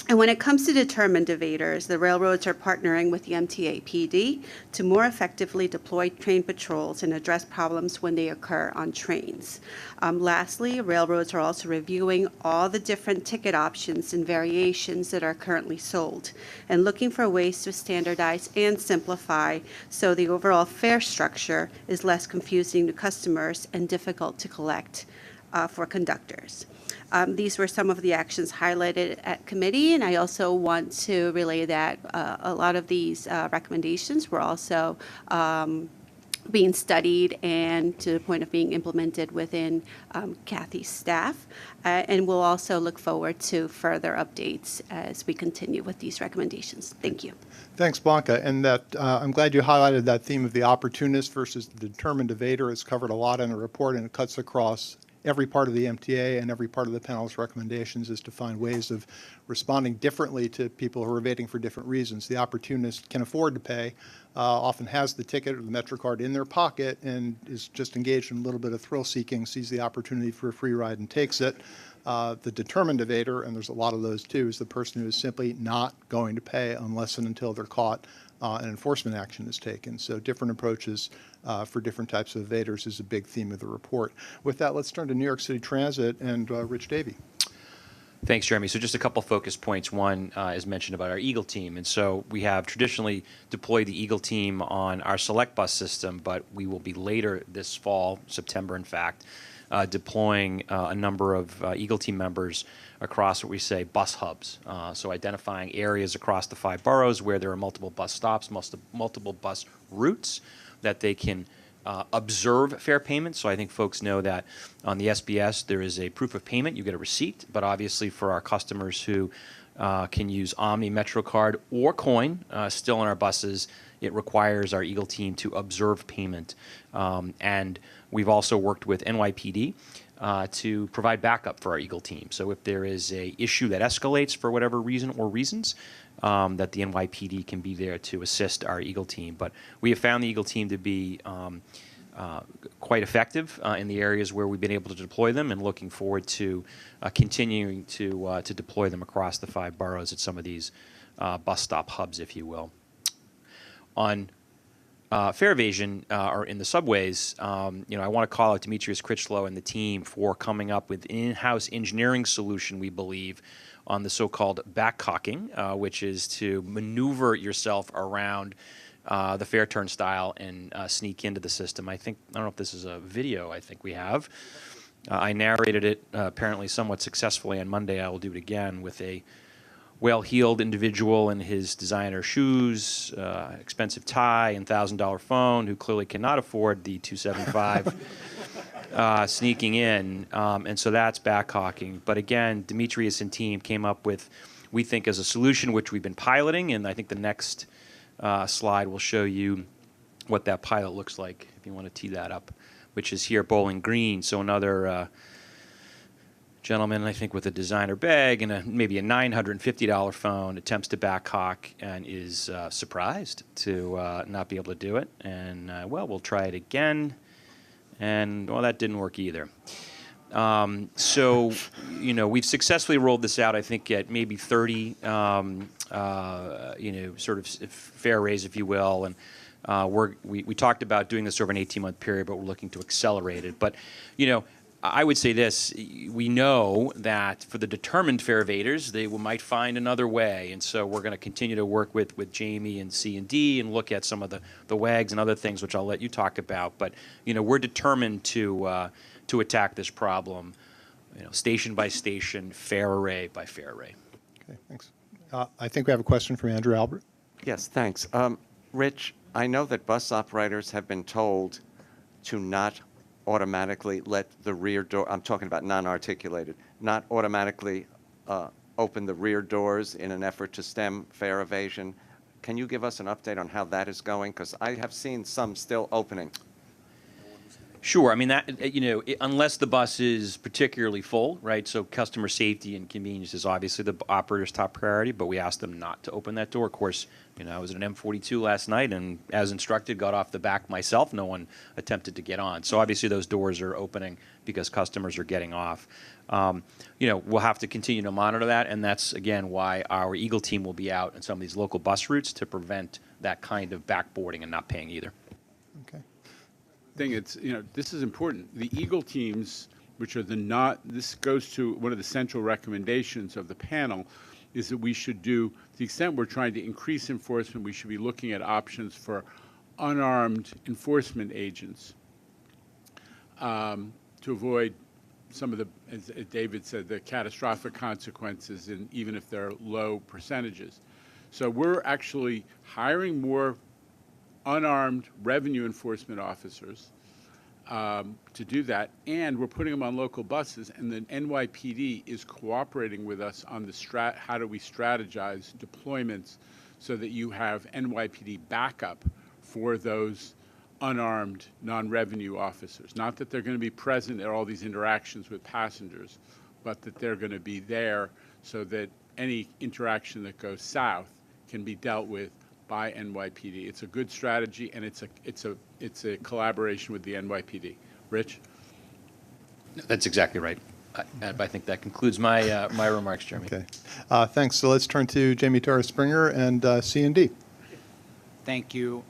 [SPEAKER 21] And when it comes to determined evaders, the railroads are partnering with the MTA PD to more effectively deploy train patrols and address problems when they occur on trains. Lastly, railroads are also reviewing all the different ticket options and variations that are currently sold and looking for ways to standardize and simplify so the overall fare structure is less confusing to customers and difficult to collect for conductors. These were some of the actions highlighted at committee, and I also want to relay that a lot of these recommendations were also being studied and to the point of being implemented within Kathy's staff. And we'll also look forward to further updates as we continue with these recommendations. Thank you.
[SPEAKER 1] Thanks, Blanca. And that I'm glad you highlighted that theme of the opportunist versus the determined evader. It's covered a lot in the report, and it cuts across every part of the MTA and every part of the panel's recommendations is to find ways of responding differently to people who are evading for different reasons. The opportunist can afford to pay, often has the ticket or the MetroCard in their pocket and is just engaged in a little bit of thrill seeking, sees the opportunity for a free ride and takes it. The determined evader, and there's a lot of those too, is the person who is simply not going to pay unless and until they're caught and enforcement action is taken. So different approaches for different types of evaders is a big theme of the report. With that, let's turn to New York City Transit and Rich Davey.
[SPEAKER 6] Thanks, Jeremy. So just a couple focus points. One is mentioned about our Eagle team. And so we have traditionally deployed the Eagle team on our select bus system, but we will be later this fall, September in fact, deploying a number of Eagle team members across what we say bus hubs. So identifying areas across the 5 boroughs where there are multiple bus stops, multiple bus routes that they can observe fare payments. So I think folks know that on the SBS there is a proof of payment. You get a receipt, but obviously for our customers who can use Omni, MetroCard, or coin still on our buses, it requires our Eagle team to observe payment. And we've also worked with NYPD to provide backup for our Eagle team. So if there is a issue that escalates for whatever reason or reasons, that the NYPD can be there to assist our Eagle team. But we have found the Eagle team to be quite effective in the areas where we've been able to deploy them, and looking forward to continuing to deploy them across the 5 boroughs at some of these bus stop hubs, if you will. On fare evasion or in the subways, I want to call out Demetrius Critchlow and the team for coming up with an in-house engineering solution, we believe, on the so-called backcocking, which is to maneuver yourself around the fare turnstile and sneak into the system. I don't know if this is a video I think we have. I narrated it apparently somewhat successfully on Monday. I will do it again with a well-heeled individual in his designer shoes, expensive tie, and $1,000 phone, who clearly cannot afford the $275 sneaking in. And so that's backhawking. But again, Demetrius and team came up with, we think, as a solution, which we've been piloting, and I think the next slide will show you what that pilot looks like, if you want to tee that up, which is here at Bowling Green. So another gentleman, I think, with a designer bag and maybe a $950 phone attempts to backhawk and is surprised to not be able to do it. And, we'll try it again. And, that didn't work either. So, we've successfully rolled this out, I think, at maybe 30, sort of fare raise, if you will. And we talked about doing this over an 18-month period, but we're looking to accelerate it. But, I would say this: we know that for the determined fare evaders, they might find another way, and so we're going to continue to work with Jamie and C&D and look at some of the WAGs and other things, which I'll let you talk about. But we're determined to attack this problem, station by station, fare array by fare array.
[SPEAKER 1] Okay, thanks. I think we have a question from Andrew Albert.
[SPEAKER 7] Yes, thanks. Rich, I know that bus operators have been told to not automatically let the rear door, I'm talking about non-articulated, not automatically open the rear doors in an effort to stem fare evasion. Can you give us an update on how that is going? Because I have seen some still opening.
[SPEAKER 6] Sure. I mean, that, unless the bus is particularly full, right? So customer safety and convenience is obviously the operator's top priority, but we ask them not to open that door. Of course, I was at an M42 last night and, as instructed, got off the back myself. No one attempted to get on. So obviously those doors are opening because customers are getting off. We'll have to continue to monitor that, and that's, again, why our Eagle team will be out in some of these local bus routes to prevent that kind of backboarding and not paying either.
[SPEAKER 1] Okay.
[SPEAKER 11] This is important. The Eagle teams, which are this goes to one of the central recommendations of the panel, is that we should do, to the extent we're trying to increase enforcement, we should be looking at options for unarmed enforcement agents to avoid some of the, as David said, the catastrophic consequences, and even if they're low percentages. So we're actually hiring more unarmed revenue enforcement officers to do that, and we're putting them on local buses, and the NYPD is cooperating with us on the how do we strategize deployments so that you have NYPD backup for those unarmed non-revenue officers. Not that they're going to be present at all these interactions with passengers, but that they're going to be there so that any interaction that goes south can be dealt with by NYPD. It's a good strategy, and it's a collaboration with the NYPD. Rich?
[SPEAKER 6] That's exactly right. I think that concludes my my remarks, Jeremy.
[SPEAKER 1] Okay. Thanks. So let's turn to Jamie Torres-Springer and C&D.
[SPEAKER 8] Thank you.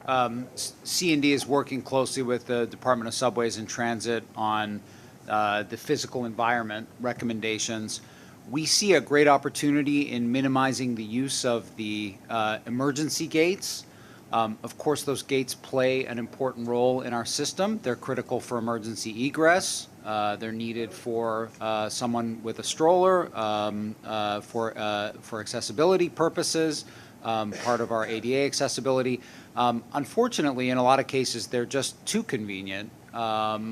[SPEAKER 8] C&D is working closely with the Department of Subways and Transit on the physical environment recommendations. We see a great opportunity in minimizing the use of the emergency gates. Of course, those gates play an important role in our system. They're critical for emergency egress. They're needed for someone with a stroller, for accessibility purposes, part of our ADA accessibility. Unfortunately, in a lot of cases, they're just too convenient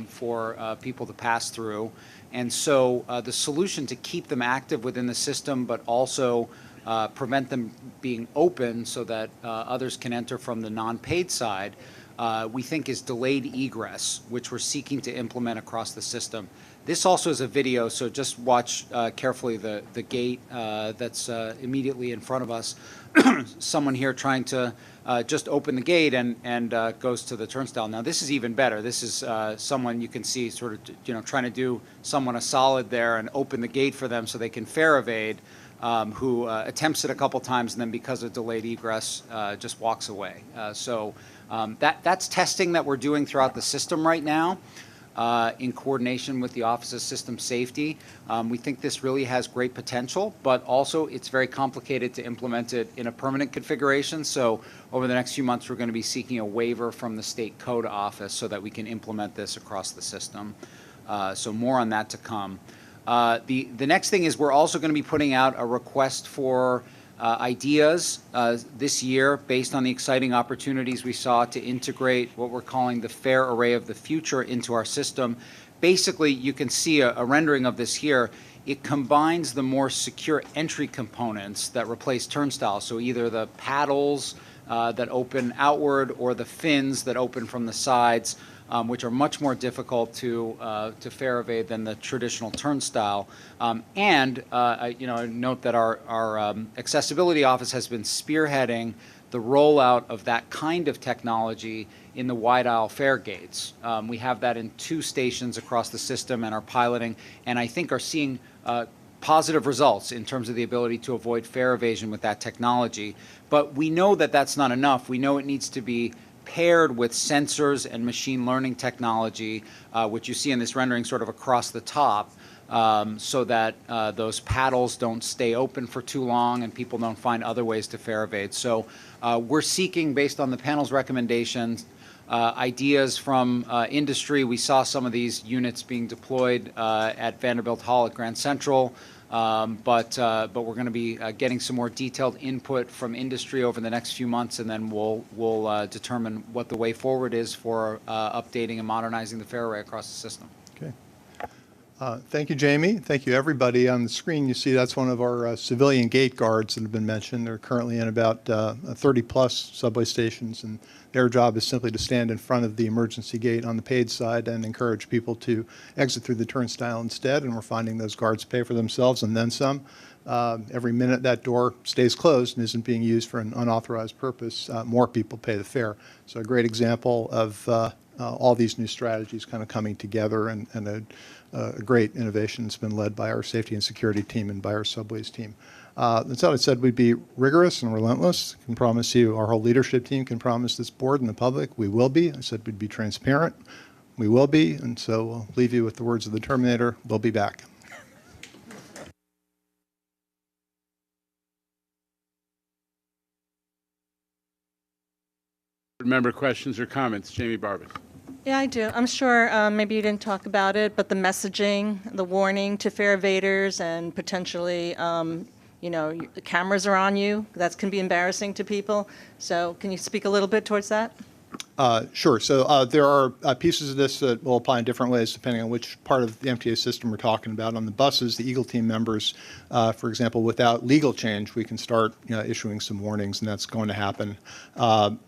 [SPEAKER 8] for people to pass through. And so the solution to keep them active within the system, but also prevent them being open so that others can enter from the non-paid side, we think is delayed egress, which we're seeking to implement across the system. This also is a video, so just watch carefully the gate that's immediately in front of us. Someone here trying to just open the gate and goes to the turnstile. Now this is even better. This is someone you can see sort of trying to do someone a solid there and open the gate for them so they can fare evade. Who attempts it a couple times and then because of delayed egress just walks away. So that's testing that we're doing throughout the system right now in coordination with the Office of System Safety. We think this really has great potential, but also it's very complicated to implement it in a permanent configuration. So over the next few months, we're going to be seeking a waiver from the State Code Office so that we can implement this across the system. So more on that to come. The next thing is we're also going to be putting out a request for ideas this year based on the exciting opportunities we saw to integrate what we're calling the fare array of the future into our system. Basically, you can see a rendering of this here. It combines the more secure entry components that replace turnstiles, so either the paddles that open outward or the fins that open from the sides, which are much more difficult to fare evade than the traditional turnstile. Note that our accessibility office has been spearheading the rollout of that kind of technology in the wide aisle fare gates. We have that in 2 stations across the system and are piloting, and I think are seeing positive results in terms of the ability to avoid fare evasion with that technology. But we know that that's not enough. We know it needs to be paired with sensors and machine learning technology, which you see in this rendering sort of across the top, so that those paddles don't stay open for too long and people don't find other ways to fare evade. So we're seeking, based on the panel's recommendations, ideas from industry. We saw some of these units being deployed at Vanderbilt Hall at Grand Central. But we're going to be getting some more detailed input from industry over the next few months, and then we'll determine what the way forward is for updating and modernizing the fare array across the system.
[SPEAKER 1] Okay. Thank you, Jamie. Thank you, everybody. On the screen, you see that's one of our civilian gate guards that have been mentioned. They're currently in about 30-plus subway stations, and their job is simply to stand in front of the emergency gate on the paid side and encourage people to exit through the turnstile instead, and we're finding those guards pay for themselves and then some. Every minute that door stays closed and isn't being used for an unauthorized purpose, more people pay the fare. So a great example of all these new strategies kind of coming together, and a great innovation that's been led by our safety and security team and by our subways team. That's how I said we'd be rigorous and relentless. I can promise you, our whole leadership team can promise this board and the public, we will be. I said we'd be transparent. We will be, and so we'll leave you with the words of the Terminator, we'll be back.
[SPEAKER 11] Member questions or comments? Jamie Barbas.
[SPEAKER 9] Yeah, I do. I'm sure maybe you didn't talk about it, but the messaging, the warning to fare evaders, and potentially, the cameras are on you. That can be embarrassing to people. So can you speak a little bit towards that?
[SPEAKER 1] Sure. So there are pieces of this that will apply in different ways depending on which part of the MTA system we're talking about. On the buses, the Eagle Team members, for example, without legal change, we can start issuing some warnings, and that's going to happen. On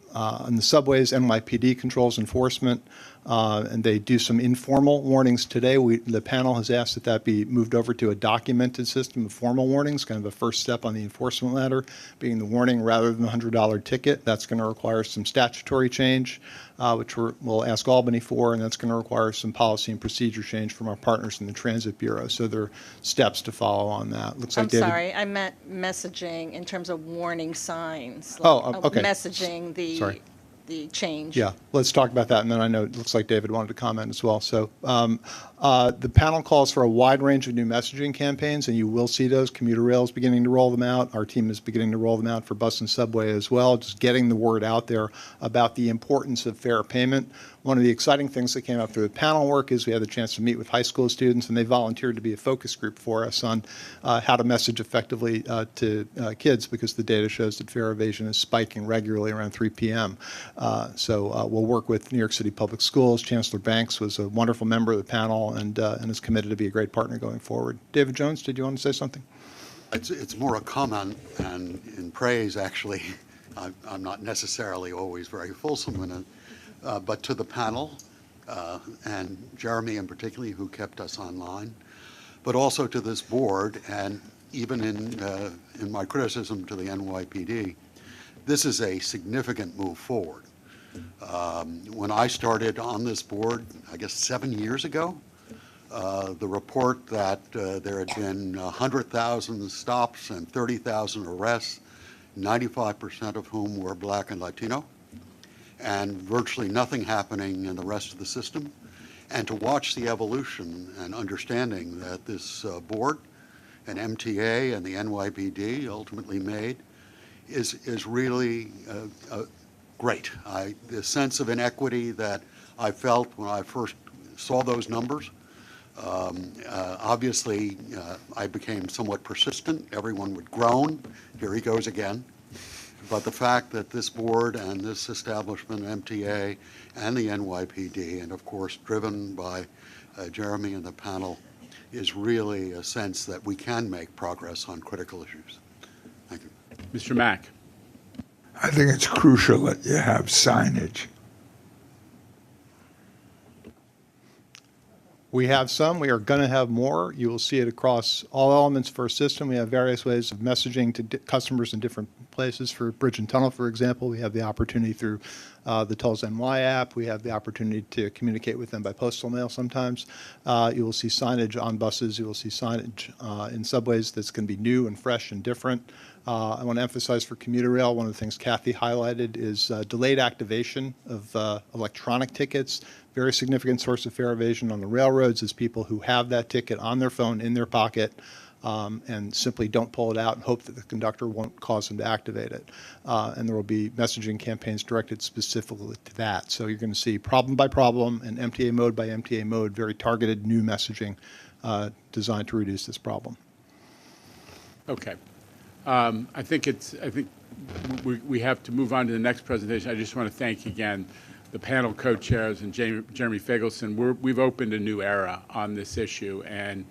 [SPEAKER 1] the subways, NYPD controls enforcement, and they do some informal warnings today. The panel has asked that that be moved over to a documented system of formal warnings, kind of a first step on the enforcement ladder, being the warning rather than the $100 ticket. That's going to require some statutory change, which we'll ask Albany for, and that's going to require some policy and procedure change from our partners in the Transit Bureau. So there are steps to follow on that. Looks like
[SPEAKER 9] I'm
[SPEAKER 1] David.
[SPEAKER 9] sorry, I meant messaging in terms of warning signs.
[SPEAKER 1] Okay.
[SPEAKER 9] Messaging the change.
[SPEAKER 1] Yeah, let's talk about that. And then I know it looks like David wanted to comment as well. So the panel calls for a wide range of new messaging campaigns, and you will see those. Commuter Rail is beginning to roll them out. Our team is beginning to roll them out for bus and subway as well, just getting the word out there about the importance of fair payment. One of the exciting things that came up through the panel work is we had the chance to meet with high school students, and they volunteered to be a focus group for us on how to message effectively to kids, because the data shows that fare evasion is spiking regularly around 3 p.m. So we'll work with New York City Public Schools. Chancellor Banks was a wonderful member of the panel and is committed to be a great partner going forward. David Jones, did you want to say something?
[SPEAKER 4] It's more a comment and in praise, actually. I'm not necessarily always very fulsome in it. But to the panel, and Jeremy in particular, who kept us online, but also to this board, and even in my criticism to the NYPD, this is a significant move forward. When I started on this board, I guess 7 years ago, the report that there had been 100,000 stops and 30,000 arrests, 95% of whom were Black and Latino, and virtually nothing happening in the rest of the system. And to watch the evolution and understanding that this board and MTA and the NYPD ultimately made is really great. The sense of inequity that I felt when I first saw those numbers, obviously I became somewhat persistent. Everyone would groan, here he goes again. But the fact that this board and this establishment, MTA and the NYPD, and of course driven by Jeremy and the panel, is really a sense that we can make progress on critical issues. Thank you.
[SPEAKER 11] Mr. Mack.
[SPEAKER 10] I think it's crucial that you have signage.
[SPEAKER 1] We have some. We are going to have more. You will see it across all elements of our system. We have various ways of messaging to customers in different places. For Bridge and Tunnel, for example, we have the opportunity through the Tolls NY app. We have the opportunity to communicate with them by postal mail sometimes. You will see signage on buses. You will see signage in subways that's going to be new and fresh and different. I want to emphasize for commuter rail, one of the things Kathy highlighted is delayed activation of electronic tickets. Very significant source of fare evasion on the railroads is people who have that ticket on their phone in their pocket and simply don't pull it out and hope that the conductor won't cause them to activate it. And there will be messaging campaigns directed specifically to that. So you're going to see problem by problem and MTA mode by MTA mode, very targeted new messaging designed to reduce this problem.
[SPEAKER 11] Okay. I think we have to move on to the next presentation. I just want to thank again the panel co-chairs and Jeremy Fagelson. We've opened a new era on this issue, and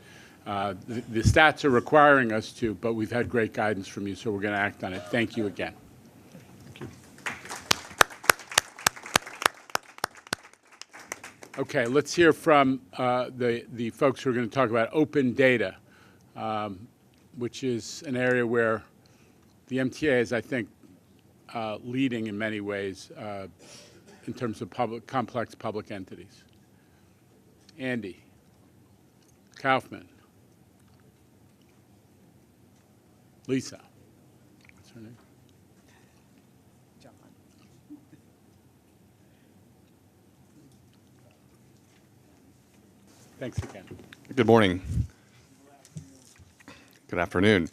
[SPEAKER 11] the stats are requiring us to, but we've had great guidance from you, so we're going to act on it. Thank you again.
[SPEAKER 1] Thank you.
[SPEAKER 11] Okay, let's hear from the folks who are going to talk about open data, which is an area where the MTA is, I think, leading in many ways in terms of complex public entities. Andy Kaufman. Lisa. What's her name?
[SPEAKER 22] John.
[SPEAKER 11] Thanks again.
[SPEAKER 23] Good morning. Good afternoon.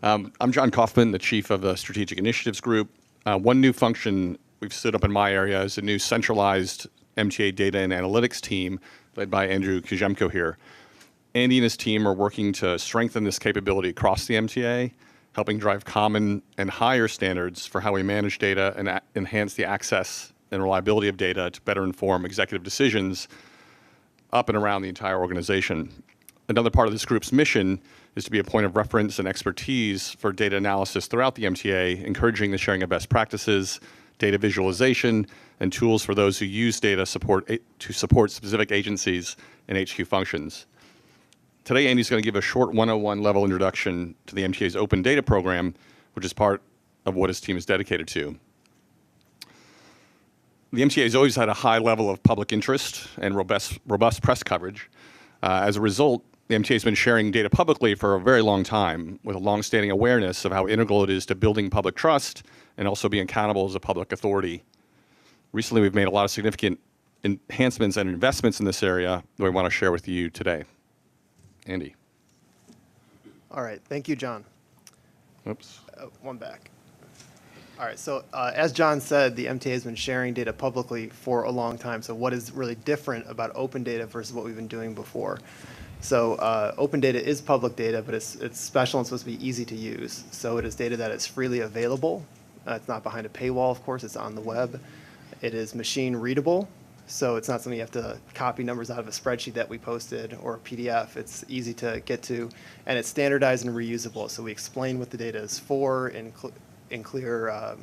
[SPEAKER 23] I'm John Kaufman, the chief of the Strategic Initiatives Group. One new function we've stood up in my area is a new centralized MTA data and analytics team led by Andrew Kuzemko here. Andy and his team are working to strengthen this capability across the MTA, helping drive common and higher standards for how we manage data and enhance the access and reliability of data to better inform executive decisions up and around the entire organization. Another part of this group's mission is to be a point of reference and expertise for data analysis throughout the MTA, encouraging the sharing of best practices, data visualization, and tools for those who use data to support specific agencies and HQ functions. Today, Andy's going to give a short 101 level introduction to the MTA's open data program, which is part of what his team is dedicated to. The MTA has always had a high level of public interest and robust press coverage. As a result, the MTA has been sharing data publicly for a very long time, with a long-standing awareness of how integral it is to building public trust and also being accountable as a public authority. Recently, we've made a lot of significant enhancements and investments in this area that we want to share with you today. Andy.
[SPEAKER 12] All right, thank you, John.
[SPEAKER 23] Oops.
[SPEAKER 12] One back. All right, so as John said, the MTA has been sharing data publicly for a long time. So what is really different about open data versus what we've been doing before? So open data is public data, but it's special and supposed to be easy to use. So it is data that is freely available. It's not behind a paywall, of course, it's on the web. It is machine readable. So it's not something you have to copy numbers out of a spreadsheet that we posted or a PDF. It's easy to get to, and it's standardized and reusable. So we explain what the data is for in clear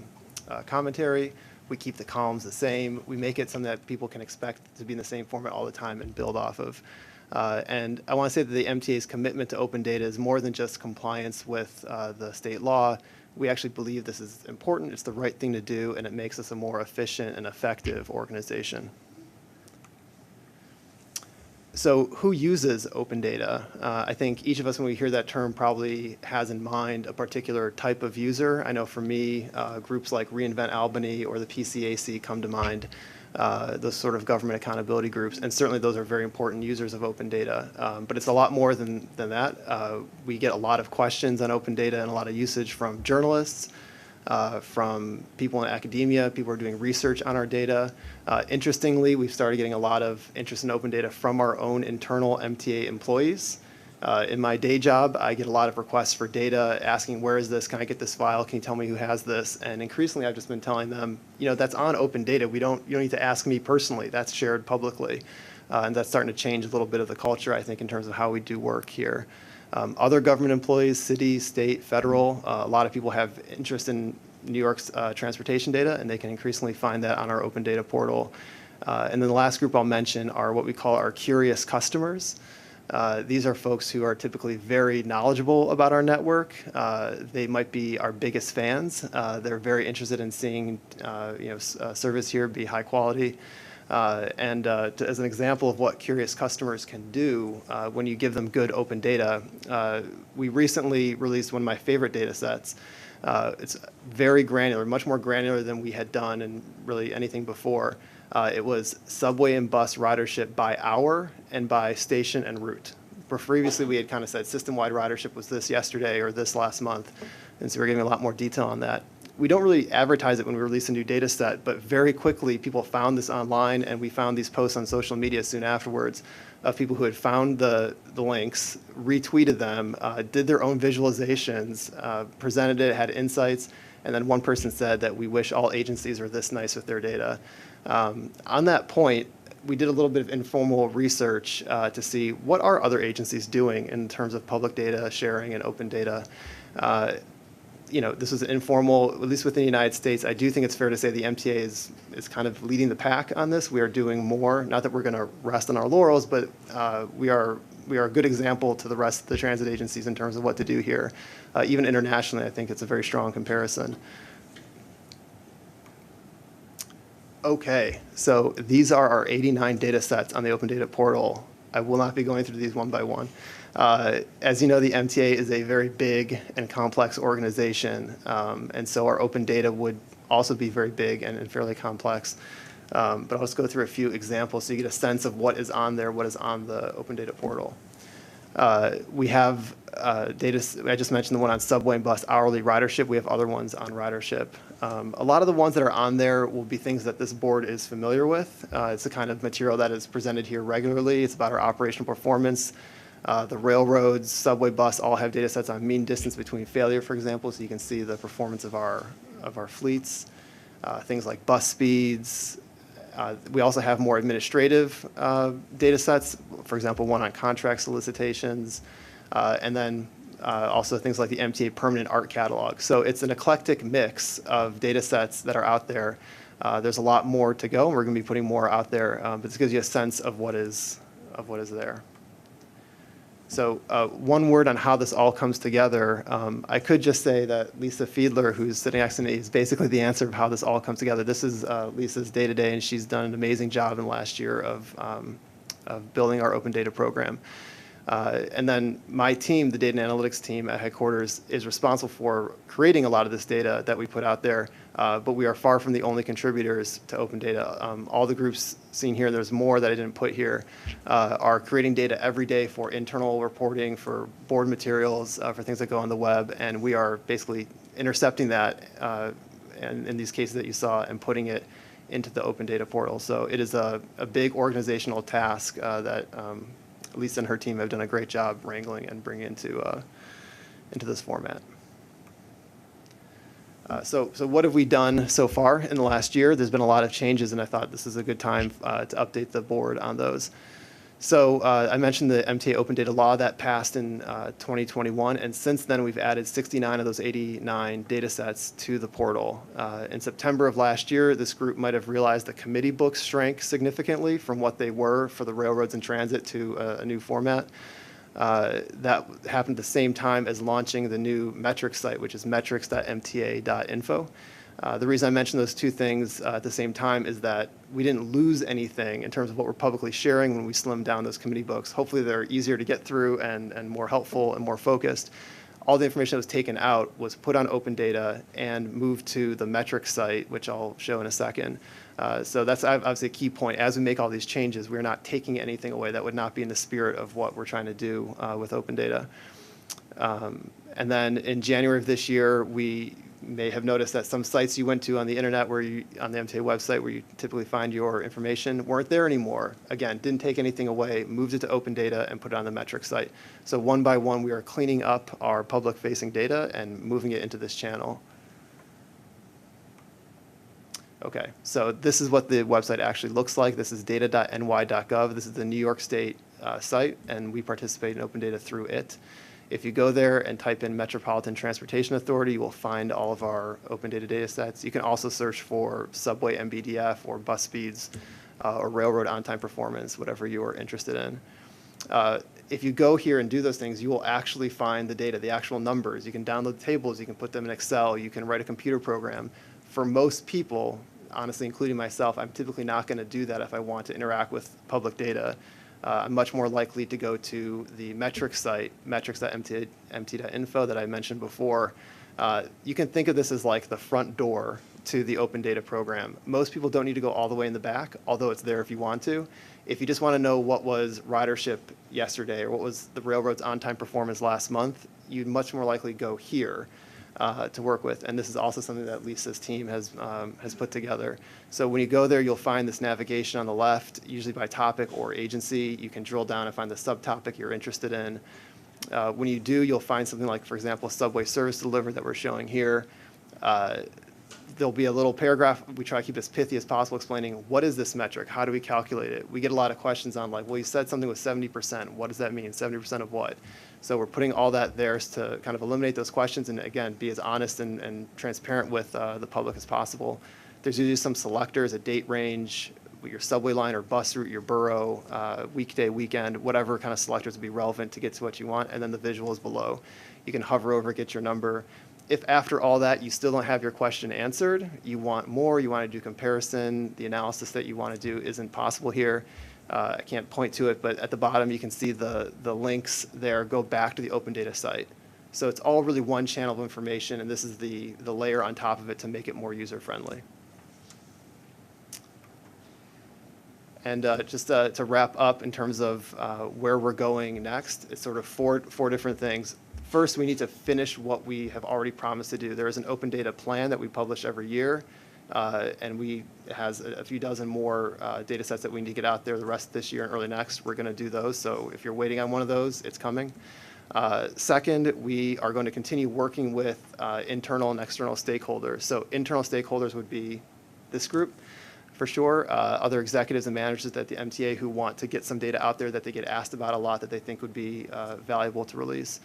[SPEAKER 12] commentary. We keep the columns the same. We make it something that people can expect to be in the same format all the time and build off of. And I want to say that the MTA's commitment to open data is more than just compliance with the state law. We actually believe this is important, it's the right thing to do, and it makes us a more efficient and effective organization. So who uses open data? I think each of us, when we hear that term, probably has in mind a particular type of user. I know for me, groups like Reinvent Albany or the PCAC come to mind, those sort of government accountability groups, and certainly those are very important users of open data. But it's a lot more than that. We get a lot of questions on open data and a lot of usage from journalists, from people in academia, people who are doing research on our data. Interestingly, we've started getting a lot of interest in open data from our own internal MTA employees. In my day job, I get a lot of requests for data asking, where is this? Can I get this file? Can you tell me who has this? And increasingly, I've just been telling them, that's on open data. You don't need to ask me personally. That's shared publicly. And that's starting to change a little bit of the culture, I think, in terms of how we do work here. Other government employees, city, state, federal, a lot of people have interest in New York's transportation data, and they can increasingly find that on our open data portal. And then the last group I'll mention are what we call our curious customers. These are folks who are typically very knowledgeable about our network. They might be our biggest fans. They're very interested in seeing service here be high quality. As an example of what curious customers can do when you give them good open data, we recently released one of my favorite data sets. It's very granular, much more granular than we had done in really anything before. It was subway and bus ridership by hour and by station and route. Previously, we had kind of said system-wide ridership was this yesterday or this last month, and so we're giving a lot more detail on that. We don't really advertise it when we release a new data set, but very quickly people found this online, and we found these posts on social media soon afterwards of people who had found the links, retweeted them, did their own visualizations, presented it, had insights, and then one person said that we wish all agencies were this nice with their data. On that point, we did a little bit of informal research to see what are other agencies doing in terms of public data sharing and open data. This was informal, at least within the United States. I do think it's fair to say the MTA is kind of leading the pack on this. We are doing more. Not that we're going to rest on our laurels, but we are a good example to the rest of the transit agencies in terms of what to do here. Even internationally, I think it's a very strong comparison. Okay, so these are our 89 data sets on the Open Data Portal. I will not be going through these one by one. As you know, the MTA is a very big and complex organization, and so our open data would also be very big and fairly complex. But I'll just go through a few examples so you get a sense of what is on there, what is on the Open Data Portal. We have data, I just mentioned the one on subway and bus hourly ridership. We have other ones on ridership. A lot of the ones that are on there will be things that this board is familiar with. It's the kind of material that is presented here regularly. It's about our operational performance. The railroads, subway, bus all have data sets on mean distance between failure, for example, so you can see the performance of our fleets. things like bus speeds. We also have more administrative data sets, for example, one on contract solicitations, and then also things like the MTA permanent art catalog. So it's an eclectic mix of data sets that are out there. There's a lot more to go, and we're going to be putting more out there, but this gives you a sense of what is there. So one word on how this all comes together. I could just say that Lisa Fiedler, who's sitting next to me, is basically the answer of how this all comes together. This is Lisa's day-to-day, and she's done an amazing job in the last year of building our open data program. And then my team, the data and analytics team at headquarters, is responsible for creating a lot of this data that we put out there, but we are far from the only contributors to open data. All the groups seen here, there's more that I didn't put here, are creating data every day for internal reporting, for board materials, for things that go on the web, and we are basically intercepting that and in these cases that you saw and putting it into the open data portal. So it is a big organizational task that Lisa and her team have done a great job wrangling and bringing into this format. So what have we done so far in the last year? There's been a lot of changes, and I thought this is a good time to update the board on those. So I mentioned the MTA Open Data Law that passed in 2021, and since then we've added 69 of those 89 data sets to the portal. In September of last year, this group might have realized the committee books shrank significantly from what they were for the railroads and transit to a new format. That happened at the same time as launching the new metrics site, which is metrics.mta.info. The reason I mention those two things at the same time is that we didn't lose anything in terms of what we're publicly sharing when we slimmed down those committee books. Hopefully they're easier to get through and more helpful and more focused. All the information that was taken out was put on open data and moved to the metrics site, which I'll show in a second. So that's obviously a key point. As we make all these changes, we're not taking anything away. That would not be in the spirit of what we're trying to do with open data. And then in January of this year, we may have noticed that some sites you went to on the internet, on the MTA website where you typically find your information, weren't there anymore. Again, didn't take anything away, moved it to open data and put it on the metrics site. So one by one, we are cleaning up our public-facing data and moving it into this channel. Okay, so this is what the website actually looks like. This is data.ny.gov. This is the New York State site, and we participate in open data through it. If you go there and type in Metropolitan Transportation Authority, you will find all of our open data sets. You can also search for subway MBDF or bus speeds or railroad on-time performance, whatever you are interested in. If you go here and do those things, you will actually find the data, the actual numbers. You can download the tables, you can put them in Excel, you can write a computer program. For most people, honestly, including myself, I'm typically not going to do that if I want to interact with public data. I'm much more likely to go to the metrics site, metrics.mt.info that I mentioned before. You can think of this as like the front door to the open data program. Most people don't need to go all the way in the back, although it's there if you want to. If you just want to know what was ridership yesterday or what was the railroad's on-time performance last month, you'd much more likely go here. To work with, and this is also something that Lisa's team has put together. So when you go there, you'll find this navigation on the left, usually by topic or agency. You can drill down and find the subtopic you're interested in. When you do, you'll find something like, for example, subway service delivered that we're showing here. There'll be a little paragraph. We try to keep it as pithy as possible, explaining what is this metric? How do we calculate it? We get a lot of questions on like, well, you said something was 70%. What does that mean? 70% of what? So we're putting all that there to kind of eliminate those questions and, again, be as honest and transparent with the public as possible. There's usually some selectors, a date range, your subway line or bus route, your borough, weekday, weekend, whatever kind of selectors would be relevant to get to what you want, and then the visual is below. You can hover over, get your number. If after all that you still don't have your question answered, you want more, you want to do comparison, the analysis that you want to do isn't possible here. I can't point to it, but at the bottom you can see the links there go back to the open data site. So it's all really one channel of information, and this is the layer on top of it to make it more user-friendly. And just to wrap up in terms of where we're going next, it's sort of four different things. First, we need to finish what we have already promised to do. There is an open data plan that we publish every year. And it has a few dozen more data sets that we need to get out there the rest of this year and early next. We're going to do those. So if you're waiting on one of those, it's coming. Second, we are going to continue working with internal and external stakeholders. So internal stakeholders would be this group, for sure, other executives and managers at the MTA who want to get some data out there that they get asked about a lot that they think would be valuable to release.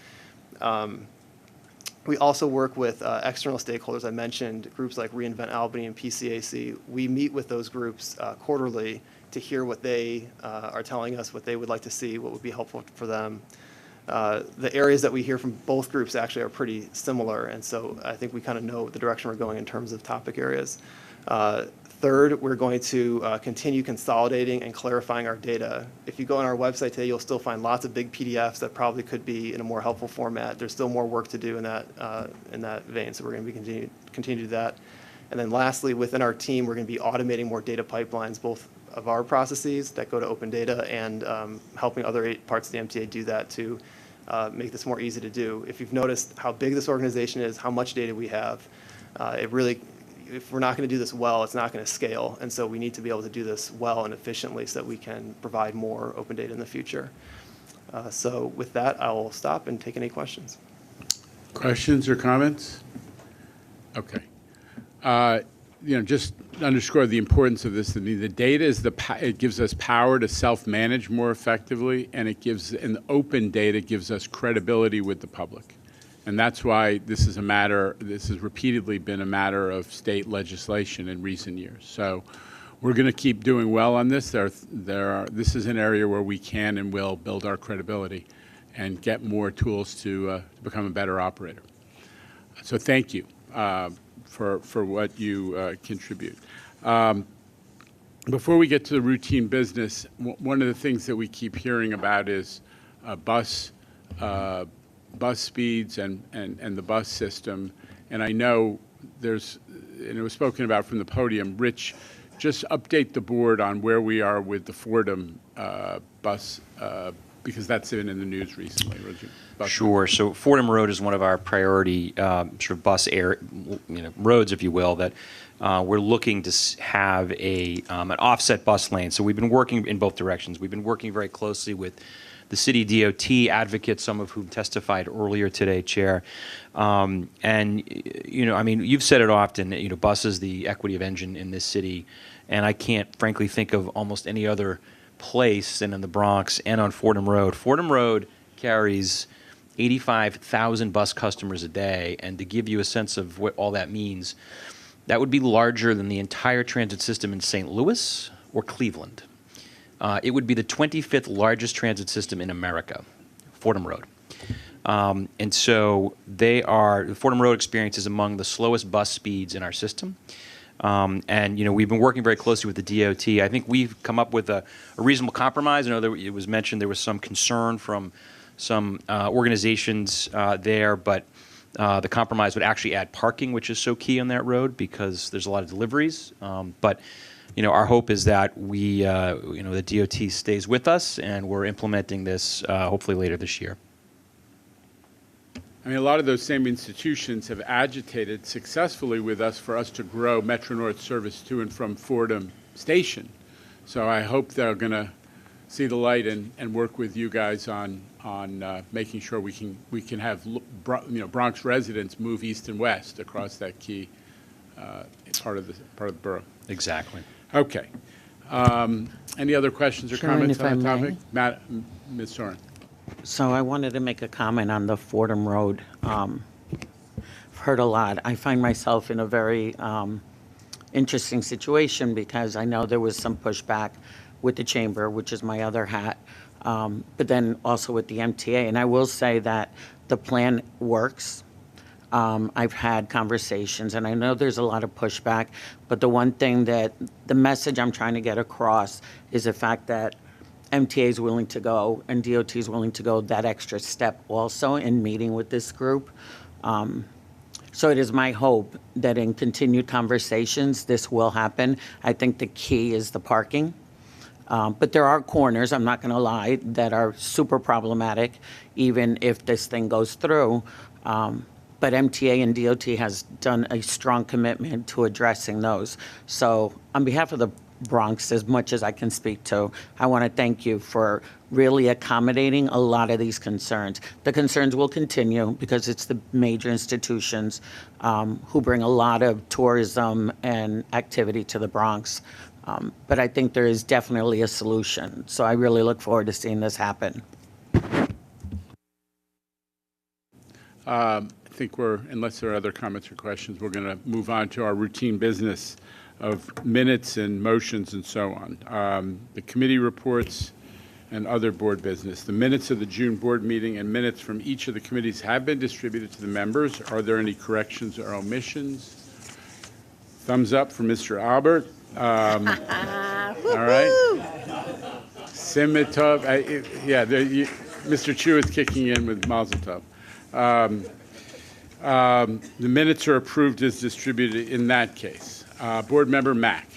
[SPEAKER 12] We also work with external stakeholders. I mentioned groups like Reinvent Albany and PCAC. We meet with those groups quarterly to hear what they are telling us, what they would like to see, what would be helpful for them. The areas that we hear from both groups actually are pretty similar, and so I think we kind of know the direction we're going in terms of topic areas. Third, we're going to continue consolidating and clarifying our data. If you go on our website today, you'll still find lots of big PDFs that probably could be in a more helpful format. There's still more work to do in that vein, so we're going to be continue to do that. And then lastly, within our team, we're going to be automating more data pipelines, both of our processes that go to open data and helping other parts of the MTA do that to make this more easy to do. If you've noticed how big this organization is, how much data we have, if we're not going to do this well, it's not going to scale. And so we need to be able to do this well and efficiently so that we can provide more open data in the future. So with that, I will stop and take any questions.
[SPEAKER 11] Questions or comments? Okay. Just underscore the importance of this. The data is it gives us power to self-manage more effectively, and open data gives us credibility with the public. And that's why this has repeatedly been a matter of state legislation in recent years. So we're going to keep doing well on this. This is an area where we can and will build our credibility and get more tools to become a better operator. So thank you for what you contribute. Before we get to the routine business, one of the things that we keep hearing about is bus speeds and the bus system. And I know and it was spoken about from the podium. Rich, just update the board on where we are with the Fordham bus, because that's been in the news recently.
[SPEAKER 6] Sure. So Fordham Road is one of our priority sort of bus roads, if you will, that we're looking to have an offset bus lane. So we've been working in both directions. We've been working very closely with the city DOT advocates, some of whom testified earlier today, Chair. You've said it often, bus is the equity of engine in this city. And I can't, frankly, think of almost any other place than in the Bronx and on Fordham Road. Fordham Road carries 85,000 bus customers a day. And to give you a sense of what all that means, that would be larger than the entire transit system in St. Louis or Cleveland. It would be the 25th largest transit system in America, Fordham Road. And so the Fordham Road experience is among the slowest bus speeds in our system. We've been working very closely with the DOT. I think we've come up with a reasonable compromise. I know it was mentioned there was some concern from some organizations there, but the compromise would actually add parking, which is so key on that road because there's a lot of deliveries. Our hope is that the DOT stays with us and we're implementing this hopefully later this year.
[SPEAKER 11] A lot of those same institutions have agitated successfully with us for us to grow Metro North service to and from Fordham Station. So I hope they're going to see the light and work with you guys on making sure we can have Bronx residents move east and west across that key part of the borough.
[SPEAKER 6] Exactly.
[SPEAKER 11] Okay. Any other questions or comments on the topic? Ms. Soren.
[SPEAKER 13] So I wanted to make a comment on the Fordham Road. I've heard a lot. I find myself in a very interesting situation because I know there was some pushback with the chamber, which is my other hat, but then also with the MTA. And I will say that the plan works. I've had conversations, and I know there's a lot of pushback, but the one thing the message I'm trying to get across is the fact that MTA is willing to go and DOT is willing to go that extra step also in meeting with this group. So it is my hope that in continued conversations, this will happen. I think the key is the parking. But there are corners, I'm not going to lie, that are super problematic, even if this thing goes through. But MTA and DOT has done a strong commitment to addressing those. So on behalf of the Bronx, as much as I can speak to, I want to thank you for really accommodating a lot of these concerns. The concerns will continue because it's the major institutions who bring a lot of tourism and activity to the Bronx. But I think there is definitely a solution. So I really look forward to seeing this happen.
[SPEAKER 11] I think unless there are other comments or questions, we're going to move on to our routine business of minutes and motions and so on. The committee reports and other board business. The minutes of the June board meeting and minutes from each of the committees have been distributed to the members. Are there any corrections or omissions? Thumbs up for Mr. Albert. All right. Simitov. Mr. Chu is kicking in with Mazel Tov. The minutes are approved as distributed in that case. Board Member Mack.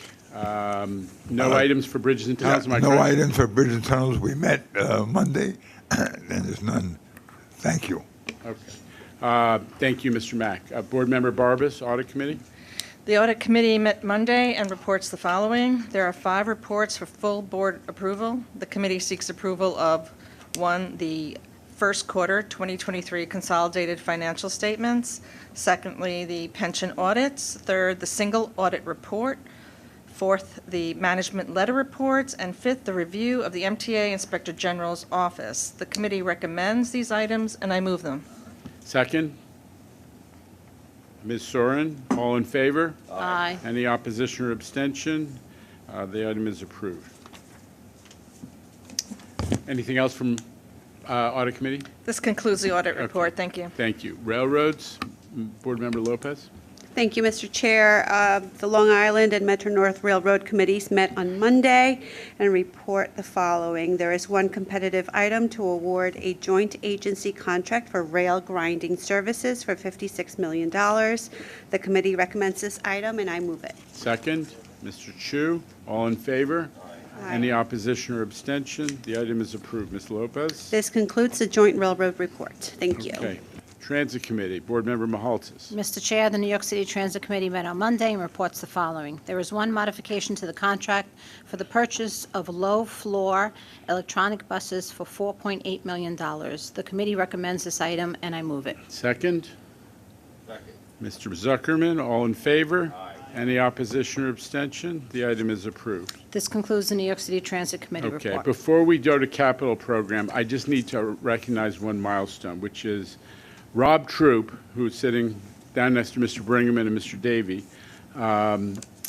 [SPEAKER 11] No items for bridges and tunnels, am I
[SPEAKER 10] No
[SPEAKER 11] correct?
[SPEAKER 10] items for bridges and tunnels. We met Monday, and there's none. Thank you.
[SPEAKER 11] Okay. Thank you, Mr. Mack. Board Member Barbas, Audit Committee.
[SPEAKER 9] The Audit Committee met Monday and reports the following. There are 5 reports for full board approval. The committee seeks approval of 1, the first quarter 2023 consolidated financial statements. Secondly, the pension audits. Third, the single audit report. Fourth, the management letter reports. And fifth, the review of the MTA Inspector General's office. The committee recommends these items, and I move them.
[SPEAKER 11] Second. Ms. Soren, all in favor?
[SPEAKER 2] Aye.
[SPEAKER 11] Any opposition or abstention? The item is approved. Anything else from Audit Committee?
[SPEAKER 9] This concludes the audit report. Thank you.
[SPEAKER 11] Thank you. Railroads, Board Member Lopez.
[SPEAKER 21] Thank you, Mr. Chair. The Long Island and Metro North Railroad Committees met on Monday and report the following. There is 1 competitive item to award a joint agency contract for rail grinding services for $56 million. The committee recommends this item, and I move it.
[SPEAKER 11] Second, Mr. Chu, all in favor? Any opposition or abstention? The item is approved. Ms. Lopez?
[SPEAKER 21] This concludes the joint railroad report. Thank you.
[SPEAKER 11] Okay. Transit Committee, Board Member Mahaltis.
[SPEAKER 14] Mr. Chair, the New York City Transit Committee met on Monday and reports the following. There is 1 modification to the contract for the purchase of low-floor electronic buses for $4.8 million. The committee recommends this item, and I move it.
[SPEAKER 11] Second? Second. Mr. Zuckerman, all in favor? Aye. Any opposition or abstention? The item is approved.
[SPEAKER 14] This concludes the New York City Transit Committee
[SPEAKER 11] Okay,
[SPEAKER 14] report.
[SPEAKER 11] before we go to capital program, I just need to recognize 1 milestone, which is Rob Troop, who is sitting down next to Mr. Brinkman and Mr. Davey,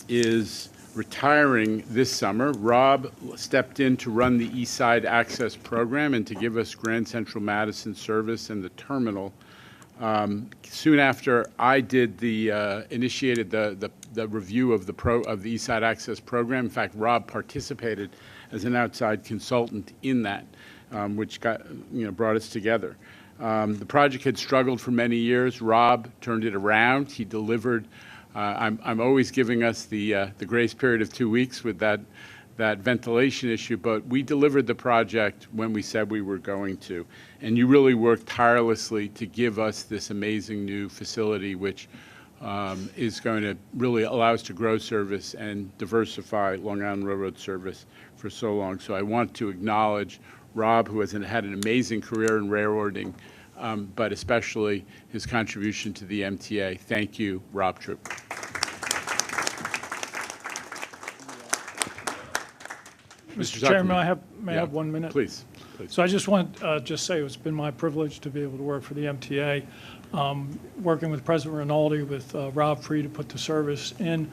[SPEAKER 11] is retiring this summer. Rob stepped in to run the East Side Access Program and to give us Grand Central Madison service and the terminal. Soon after I did initiated the review of the East Side Access Program. In fact, Rob participated as an outside consultant in that, which brought us together. The project had struggled for many years. Rob turned it around. He delivered. I'm always giving us the grace period of 2 weeks with that ventilation issue, but we delivered the project when we said we were going to. And you really worked tirelessly to give us this amazing new facility, which is going to really allow us to grow service and diversify Long Island Railroad service for so long. So I want to acknowledge Rob, who has had an amazing career in railroading, but especially his contribution to the MTA. Thank you, Rob Troop.
[SPEAKER 15] Mr. Chairman, may I have 1 minute?
[SPEAKER 11] Please.
[SPEAKER 15] So I just want to just say it's been my privilege to be able to work for the MTA, working with President Rinaldi, with Rob Free to put the service in.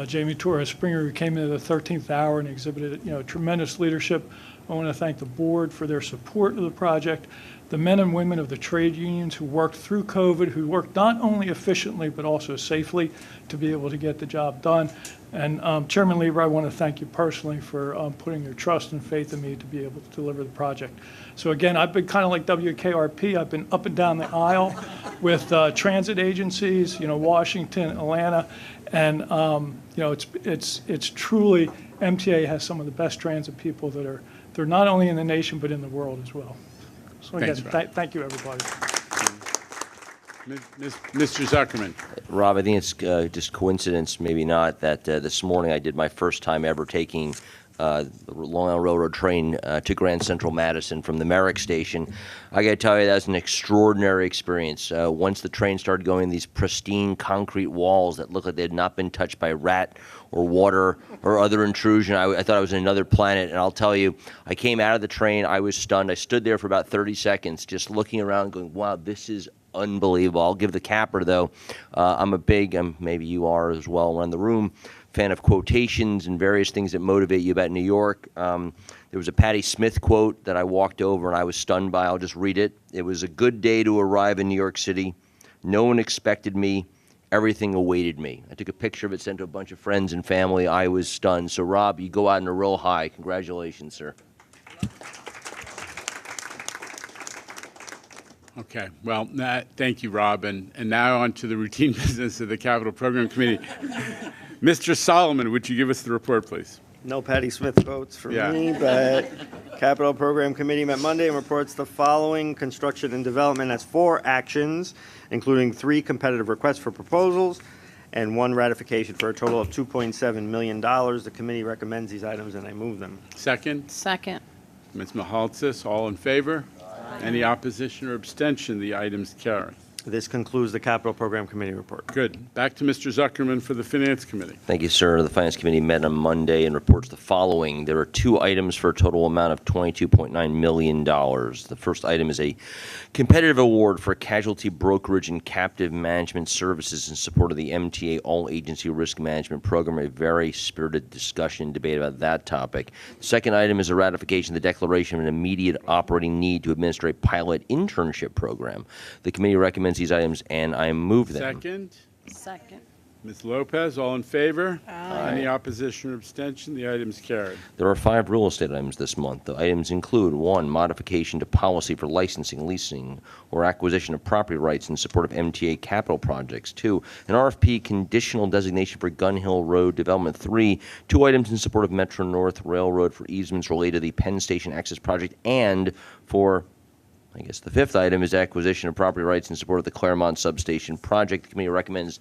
[SPEAKER 15] Jamie Torres Springer, who came in at the 13th hour and exhibited tremendous leadership. I want to thank the board for their support of the project, the men and women of the trade unions who worked through COVID, who worked not only efficiently but also safely to be able to get the job done. And Chairman Lieber, I want to thank you personally for putting your trust and faith in me to be able to deliver the project. So again, I've been kind of like WKRP. I've been up and down the aisle with transit agencies, Washington, Atlanta, and it's truly, MTA has some of the best transit people they're not only in the nation but in the world as well. So again, thank you, everybody.
[SPEAKER 11] Mr. Zuckerman.
[SPEAKER 16] Rob, I think it's just coincidence, maybe not, that this morning I did my first time ever taking the Long Island Railroad train to Grand Central Madison from the Merrick Station. I got to tell you, that was an extraordinary experience. Once the train started going, these pristine concrete walls that looked like they had not been touched by rat or water or other intrusion. I thought I was in another planet, and I'll tell you, I came out of the train, I was stunned. I stood there for about 30 seconds just looking around going, wow, this is unbelievable. I'll give the capper, though. I'm a big, maybe you are as well around the room, fan of quotations and various things that motivate you about New York. There was a Patti Smith quote that I walked over and I was stunned by. I'll just read it. It was a good day to arrive in New York City. No one expected me. Everything awaited me. I took a picture of it, sent to a bunch of friends and family. I was stunned. So, Rob, you go out in a real high. Congratulations, sir.
[SPEAKER 11] Okay, well, thank you, Rob. And now on to the routine business of the Capital Program Committee. Mr. Solomon, would you give us the report, please?
[SPEAKER 17] No Patti Smith votes for me, but Capital Program Committee met Monday and reports the following. Construction and Development has 4 actions, including 3 competitive requests for proposals and 1 ratification for a total of $2.7 million. The committee recommends these items and I move them.
[SPEAKER 11] Second?
[SPEAKER 14] Second.
[SPEAKER 11] Ms. Mahaltzis, all in favor? Any opposition or abstention? The items carry.
[SPEAKER 17] This concludes the Capital Program Committee report.
[SPEAKER 11] Good. Back to Mr. Zuckerman for the Finance Committee.
[SPEAKER 16] Thank you, sir. The Finance Committee met on Monday and reports the following. There are 2 items for a total amount of $22.9 million. The first item is a competitive award for casualty brokerage and captive management services in support of the MTA All-Agency Risk Management Program. A very spirited discussion and debate about that topic. The second item is a ratification of the declaration of an immediate operating need to administer a pilot internship program. The committee recommends these items, and I move them.
[SPEAKER 11] Second?
[SPEAKER 14] Second.
[SPEAKER 11] Ms. Lopez, all in favor? Any opposition or abstention? The items carried.
[SPEAKER 16] There are 5 real estate items this month. The items include 1, modification to policy for licensing, leasing, or acquisition of property rights in support of MTA capital projects. 2, an RFP conditional designation for Gun Hill Road development. 3, 2 items in support of Metro North Railroad for easements related to the Penn Station Access Project, and for I guess the 5th item is acquisition of property rights in support of the Claremont Substation project. The committee recommends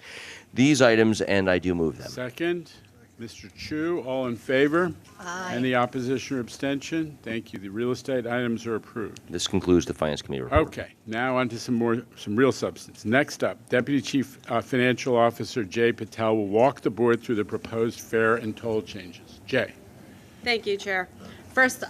[SPEAKER 16] these items, and I do move them.
[SPEAKER 11] Second, Mr. Chu, all in favor? Aye. Any opposition or abstention? Thank you. The real estate items are approved.
[SPEAKER 16] This concludes the Finance Committee report.
[SPEAKER 11] Okay, now on to some real substance. Next up, Deputy Chief Financial Officer Jay Patel will walk the board through the proposed fare and toll changes. Jay.
[SPEAKER 18] Thank you, Chair. First,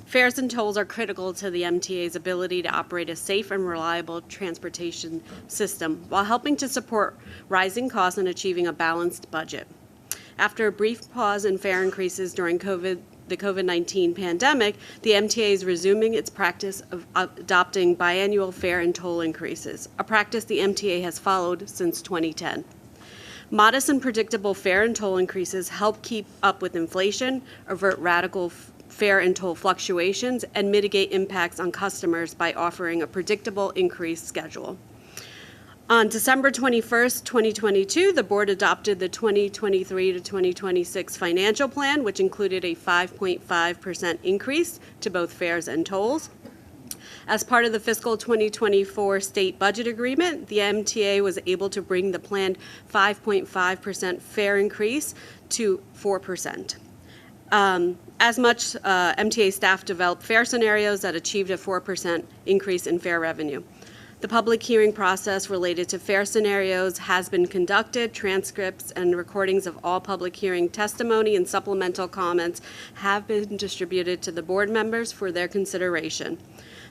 [SPEAKER 18] fares and tolls are critical to the MTA's ability to operate a safe and reliable transportation system while helping to support rising costs and achieving a balanced budget. After a brief pause in fare increases during the COVID-19 pandemic, the MTA is resuming its practice of adopting biannual fare and toll increases, a practice the MTA has followed since 2010. Modest and predictable fare and toll increases help keep up with inflation, avert radical fare and toll fluctuations, and mitigate impacts on customers by offering a predictable increase schedule. On December 21st, 2022, the board adopted the 2023 to 2026 financial plan, which included a 5.5% increase to both fares and tolls. As part of the fiscal 2024 state budget agreement, the MTA was able to bring the planned 5.5% fare increase to 4%. As much, MTA staff developed fare scenarios that achieved a 4% increase in fare revenue. The public hearing process related to fare scenarios has been conducted. Transcripts and recordings of all public hearing testimony and supplemental comments have been distributed to the board members for their consideration.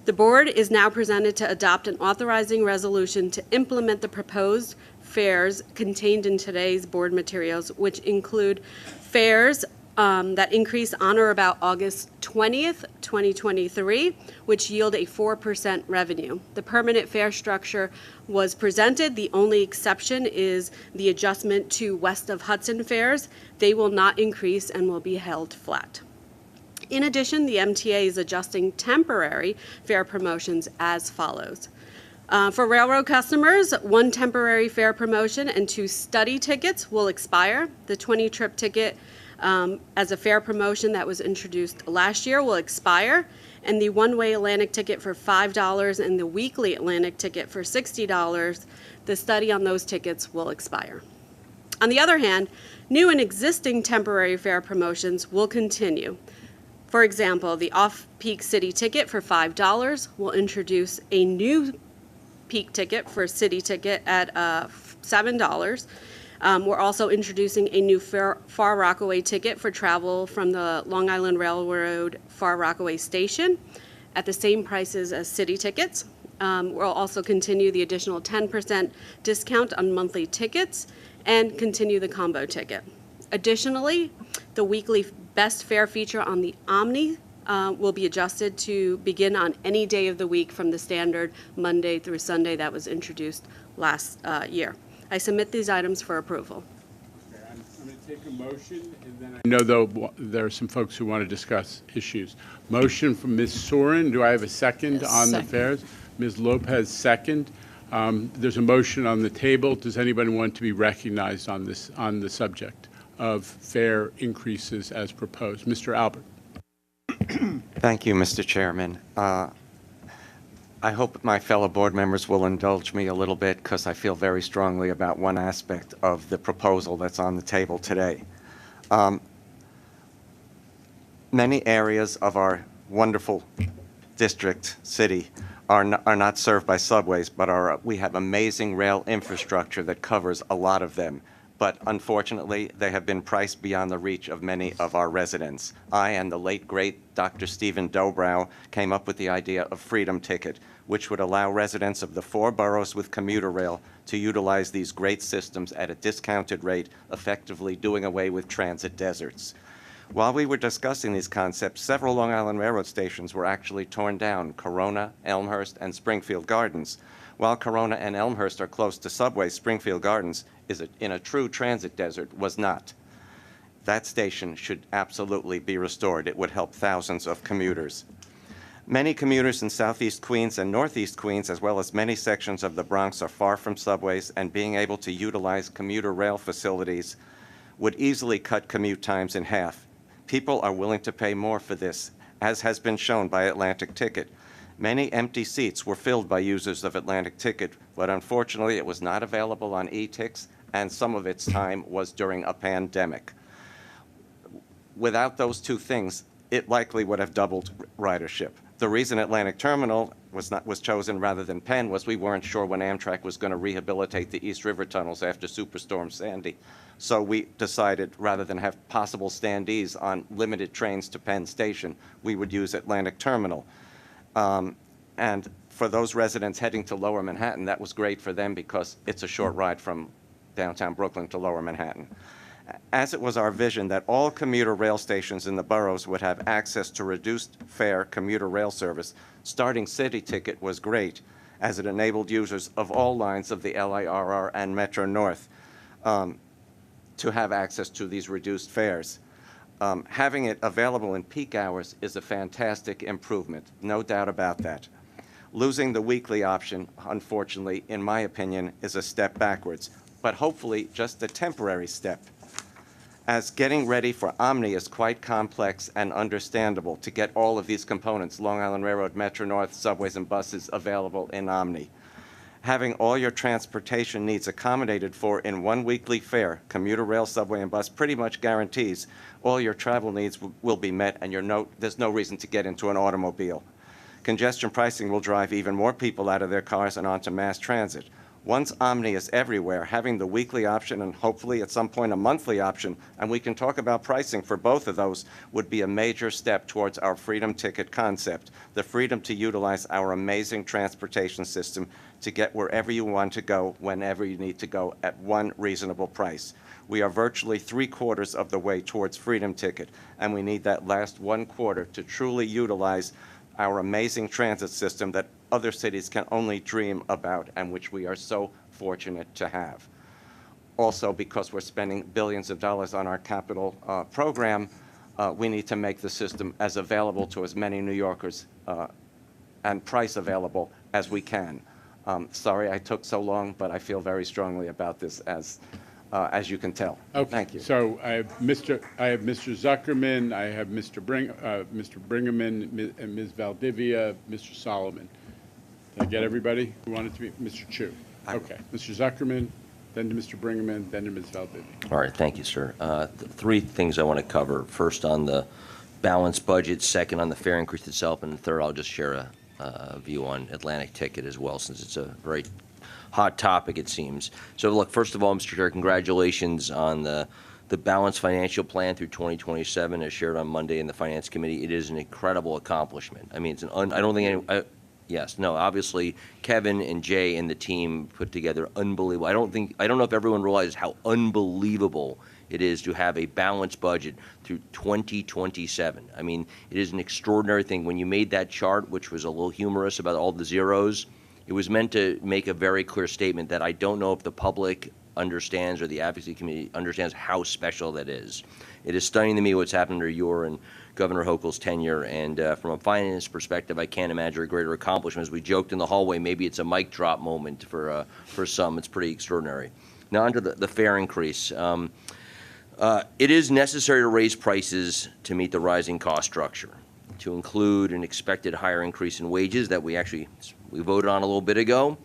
[SPEAKER 18] The board is now presented to adopt an authorizing resolution to implement the proposed fares contained in today's board materials, which include fares that increase on or about August 20th, 2023, which yield a 4% revenue. The permanent fare structure was presented. The only exception is the adjustment to west of Hudson fares. They will not increase and will be held flat. In addition, the MTA is adjusting temporary fare promotions as follows. For railroad customers, 1 temporary fare promotion and 2 study tickets will expire. The 20-trip ticket as a fare promotion that was introduced last year will expire, and the one-way Atlantic ticket for $5 and the weekly Atlantic ticket for $60, the study on those tickets will expire. On the other hand, new and existing temporary fare promotions will continue. For example, the off-peak city ticket for $5 will introduce a new peak ticket for city ticket at $7. We're also introducing a new Far Rockaway ticket for travel from the Long Island Railroad Far Rockaway Station at the same prices as city tickets. We'll also continue the additional 10% discount on monthly tickets and continue the combo ticket. Additionally, the weekly best fare feature on the Omni will be adjusted to begin on any day of the week from the standard Monday through Sunday that was introduced last year. I submit these items for approval.
[SPEAKER 11] Okay, I'm going to take a motion, and then I know though there are some folks who want to discuss issues. Motion from Ms. Soren. Do I have a second on the fares? Ms. Lopez, second. There's a motion on the table. Does anybody want to be recognized on this, on the subject of fare increases as proposed? Mr. Albert.
[SPEAKER 7] Thank you, Mr. Chairman. I hope my fellow board members will indulge me a little bit because I feel very strongly about one aspect of the proposal that's on the table today. Many areas of our wonderful district, city, are not served by subways, but we have amazing rail infrastructure that covers a lot of them. But unfortunately, they have been priced beyond the reach of many of our residents. I and the late, great Dr. Stephen Dobrow came up with the idea of Freedom Ticket, which would allow residents of the 4 boroughs with commuter rail to utilize these great systems at a discounted rate, effectively doing away with transit deserts. While we were discussing these concepts, several Long Island Railroad stations were actually torn down: Corona, Elmhurst, and Springfield Gardens. While Corona and Elmhurst are close to subways, Springfield Gardens is in a true transit desert, was not. That station should absolutely be restored. It would help thousands of commuters. Many commuters in Southeast Queens and Northeast Queens, as well as many sections of the Bronx, are far from subways, and being able to utilize commuter rail facilities would easily cut commute times in half. People are willing to pay more for this, as has been shown by Atlantic Ticket. Many empty seats were filled by users of Atlantic Ticket, but unfortunately it was not available on e-Tix, and some of its time was during a pandemic. Without those two things, it likely would have doubled ridership. The reason Atlantic Terminal was chosen rather than Penn was we weren't sure when Amtrak was going to rehabilitate the East River tunnels after Superstorm Sandy. So we decided, rather than have possible standees on limited trains to Penn Station, we would use Atlantic Terminal. And for those residents heading to Lower Manhattan, that was great for them because it's a short ride from downtown Brooklyn to Lower Manhattan. As it was our vision that all commuter rail stations in the boroughs would have access to reduced fare commuter rail service, starting City Ticket was great, as it enabled users of all lines of the LIRR and Metro North to have access to these reduced fares. Having it available in peak hours is a fantastic improvement, no doubt about that. Losing the weekly option, unfortunately, in my opinion, is a step backwards, but hopefully just a temporary step, as getting ready for Omni is quite complex and understandable to get all of these components, Long Island Railroad, Metro North, subways, and buses available in Omni. Having all your transportation needs accommodated for in one weekly fare, commuter rail, subway, and bus, pretty much guarantees all your travel needs will be met, and there's no reason to get into an automobile. Congestion pricing will drive even more people out of their cars and onto mass transit. Once Omni is everywhere, having the weekly option and hopefully at some point a monthly option, and we can talk about pricing for both of those, would be a major step towards our Freedom Ticket concept, the freedom to utilize our amazing transportation system to get wherever you want to go, whenever you need to go, at one reasonable price. We are virtually 3/4 of the way towards Freedom Ticket, and we need that last 1/4 to truly utilize our amazing transit system that other cities can only dream about and which we are so fortunate to have. Also, because we're spending billions of dollars on our capital program, we need to make the system as available to as many New Yorkers and price available as we can. Sorry I took so long, but I feel very strongly about this, as you can tell.
[SPEAKER 11] Okay.
[SPEAKER 7] Thank you.
[SPEAKER 11] So I have Mr. Zuckerman, I have Mr. Bringerman, and Ms. Valdivia, Mr. Solomon. Did I get everybody who wanted to be? Mr. Chu. Okay. Mr. Zuckerman. then to Mr. Brinkman, then to Ms. Valdivia.
[SPEAKER 16] All right, thank you, sir. Three things I want to cover. First on the balanced budget, second on the fare increase itself, and third I'll just share a view on Atlantic Ticket as well, since it's a very hot topic, it seems. So look, first of all, Mr. Chair, congratulations on the balanced financial plan through 2027 as shared on Monday in the Finance Committee. It is an incredible accomplishment. I mean, it's I don't think any, yes, no, obviously Kevin and Jay and the team put together unbelievable. I don't know if everyone realizes how unbelievable it is to have a balanced budget through 2027. I mean, it is an extraordinary thing. When you made that chart, which was a little humorous about all the zeros, it was meant to make a very clear statement that I don't know if the public understands or the advocacy committee understands how special that is. It is stunning to me what's happened under your and Governor Hochul's tenure, and from a finance perspective, I can't imagine a greater accomplishment. As we joked in the hallway, maybe it's a mic drop moment for some. It's pretty extraordinary. Now onto the fare increase. It is necessary to raise prices to meet the rising cost structure, to include an expected higher increase in wages that we voted on a little bit ago,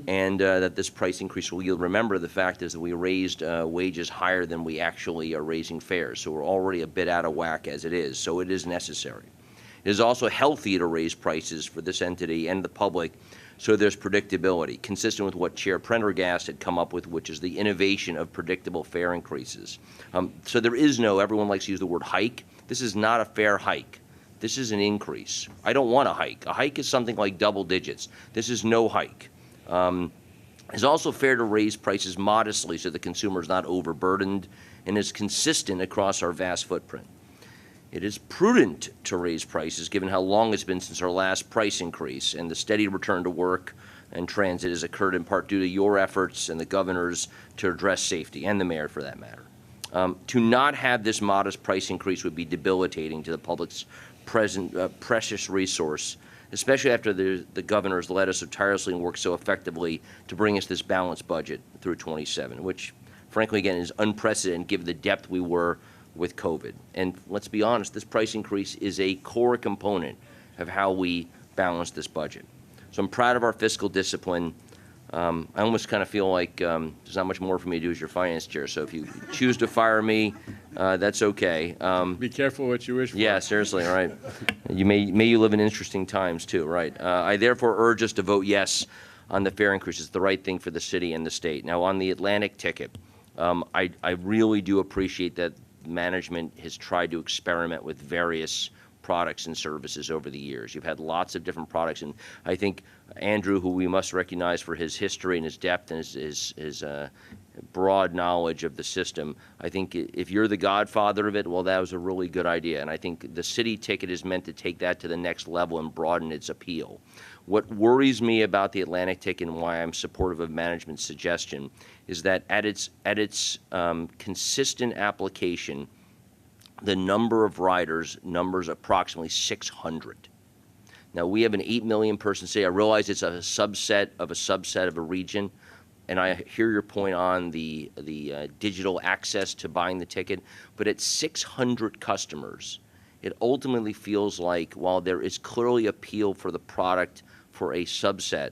[SPEAKER 16] and that this price increase will yield. Remember, the fact is that we raised wages higher than we actually are raising fares, so we're already a bit out of whack as it is, so it is necessary. It is also healthy to raise prices for this entity and the public so there's predictability, consistent with what Chair Prendergast had come up with, which is the innovation of predictable fare increases. So there is no, everyone likes to use the word hike. This is not a fare hike. This is an increase. I don't want a hike. A hike is something like double digits. This is no hike. It's also fair to raise prices modestly so the consumer is not overburdened and is consistent across our vast footprint. It is prudent to raise prices given how long it's been since our last price increase, and the steady return to work and transit has occurred in part due to your efforts and the governor's to address safety, and the mayor for that matter. To not have this modest price increase would be debilitating to the public's precious resource, especially after the governor has led us so tirelessly and worked so effectively to bring us this balanced budget through 27, which frankly, again, is unprecedented given the depth we were with COVID. And let's be honest, this price increase is a core component of how we balance this budget. So I'm proud of our fiscal discipline. I almost kind of feel like there's not much more for me to do as your finance chair. So if you choose to fire me, that's okay.
[SPEAKER 11] Be careful what you wish for.
[SPEAKER 16] Yeah, seriously, all right. May you live in interesting times too, right? I therefore urge us to vote yes on the fare increase. It's the right thing for the city and the state. Now on the Atlantic ticket, I really do appreciate that management has tried to experiment with various products and services over the years. You've had lots of different products, and I think Andrew, who we must recognize for his history and his depth and his broad knowledge of the system, I think if you're the godfather of it, well, that was a really good idea, and I think the city ticket is meant to take that to the next level and broaden its appeal. What worries me about the Atlantic ticket and why I'm supportive of management's suggestion is that at its consistent application, the number of riders numbers approximately 600. Now, we have an 8 million person city. I realize it's a subset of a region, and I hear your point on the digital access to buying the ticket, but at 600 customers, it ultimately feels like while there is clearly appeal for the product for a subset,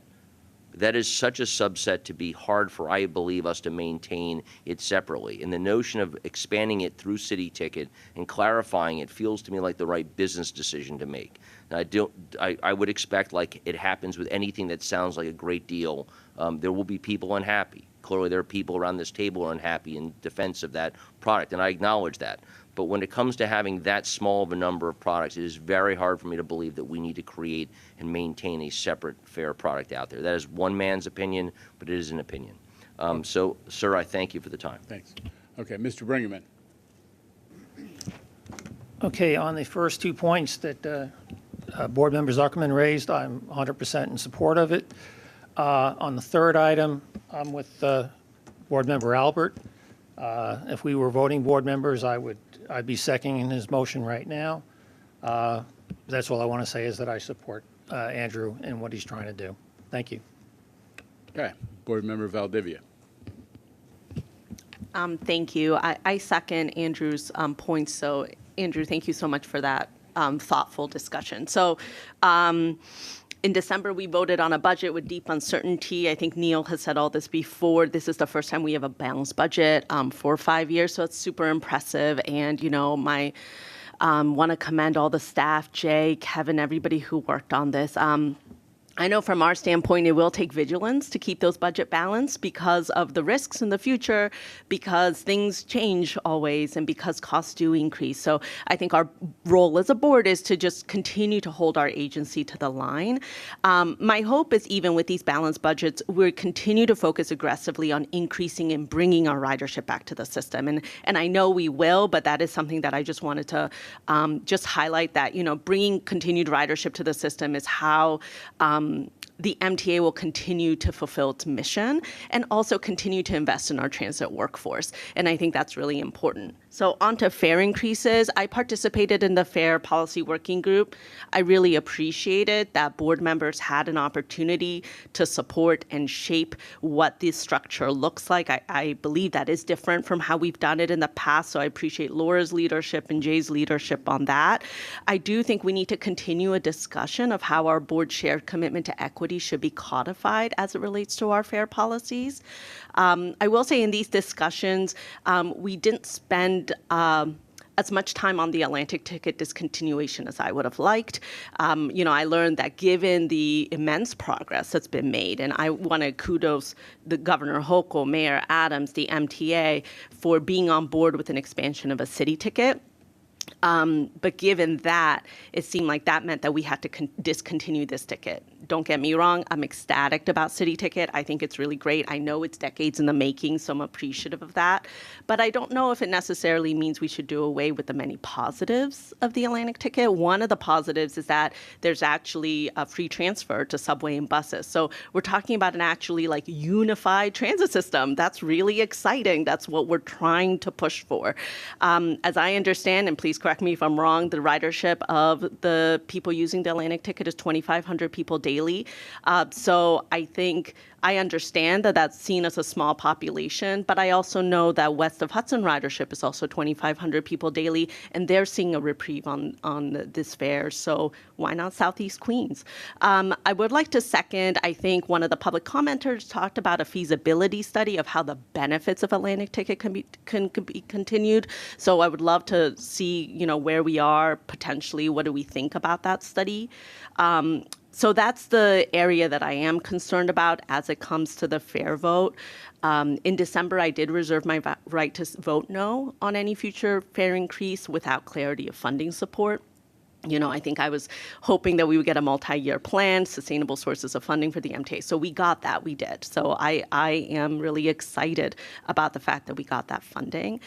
[SPEAKER 16] that is such a subset to be hard for, I believe, us to maintain it separately. And the notion of expanding it through City Ticket and clarifying it feels to me like the right business decision to make. And I would expect, like it happens with anything that sounds like a great deal, there will be people unhappy. Clearly, there are people around this table who are unhappy in defense of that product, and I acknowledge that. But when it comes to having that small of a number of products, it is very hard for me to believe that we need to create and maintain a separate fare product out there. That is one man's opinion, but it is an opinion. So, sir, I thank you for the time.
[SPEAKER 11] Thanks. Okay, Mr. Brinkman.
[SPEAKER 3] Okay, on the first 2 points that Board Member Zuckerman raised, I'm 100% in support of it. On the third item, I'm with Board Member Albert. If we were voting board members, I'd be seconding his motion right now. That's all I want to say is that I support Andrew and what he's trying to do. Thank you.
[SPEAKER 11] Okay, Board Member Valdivia.
[SPEAKER 19] Thank you. I second Andrew's points. So, Andrew, thank you so much for that thoughtful discussion. So, In December, we voted on a budget with deep uncertainty. I think Neil has said all this before. This is the first time we have a balanced budget for 5 years, so it's super impressive. And, want to commend all the staff, Jay, Kevin, everybody who worked on this. I know from our standpoint, it will take vigilance to keep those budget balanced because of the risks in the future, because things change always, and because costs do increase. So I think our role as a board is to just continue to hold our agency to the line. My hope is even with these balanced budgets, we'll continue to focus aggressively on increasing and bringing our ridership back to the system. And I know we will, but that is something that I just wanted to just highlight that, bringing continued ridership to the system is how the MTA will continue to fulfill its mission and also continue to invest in our transit workforce. And I think that's really important. So on to fare increases. I participated in the fare policy working group. I really appreciated that board members had an opportunity to support and shape what this structure looks like. I believe that is different from how we've done it in the past, so I appreciate Laura's leadership and Jay's leadership on that. I do think we need to continue a discussion of how our board shared commitment to equity should be codified as it relates to our fare policies. I will say in these discussions, we didn't spend as much time on the Atlantic ticket discontinuation as I would have liked. I learned that given the immense progress that's been made, and I want to kudos the Governor Hochul, Mayor Adams, the MTA for being on board with an expansion of a city ticket. But given that, it seemed like that meant that we had to discontinue this ticket. Don't get me wrong, I'm ecstatic about City Ticket. I think it's really great. I know it's decades in the making, so I'm appreciative of that. But I don't know if it necessarily means we should do away with the many positives of the Atlantic Ticket. One of the positives is that there's actually a free transfer to subway and buses. So we're talking about an actually unified transit system. That's really exciting. That's what we're trying to push for. As I understand, and please correct me if I'm wrong, the ridership of the people using the Atlantic Ticket is 2,500 people daily. So I think I understand that that's seen as a small population, but I also know that west of Hudson ridership is also 2,500 people daily, and they're seeing a reprieve on this fare. So why not Southeast Queens? I would like to second, I think one of the public commenters talked about a feasibility study of how the benefits of Atlantic Ticket can be continued. So I would love to see, where we are potentially. What do we think about that study? So that's the area that I am concerned about as it comes to the fare vote. In December, I did reserve my right to vote no on any future fare increase without clarity of funding support. I think I was hoping that we would get a multi-year plan, sustainable sources of funding for the MTA. So we got that, we did. So I am really excited about the fact that we got that funding.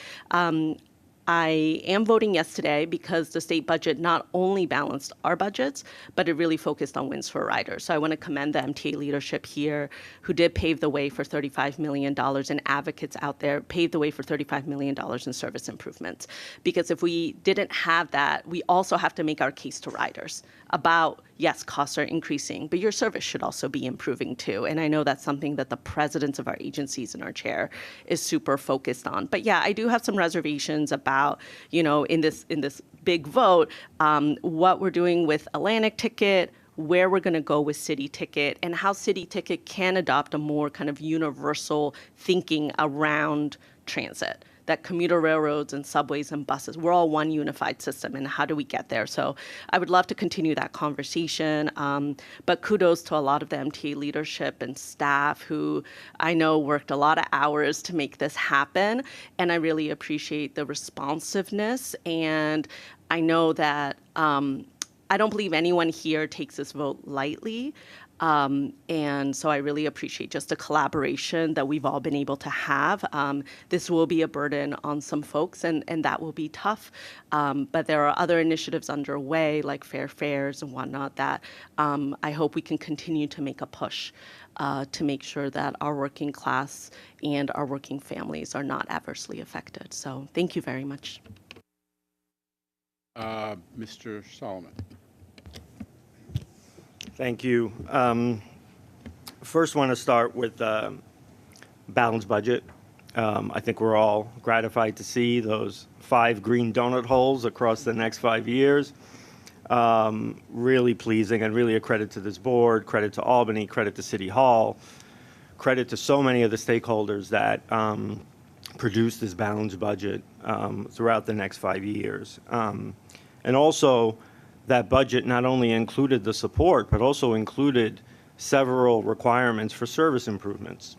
[SPEAKER 19] I am voting yes today because the state budget not only balanced our budgets, but it really focused on wins for riders. So I want to commend the MTA leadership here who did pave the way for $35 million, and advocates out there paved the way for $35 million in service improvements. Because if we didn't have that, we also have to make our case to riders about, yes, costs are increasing, but your service should also be improving too. And I know that's something that the presidents of our agencies and our chair is super focused on. But yeah, I do have some reservations about, in this big vote, what we're doing with Atlantic Ticket, where we're going to go with City Ticket, and how City Ticket can adopt a more kind of universal thinking around transit. That commuter railroads and subways and buses, we're all one unified system, and how do we get there? So I would love to continue that conversation, but kudos to a lot of the MTA leadership and staff who I know worked a lot of hours to make this happen, and I really appreciate the responsiveness, and I know that I don't believe anyone here takes this vote lightly. And so I really appreciate just the collaboration that we've all been able to have. This will be a burden on some folks, and that will be tough. But there are other initiatives underway, like fair fares and whatnot, that I hope we can continue to make a push to make sure that our working class and our working families are not adversely affected. So thank you very much.
[SPEAKER 11] Mr. Solomon.
[SPEAKER 17] Thank you. First, want to start with balanced budget. I think we're all gratified to see those 5 green donut holes across the next 5 years. Really pleasing and really a credit to this board, credit to Albany, credit to City Hall, credit to so many of the stakeholders that produced this balanced budget throughout the next 5 years. And also, that budget not only included the support, but also included several requirements for service improvements.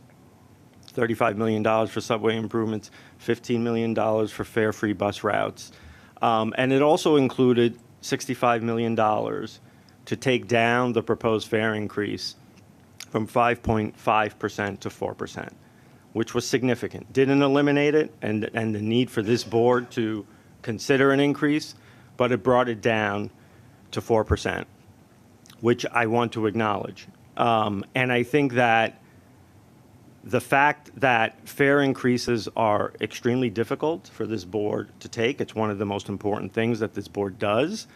[SPEAKER 17] $35 million for subway improvements, $15 million for fare-free bus routes. And it also included $65 million to take down the proposed fare increase from 5.5% to 4%, which was significant. Didn't eliminate it and the need for this board to consider an increase, but it brought it down to 4%, which I want to acknowledge. And I think that the fact that fare increases are extremely difficult for this board to take, it's one of the most important things that this board does.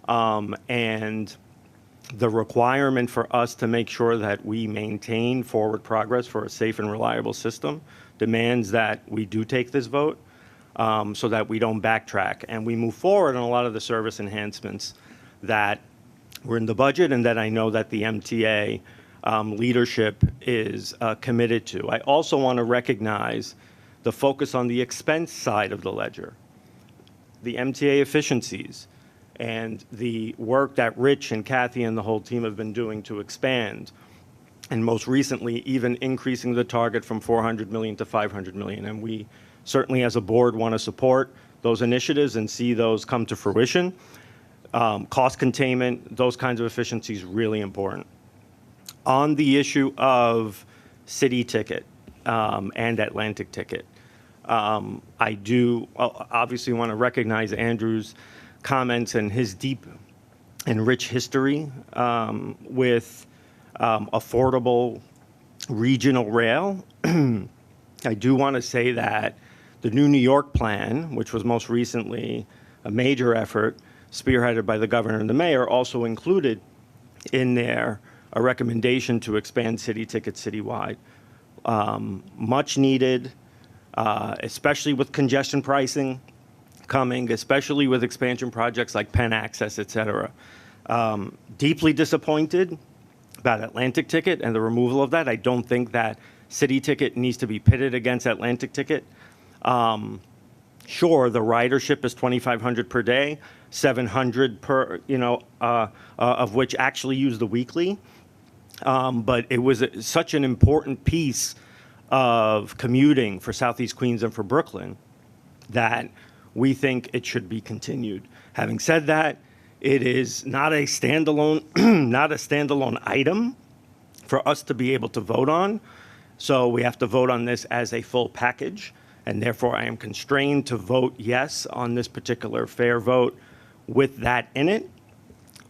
[SPEAKER 17] And the requirement for us to make sure that we maintain forward progress for a safe and reliable system demands that we do take this vote so that we don't backtrack and we move forward on a lot of the service enhancements that were in the budget and that I know that the MTA leadership is committed to. I also want to recognize the focus on the expense side of the ledger, the MTA efficiencies, and the work that Rich and Kathy and the whole team have been doing to expand, and most recently, even increasing the target from 400 million to 500 million. And we certainly, as a board, want to support those initiatives and see those come to fruition. Cost containment, those kinds of efficiencies, really important. On the issue of City Ticket and Atlantic Ticket, I do obviously want to recognize Andrew's comments and his deep and rich history with affordable regional rail. I do want to say that the new New York plan, which was most recently a major effort spearheaded by the governor and the mayor, also included in there a recommendation to expand City Ticket citywide. Much needed, especially with congestion pricing coming, especially with expansion projects like Penn Access, et cetera. Deeply disappointed about Atlantic Ticket and the removal of that. I don't think that City Ticket needs to be pitted against Atlantic Ticket. Sure, the ridership is 2,500 per day, 700 per, of which actually use the weekly. But it was such an important piece of commuting for Southeast Queens and for Brooklyn that we think it should be continued. Having said that, it is not a standalone, not a standalone item for us to be able to vote on. So we have to vote on this as a full package, and therefore I am constrained to vote yes on this particular fair vote with that in it.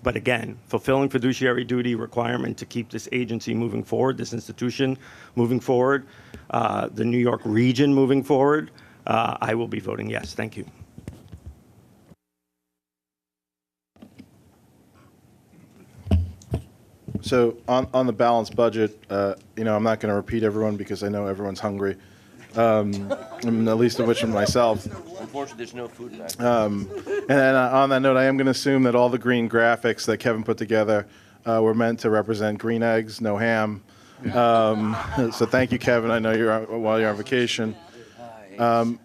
[SPEAKER 17] But again, fulfilling fiduciary duty requirement to keep this agency moving forward, this institution moving forward, the New York region moving forward, I will be voting yes. Thank you.
[SPEAKER 5] So on the balanced budget, I'm not going to repeat everyone because I know everyone's hungry, at least of which of myself.
[SPEAKER 16] Unfortunately, there's no food back.
[SPEAKER 5] And then on that note, I am going to assume that all the green graphics that Kevin put together were meant to represent green eggs, no ham. So thank you, Kevin. I know while you're on vacation. I've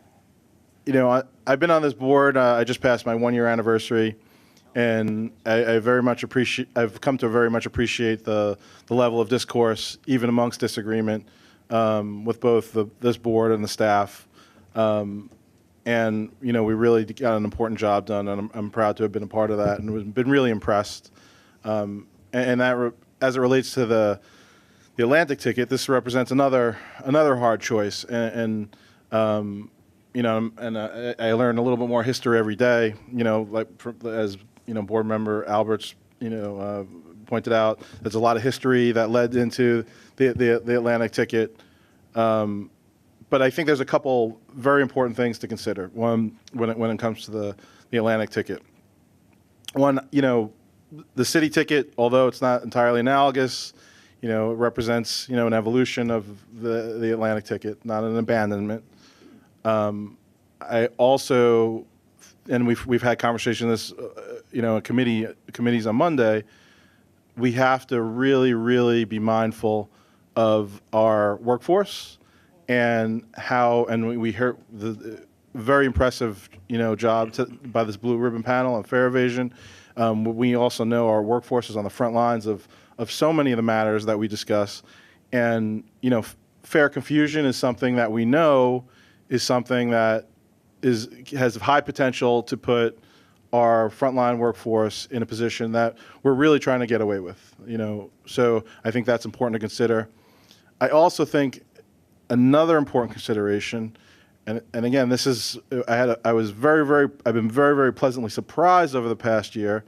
[SPEAKER 5] been on this board. I just passed my 1-year anniversary, and I've come to very much appreciate the level of discourse, even amongst disagreement, with both this board and the staff. And we really got an important job done, and I'm proud to have been a part of that, and been really impressed. And that, as it relates to the Atlantic Ticket, this represents another hard choice. And I learn a little bit more history every day. As board member Alberts pointed out, there's a lot of history that led into the Atlantic Ticket. But I think there's a couple very important things to consider. One, when it comes to the Atlantic Ticket. One, the City Ticket, although it's not entirely analogous, it represents an evolution of the Atlantic Ticket, not an abandonment. I also, and we've had conversation this committees on Monday, we have to really, really be mindful of our workforce and we heard the very impressive, job by this blue ribbon panel on fare evasion. We also know our workforce is on the front lines of so many of the matters that we discuss. And, fare confusion is something that we know is something that has high potential to put our frontline workforce in a position that we're really trying to get away with, So I think that's important to consider. I also think another important consideration, and again, this is, I've been very, very pleasantly surprised over the past year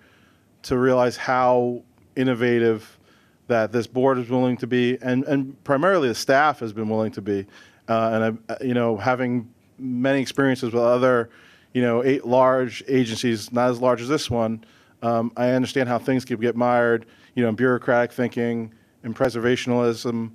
[SPEAKER 5] to realize how innovative that this board is willing to be, and primarily the staff has been willing to be. And having many experiences with other, 8 large agencies, not as large as this one, I understand how things could get mired, in bureaucratic thinking and preservationalism.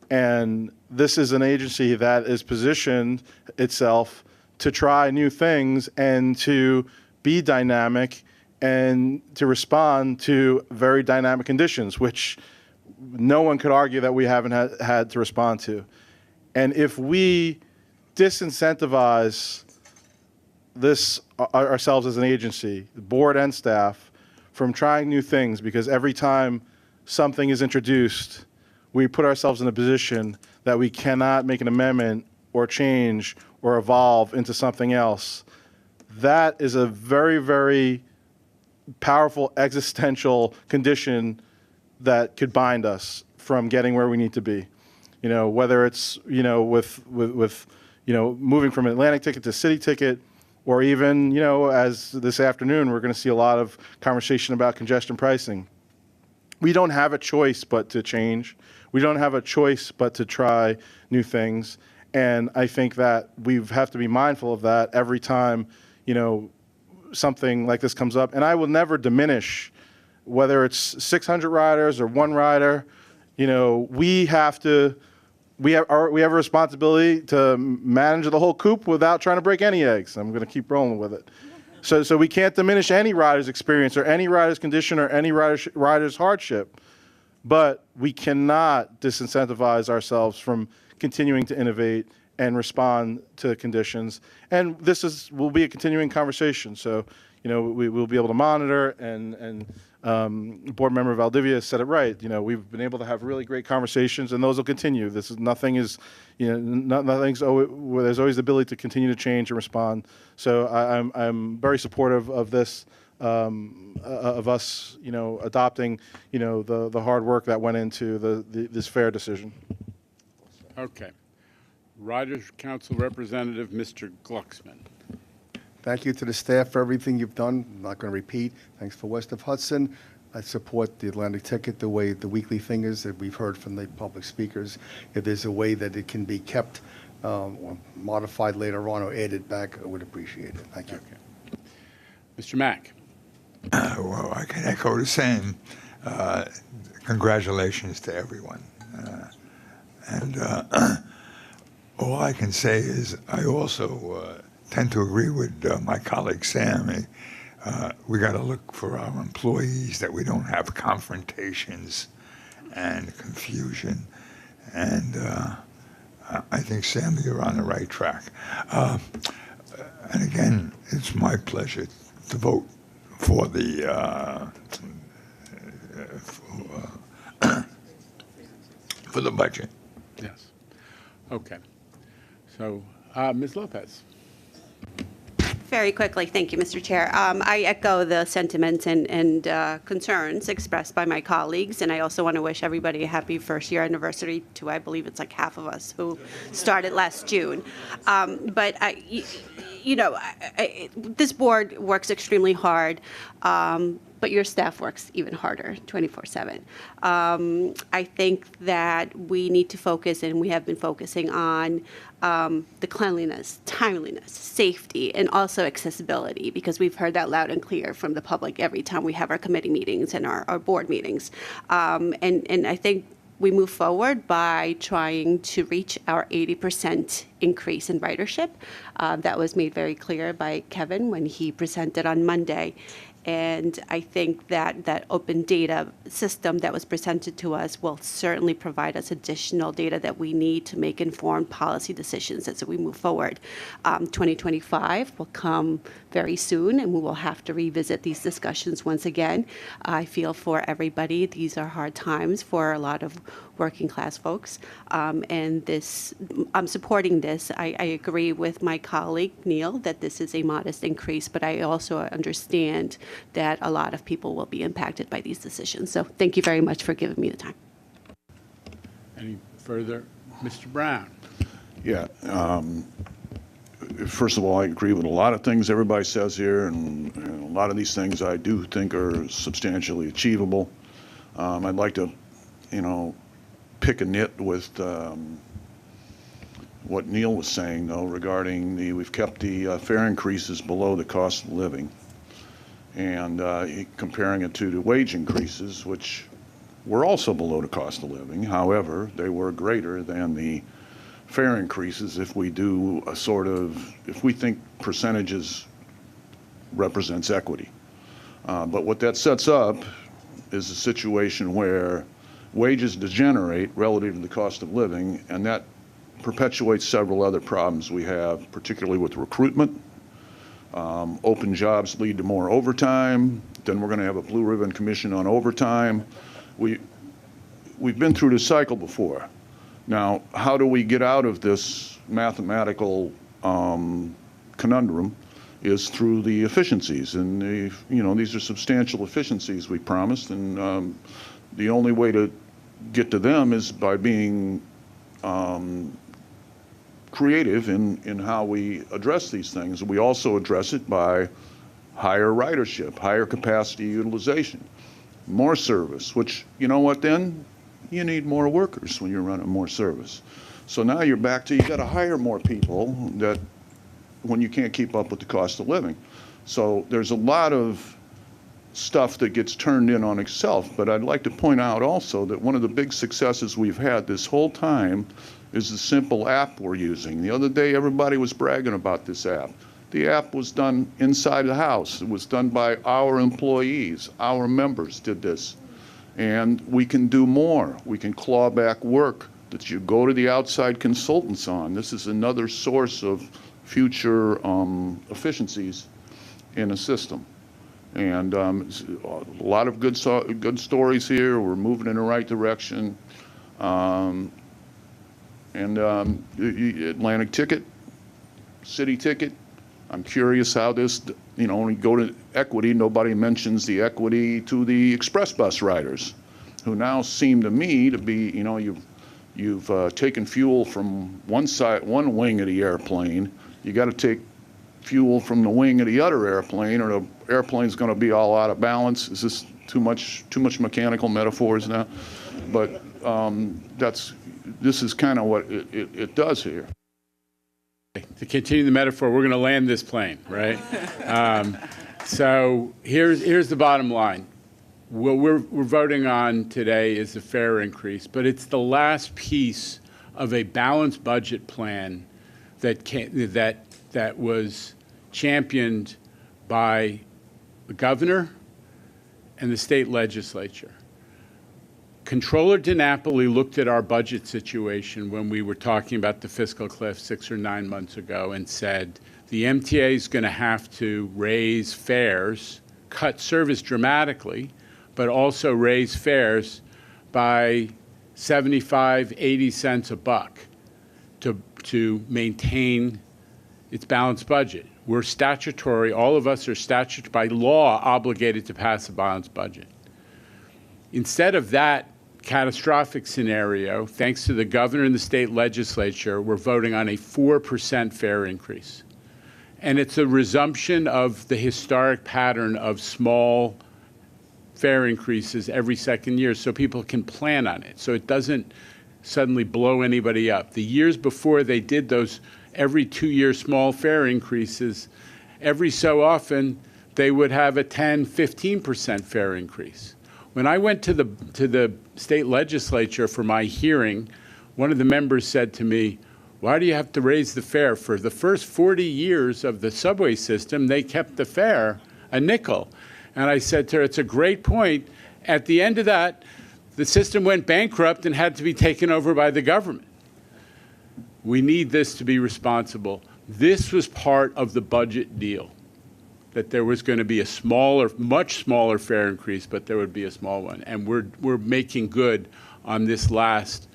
[SPEAKER 5] And this is an agency that is positioned itself to try new things and to be dynamic and to respond to very dynamic conditions, which no one could argue that we haven't had to respond to. And if we disincentivize this ourselves as an agency, the board and staff, from trying new things, because every time something is introduced, we put ourselves in a position that we cannot make an amendment or change or evolve into something else, that is a very, very powerful existential condition that could bind us from getting where we need to be. Whether it's, with moving from an Atlantic ticket to city ticket, or even, as this afternoon, we're going to see a lot of conversation about congestion pricing. We don't have a choice but to change. We don't have a choice but to try new things. And I think that we have to be mindful of that every time, something like this comes up. And I will never diminish whether it's 600 riders or 1 rider. We have a responsibility to manage the whole coop without trying to break any eggs. I'm going to keep rolling with it. So we can't diminish any rider's experience or any rider's condition or any rider's hardship. But we cannot disincentivize ourselves from continuing to innovate and respond to conditions. And this will be a continuing conversation. So, we will be able to monitor, and Board Member Valdivia said it right. We've been able to have really great conversations, and those will continue. Nothing's there's always the ability to continue to change and respond. So I'm very supportive of this, of us, adopting, the hard work that went into this fair decision.
[SPEAKER 11] Okay. Riders Council Representative, Mr. Glucksman.
[SPEAKER 4] Thank you to the staff for everything you've done. I'm not going to repeat. Thanks for West of Hudson. I support the Atlantic ticket the way the weekly thing is that we've heard from the public speakers. If there's a way that it can be kept or modified later on or added back, I would appreciate it. Thank you.
[SPEAKER 11] Okay. Mr. Mack.
[SPEAKER 10] Well, I can echo the same. Congratulations to everyone. All I can say is I also tend to agree with my colleague Sam. We got to look for our employees that we don't have confrontations and confusion. And I think, Sam, you're on the right track. And again, it's my pleasure to vote for the for the budget.
[SPEAKER 11] Yes. Okay. So, Ms. Lopez.
[SPEAKER 21] Very quickly, thank you, Mr. Chair. I echo the sentiments and concerns expressed by my colleagues, and I also want to wish everybody a happy first-year anniversary to, I believe it's like half of us who started last June. But this board works extremely hard, but your staff works even harder, 24/7. I think that we need to focus, and we have been focusing on the cleanliness, timeliness, safety, and also accessibility, because we've heard that loud and clear from the public every time we have our committee meetings and our board meetings. And I think we move forward by trying to reach our 80% increase in ridership. That was made very clear by Kevin when he presented on Monday. And I think that that open data system that was presented to us will certainly provide us additional data that we need to make informed policy decisions as we move forward. 2025 will come very soon, and we will have to revisit these discussions once again. I feel for everybody, these are hard times for a lot of working class folks. And this, I'm supporting this. I agree with my colleague, Neil, that this is a modest increase, but I also understand that a lot of people will be impacted by these decisions. So thank you very much for giving me the time.
[SPEAKER 11] Any further? Mr. Brown?
[SPEAKER 1] Yeah. First of all, I agree with a lot of things everybody says here, and a lot of these things I do think are substantially achievable. I'd like to, pick a nit with what Neil was saying, though, regarding we've kept the fare increases below the cost of living, and comparing it to the wage increases, which were also below the cost of living. However, they were greater than the fare increases if we do if we think percentages represents equity. But what that sets up is a situation where wages degenerate relative to the cost of living, and that perpetuates several other problems we have, particularly with recruitment. Open jobs lead to more overtime. Then we're going to have a blue ribbon commission on overtime. We've been through this cycle before. Now, how do we get out of this mathematical conundrum is through the efficiencies. And, these are substantial efficiencies we promised, and the only way to get to them is by being creative in how we address these things. We also address it by higher ridership, higher capacity utilization, more service, which, you know what then? You need more workers when you're running more service. So now you're back to, you got to hire more people that when you can't keep up with the cost of living. So there's a lot of stuff that gets turned in on itself, but I'd like to point out also that one of the big successes we've had this whole time is the simple app we're using. The other day, everybody was bragging about this app. The app was done inside the house. It was done by our employees. Our members did this. And we can do more. We can claw back work that you go to the outside consultants on. This is another source of future efficiencies in a system. And a lot of good stories here. We're moving in the right direction. Atlantic ticket, city ticket. I'm curious how this, when we go to equity, nobody mentions the equity to the express bus riders, who now seem to me to be, you've taken fuel from one wing of the airplane. You got to take fuel from the wing of the other airplane, or the airplane's going to be all out of balance. Is this too much mechanical metaphors now? But this is kind of what it does here.
[SPEAKER 11] To continue the metaphor, we're going to land this plane, right? So here's the bottom line. What we're voting on today is the fare increase, but it's the last piece of a balanced budget plan that was championed by the governor and the state legislature. Controller DiNapoli looked at our budget situation when we were talking about the fiscal cliff 6 or 9 months ago and said, the MTA is going to have to raise fares, cut service dramatically, but also raise fares by 75, 80 cents a buck to maintain its balanced budget. We're statutory, all of us are by law obligated to pass a balanced budget. Instead of that catastrophic scenario, thanks to the governor and the state legislature, we're voting on a 4% fare increase. And it's a resumption of the historic pattern of small fare increases every second year so people can plan on it, so it doesn't suddenly blow anybody up. The years before they did those every 2-year small fare increases, every so often they would have a 10, 15% fare increase. When I went to the state legislature for my hearing, one of the members said to me, why do you have to raise the fare? For the first 40 years of the subway system, they kept the fare a nickel. And I said to her, it's a great point. At the end of that, the system went bankrupt and had to be taken over by the government. We need this to be responsible. This was part of the budget deal, that there was going to be a smaller, much smaller fare increase, but there would be a small one. And we're making good on this last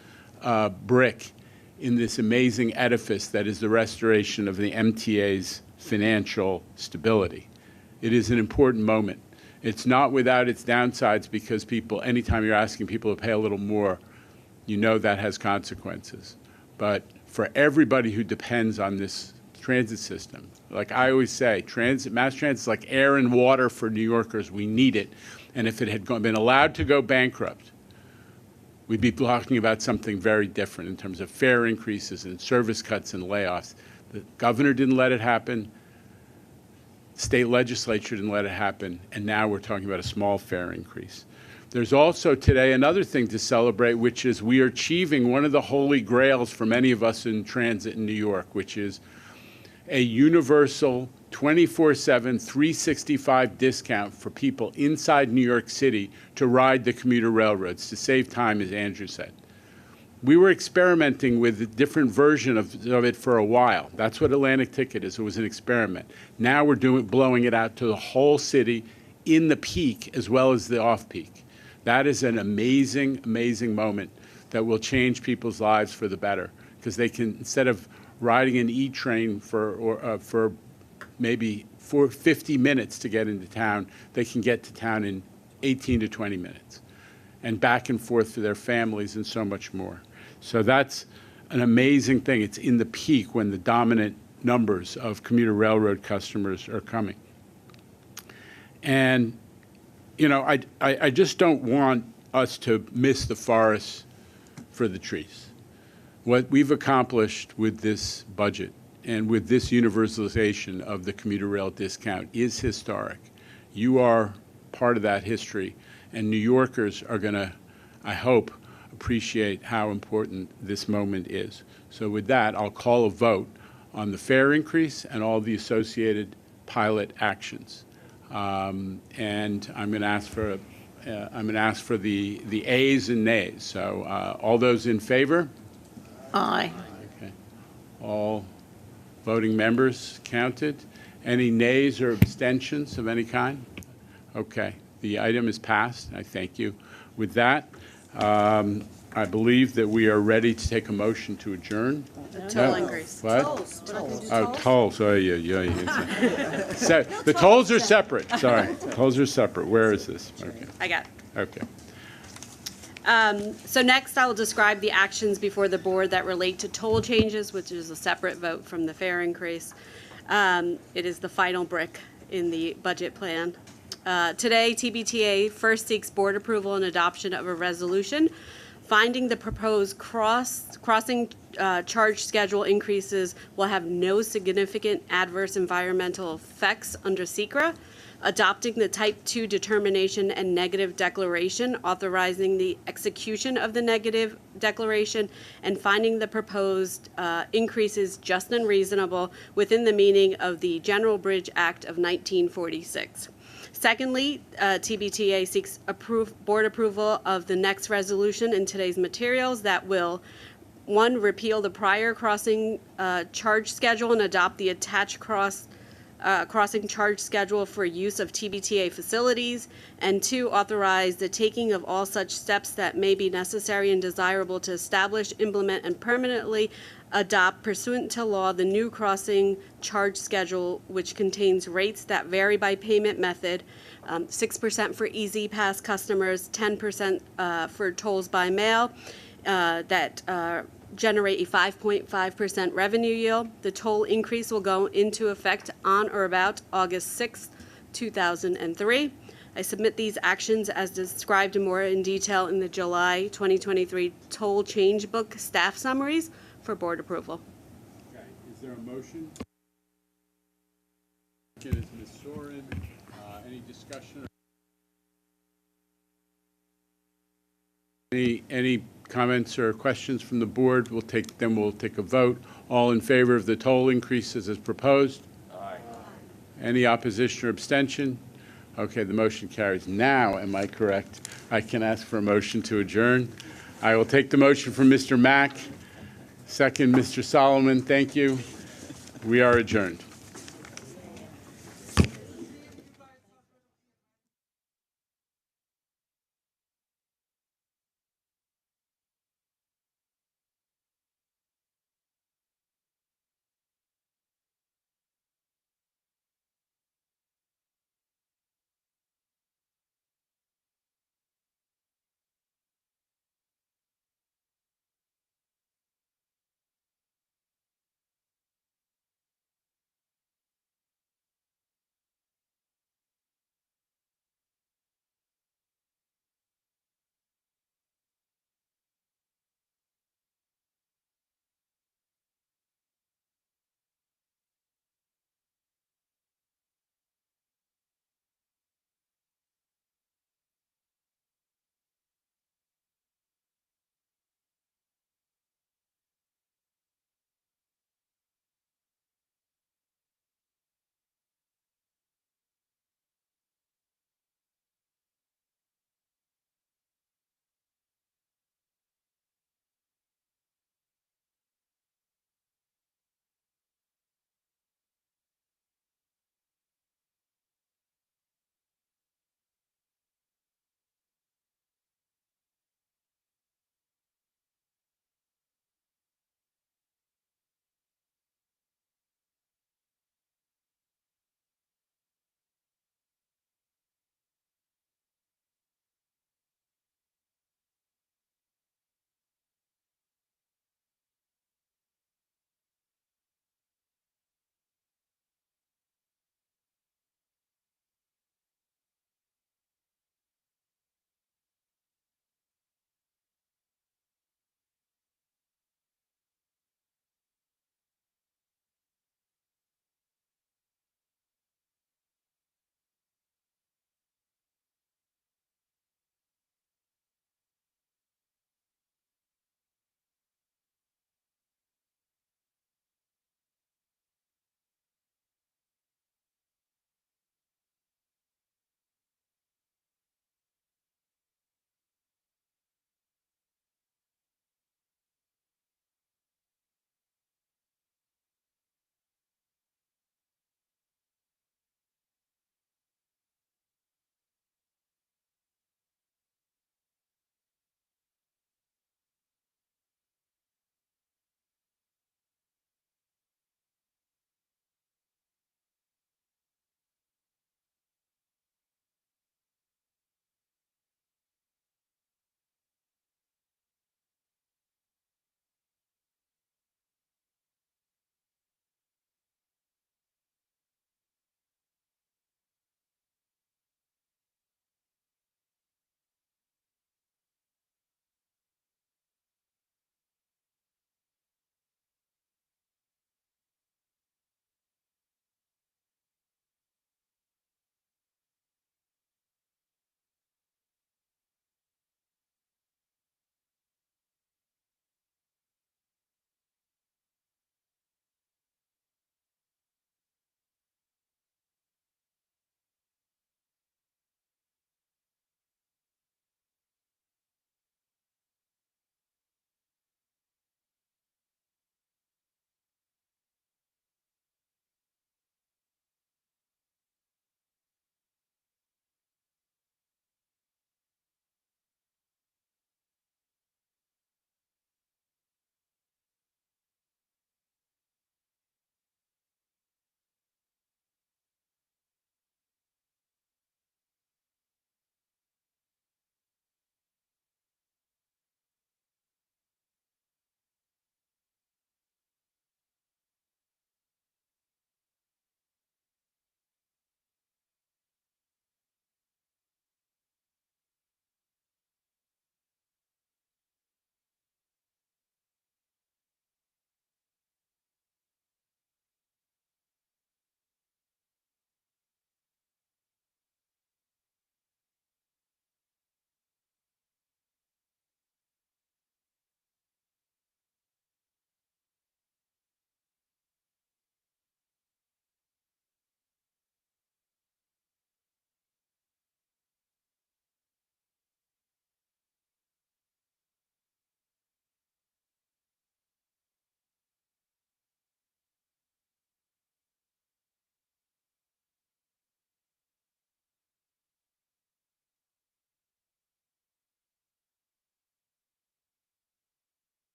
[SPEAKER 11] brick in this amazing edifice that is the restoration of the MTA's financial stability. It is an important moment. It's not without its downsides, because people, anytime you're asking people to pay a little more, you know that has consequences. But for everybody who depends on this transit system, like I always say, mass transit is like air and water for New Yorkers. We need it. And if it had been allowed to go bankrupt, we'd be talking about something very different in terms of fare increases and service cuts and layoffs. The governor didn't let it happen. State legislature didn't let it happen. And now we're talking about a small fare increase. There's also today another thing to celebrate, which is we are achieving one of the holy grails for many of us in transit in New York, which is a universal 24/7, 365 discount for people inside New York City to ride the commuter railroads, to save time, as Andrew said. We were experimenting with a different version of it for a while. That's what Atlantic Ticket is. It was an experiment. Now we're blowing it out to the whole city in the peak as well as the off-peak. That is an amazing, amazing moment that will change people's lives for the better, because they can, instead of riding an E-train for maybe 50 minutes to get into town, they can get to town in 18 to 20 minutes and back and forth to their families and so much more. So that's an amazing thing. It's in the peak when the dominant numbers of commuter railroad customers are coming. And, you know, I just don't want us to miss the forest for the trees. What we've accomplished with this budget and with this universalization of the commuter rail discount is historic. You are part of that history, and New Yorkers are going to, I hope, appreciate how important this moment is. So with that, I'll call a vote on the fare increase and all the associated pilot actions. And I'm going to ask for the ayes and nays. So all those in favor?
[SPEAKER 14] Aye.
[SPEAKER 11] Okay. All voting members counted. Any nays or abstentions of any kind? Okay. The item is passed. I thank you. With that, I believe that we are ready to take a motion to adjourn.
[SPEAKER 18] The toll increase.
[SPEAKER 11] What? Oh, tolls. Oh, yeah. So the tolls are separate. Sorry. Tolls are separate. Where is this? Okay.
[SPEAKER 18] I got it.
[SPEAKER 11] Okay.
[SPEAKER 18] So next, I will describe the actions before the board that relate to toll changes, which is a separate vote from the fare increase. It is the final brick in the budget plan. Today, TBTA first seeks board approval and adoption of a resolution finding the proposed crossing charge schedule increases will have no significant adverse environmental effects under SECRA, adopting the Type 2 determination and negative declaration, authorizing the execution of the negative declaration, and finding the proposed increases just and reasonable within the meaning of the General Bridge Act of 1946. Secondly, TBTA seeks board approval of the next resolution in today's materials that will, 1, repeal the prior crossing charge schedule and adopt the attached crossing charge schedule for use of TBTA facilities, and 2, authorize the taking of all such steps that may be necessary and desirable to establish, implement, and permanently adopt pursuant to law the new crossing charge schedule, which contains rates that vary by payment method, 6% for EZ Pass customers, 10% for tolls by mail, that generate a 5.5% revenue yield. The toll increase will go into effect on or about August 6, 2003. I submit these actions as described more in detail in the July 2023 toll change book staff summaries for board approval.
[SPEAKER 11] Okay. Is there a motion? Is Ms. Soren. Any discussion? Any comments or questions from the board? We'll take a vote. All in favor of the toll increases as proposed? Aye. Any opposition or abstention? Okay, the motion carries. Now, am I correct? I can ask for a motion to adjourn. I will take the motion from Mr. Mack. Second, Mr. Solomon. Thank you. We are adjourned.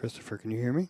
[SPEAKER 17] Christopher, can you hear me?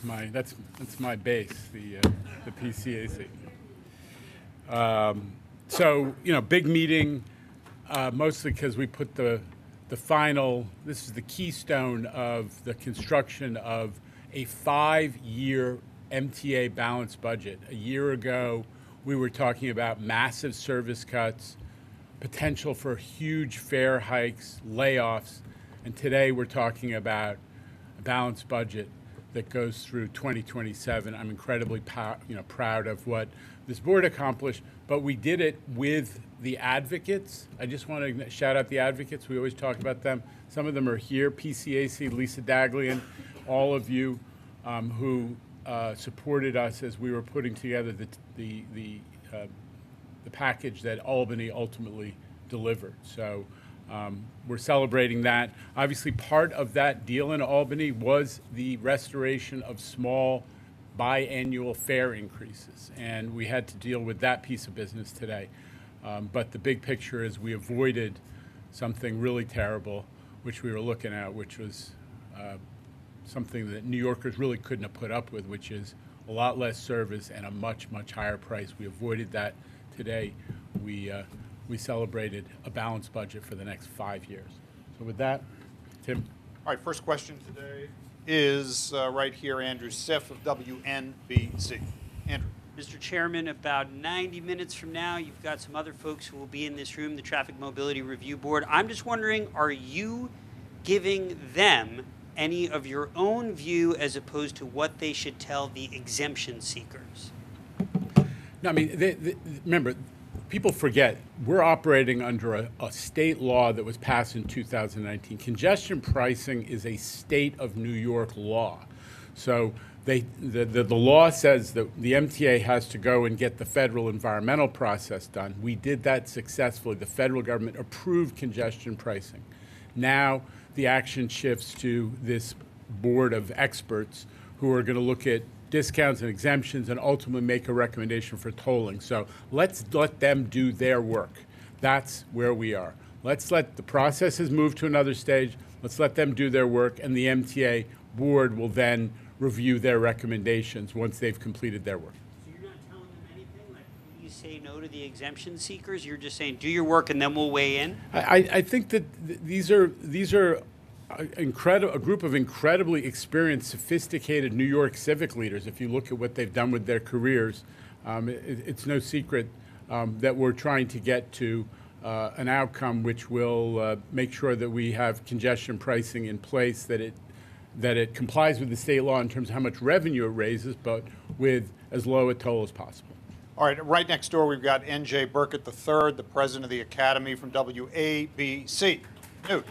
[SPEAKER 11] that's my base, the PCAC. So, big meeting, mostly because we put the final, this is the keystone of the construction of a 5-year MTA balanced budget. A year ago, we were talking about massive service cuts, potential for huge fare hikes, layoffs, and today we're talking about a balanced budget that goes through 2027. I'm incredibly proud of what this board accomplished, but we did it with the advocates. I just want to shout out the advocates. We always talk about them. Some of them are here, PCAC, Lisa Daglian, all of you who supported us as we were putting together the package that Albany ultimately delivered. So we're celebrating that. Obviously, part of that deal in Albany was the restoration of small biannual fare increases, and we had to deal with that piece of business today. But the big picture is we avoided something really terrible, which we were looking at, which was something that New Yorkers really couldn't have put up with, which is a lot less service and a much, much higher price. We avoided that today. We celebrated a balanced budget for the next 5 years. So with that, Tim.
[SPEAKER 8] All right, first question today is right here, Andrew Siff of WNBC. Andrew.
[SPEAKER 20] Mr. Chairman, about 90 minutes from now, you've got some other folks who will be in this room, the Traffic Mobility Review Board. I'm just wondering, are you giving them any of your own view as opposed to what they should tell the exemption seekers?
[SPEAKER 11] No, I mean, remember, people forget, we're operating under a state law that was passed in 2019. Congestion pricing is a state of New York law. So the law says that the MTA has to go and get the federal environmental process done. We did that successfully. The federal government approved congestion pricing. Now the action shifts to this board of experts who are going to look at discounts and exemptions and ultimately make a recommendation for tolling. So let's let them do their work. That's where we are. Let's let the processes move to another stage. Let's let them do their work, and the MTA board will then review their recommendations once they've completed their work.
[SPEAKER 20] So you're not telling them anything? Like, you say no to the exemption seekers? You're just saying, do your work and then we'll weigh in?
[SPEAKER 11] I think that these are a group of incredibly experienced, sophisticated New York civic leaders. If you look at what they've done with their careers, it's no secret that we're trying to get to an outcome which will make sure that we have congestion pricing in place, that it complies with the state law in terms of how much revenue it raises, but with as low a toll as possible.
[SPEAKER 8] All right, right next door, we've got N.J. Burkett III, the president of the Academy from WABC. Newt.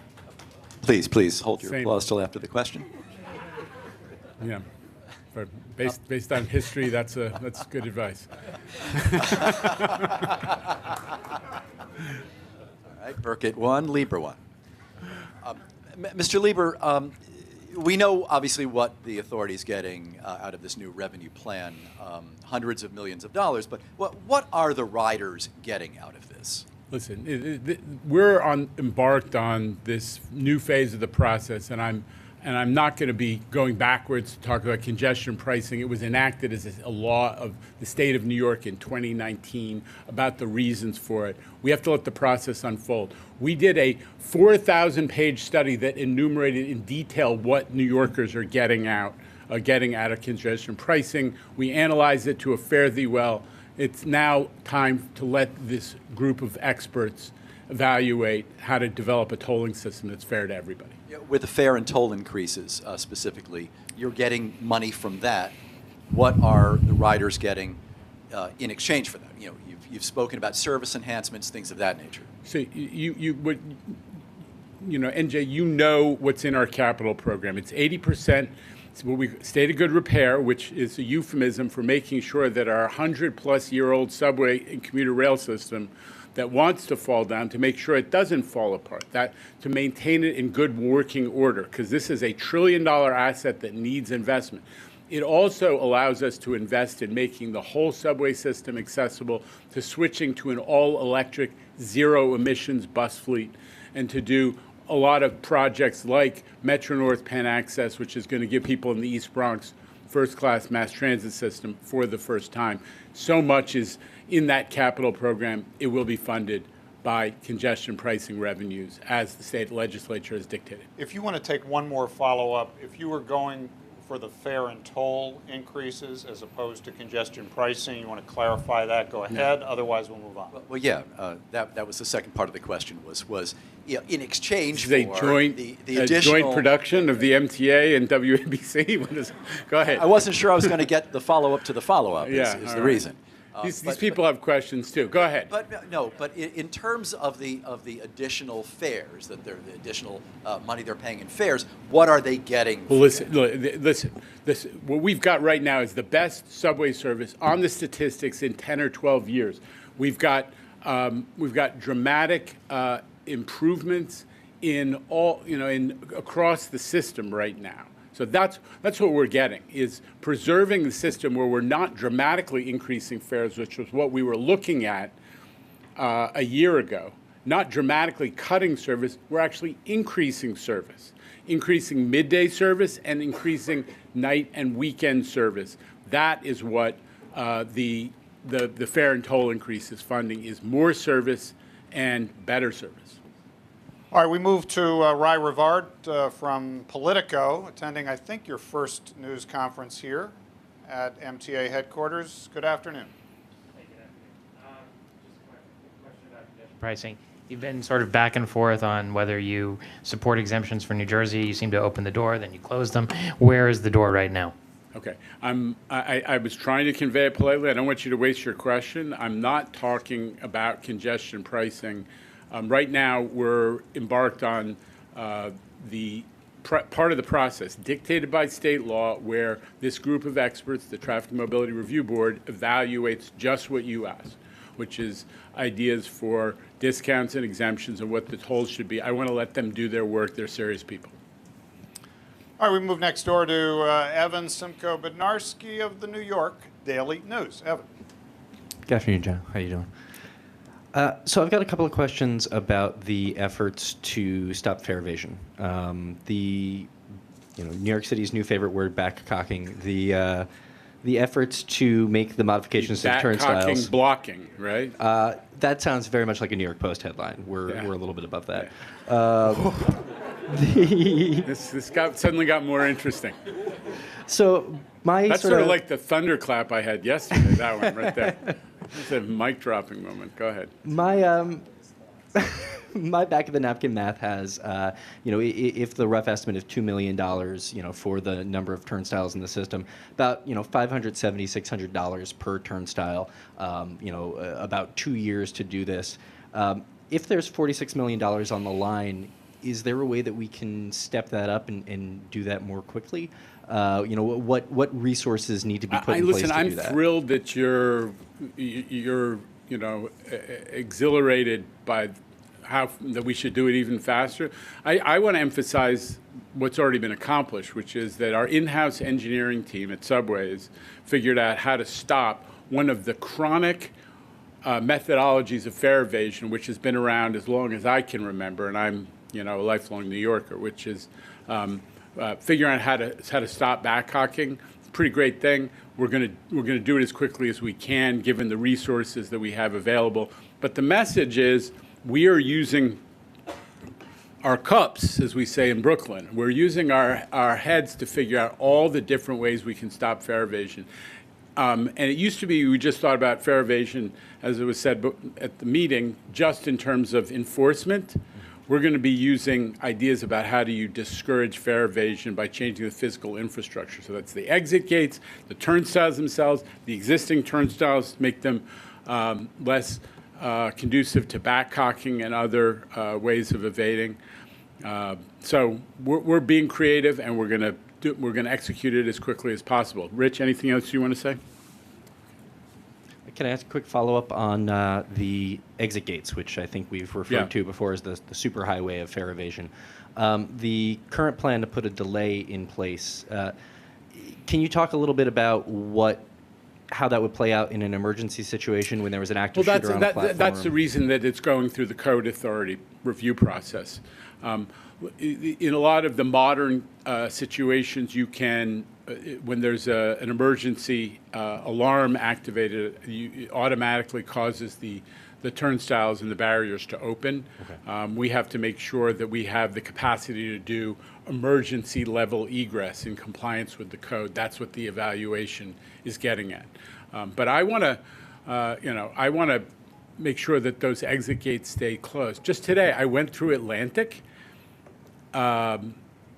[SPEAKER 22] Please hold your applause till after the question.
[SPEAKER 11] Yeah, based on history, that's good advice.
[SPEAKER 22] All right, Burkett 1, Lieber 1. Mr. Lieber, we know obviously what the authority is getting out of this new revenue plan, hundreds of millions of dollars, but what are the riders getting out of this?
[SPEAKER 11] Listen, we're embarked on this new phase of the process, and I'm not going to be going backwards to talk about congestion pricing. It was enacted as a law of the state of New York in 2019 about the reasons for it. We have to let the process unfold. We did a 4,000-page study that enumerated in detail what New Yorkers are getting out of congestion pricing. We analyzed it to a fare thee well. It's now time to let this group of experts evaluate how to develop a tolling system that's fair to everybody.
[SPEAKER 22] With the fare and toll increases specifically, you're getting money from that. What are the riders getting in exchange for that? You've spoken about service enhancements, things of that nature.
[SPEAKER 11] So NJ, you know what's in our capital program. It's 80%. It's what we state of good repair, which is a euphemism for making sure that our 100-plus-year-old subway and commuter rail system that wants to fall down, to make sure it doesn't fall apart, that to maintain it in good working order, because this is a $1 trillion asset that needs investment. It also allows us to invest in making the whole subway system accessible, to switching to an all-electric, zero-emissions bus fleet, and to do a lot of projects like Metro North Penn Access, which is going to give people in the East Bronx first-class mass transit system for the first time. So much is in that capital program, it will be funded by congestion pricing revenues as the state legislature has dictated.
[SPEAKER 8] If you want to take one more follow-up, if you were going for the fare and toll increases as opposed to congestion pricing, you want to clarify that, go ahead. Otherwise, we'll move on.
[SPEAKER 22] Well, yeah, that was the second part of the question was in exchange for
[SPEAKER 11] Is it
[SPEAKER 22] the additional
[SPEAKER 11] joint production of the MTA and WABC? What is, go ahead.
[SPEAKER 22] I wasn't sure I was going to get the follow-up to the follow-up
[SPEAKER 11] Yeah,
[SPEAKER 22] is
[SPEAKER 11] all
[SPEAKER 22] the
[SPEAKER 11] right.
[SPEAKER 22] reason.
[SPEAKER 11] These people have questions too. Go ahead.
[SPEAKER 22] But no, but in terms of the additional fares, that they're the additional money they're paying in fares, what are they getting?
[SPEAKER 11] Well, listen. What we've got right now is the best subway service on the statistics in 10 or 12 years. We've got dramatic improvements in all, across the system right now. So that's what we're getting, is preserving the system where we're not dramatically increasing fares, which was what we were looking at a year ago. Not dramatically cutting service, we're actually increasing service, increasing midday service and increasing night and weekend service. That is what the fare and toll increase is funding, is more service and better service.
[SPEAKER 8] All right, we move to Rai Rivard from Politico, attending, I think, your first news conference here at MTA headquarters. Good afternoon.
[SPEAKER 6] Pricing. You've been sort of back and forth on whether you support exemptions for New Jersey. You seem to open the door, then you close them. Where is the door right now?
[SPEAKER 11] Okay. I was trying to convey it politely. I don't want you to waste your question. I'm not talking about congestion pricing. Right now, we're embarked on the part of the process dictated by state law where this group of experts, the Traffic Mobility Review Board, evaluates just what you asked, which is ideas for discounts and exemptions and what the tolls should be. I want to let them do their work. They're serious people.
[SPEAKER 8] All right, we move next door to Evan Simcoe Bednarski of the New York Daily News. Evan.
[SPEAKER 12] Good afternoon, John. How you doing? So I've got a couple of questions about the efforts to stop fare evasion. New York City's new favorite word, backcocking. The efforts to make the modifications to the turnstiles.
[SPEAKER 11] Backcocking, blocking, right?
[SPEAKER 12] That sounds very much like a New York Post headline. We're a little bit above that.
[SPEAKER 11] This suddenly got more interesting.
[SPEAKER 12] So
[SPEAKER 11] that's sort of like the thunderclap I had yesterday. That one right there. It's a mic dropping moment. Go ahead.
[SPEAKER 12] My back of the napkin math has, if the rough estimate of $2 million, for the number of turnstiles in the system, about, $570, $600 per turnstile, about 2 years to do this. If there's $46 million on the line, is there a way that we can step that up and do that more quickly? What resources need to be put in place to do that?
[SPEAKER 11] I'm thrilled that you're exhilarated by how that we should do it even faster. I want to emphasize what's already been accomplished, which is that our in-house engineering team at Subways figured out how to stop one of the chronic methodologies of fare evasion, which has been around as long as I can remember, and I'm a lifelong New Yorker, which is figuring out how to stop backcocking. Pretty great thing. We're gonna do it as quickly as we can, given the resources that we have available. But the message is, we are using our cups, as we say in Brooklyn. We're using our heads to figure out all the different ways we can stop fare evasion. And it used to be we just thought about fare evasion, as it was said at the meeting, just in terms of enforcement. We're going to be using ideas about how do you discourage fare evasion by changing the physical infrastructure. So that's the exit gates, the turnstiles themselves, the existing turnstiles, make them less conducive to backcocking and other ways of evading. So we're being creative, and we're going to execute it as quickly as possible. Rich, anything else you want to say?
[SPEAKER 12] Can I ask a quick follow-up on the exit gates, which I think we've referred to before as the superhighway of fare evasion? The current plan to put a delay in place, can you talk a little bit about how that would play out in an emergency situation when there was an active shooter on a platform?
[SPEAKER 11] That's the reason that it's going through the Code Authority review process. In a lot of the modern situations, you can when there's an emergency alarm activated, it automatically causes the turnstiles and the barriers to open. Okay. We have to make sure that we have the capacity to do emergency level egress in compliance with the code. That's what the evaluation is getting at. But I want to, I want to make sure that those exit gates stay closed. Just today, I went through Atlantic, the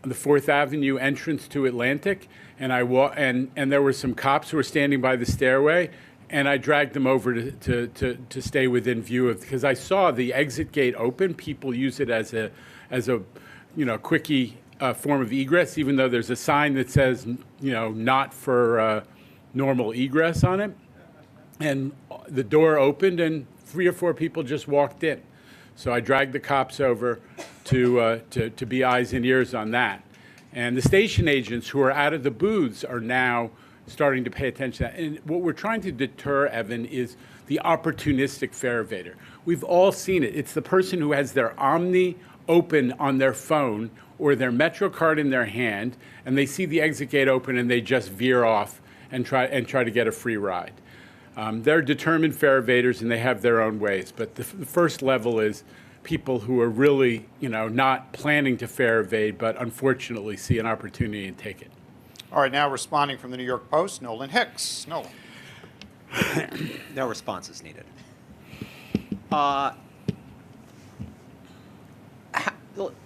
[SPEAKER 11] 4th Avenue entrance to Atlantic, and and there were some cops who were standing by the stairway, and I dragged them over to stay within view of, because I saw the exit gate open. People use it as a quickie form of egress, even though there's a sign that says not for normal egress on it. And the door opened, and 3 or 4 people just walked in. So I dragged the cops over to be eyes and ears on that. And the station agents who are out of the booths are now starting to pay attention to that. And what we're trying to deter, Evan, is the opportunistic fare evader. We've all seen it. It's the person who has their Omni open on their phone or their Metro card in their hand, and they see the exit gate open and they just veer off and try to get a free ride. They're determined fare evaders, and they have their own ways. But the first level is people who are really, not planning to fare evade, but unfortunately see an opportunity and take it.
[SPEAKER 8] All right, now responding from the New York Post, Nolan Hicks. Nolan.
[SPEAKER 2] No response is needed. I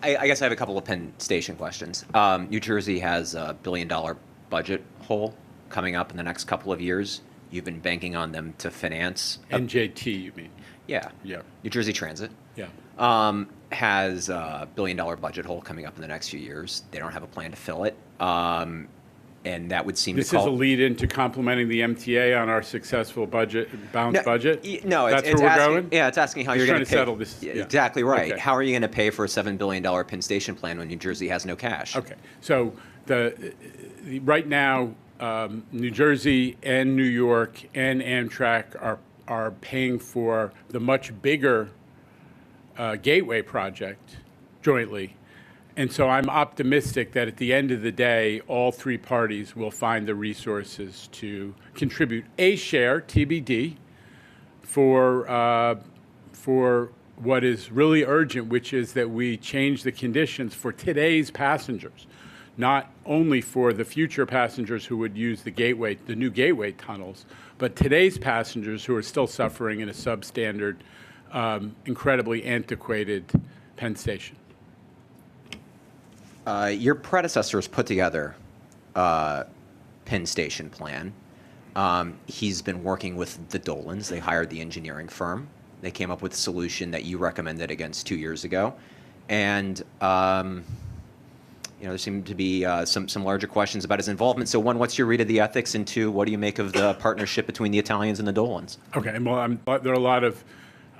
[SPEAKER 2] guess I have a couple of Penn Station questions. New Jersey has a $1 billion budget hole coming up in the next couple of years. You've been banking on them to finance.
[SPEAKER 11] NJT, you mean?
[SPEAKER 2] Yeah.
[SPEAKER 11] Yeah.
[SPEAKER 2] New Jersey Transit.
[SPEAKER 11] Yeah.
[SPEAKER 2] Has a $1 billion budget hole coming up in the next few years. They don't have a plan to fill it. And that would seem
[SPEAKER 11] this
[SPEAKER 2] to call...
[SPEAKER 11] is a lead into complementing the MTA on our successful budget, balanced budget?
[SPEAKER 2] No,
[SPEAKER 11] That's
[SPEAKER 2] it's
[SPEAKER 11] where we're
[SPEAKER 2] asking,
[SPEAKER 11] going?
[SPEAKER 2] Yeah, it's asking how you're going to pay.
[SPEAKER 11] settle this.
[SPEAKER 2] Yeah,
[SPEAKER 11] Yeah.
[SPEAKER 2] Exactly right.
[SPEAKER 11] Okay.
[SPEAKER 2] How are you going to pay for a $7 billion Penn Station plan when New Jersey has no cash?
[SPEAKER 11] Okay. So right now, New Jersey and New York and Amtrak are paying for the much bigger Gateway project jointly. And so I'm optimistic that at the end of the day, all 3 parties will find the resources to contribute a share, TBD, for what is really urgent, which is that we change the conditions for today's passengers, not only for the future passengers who would use the Gateway, the new Gateway tunnels, but today's passengers who are still suffering in a substandard, incredibly antiquated Penn Station.
[SPEAKER 2] Your predecessors put together a Penn Station plan. He's been working with the Dolans. They hired the engineering firm. They came up with a solution that you recommended against 2 years ago. And there seem to be some larger questions about his involvement. So 1, what's your read of the ethics? And 2, what do you make of the partnership between the Italians and the Dolans?
[SPEAKER 11] Okay, well, there are a lot of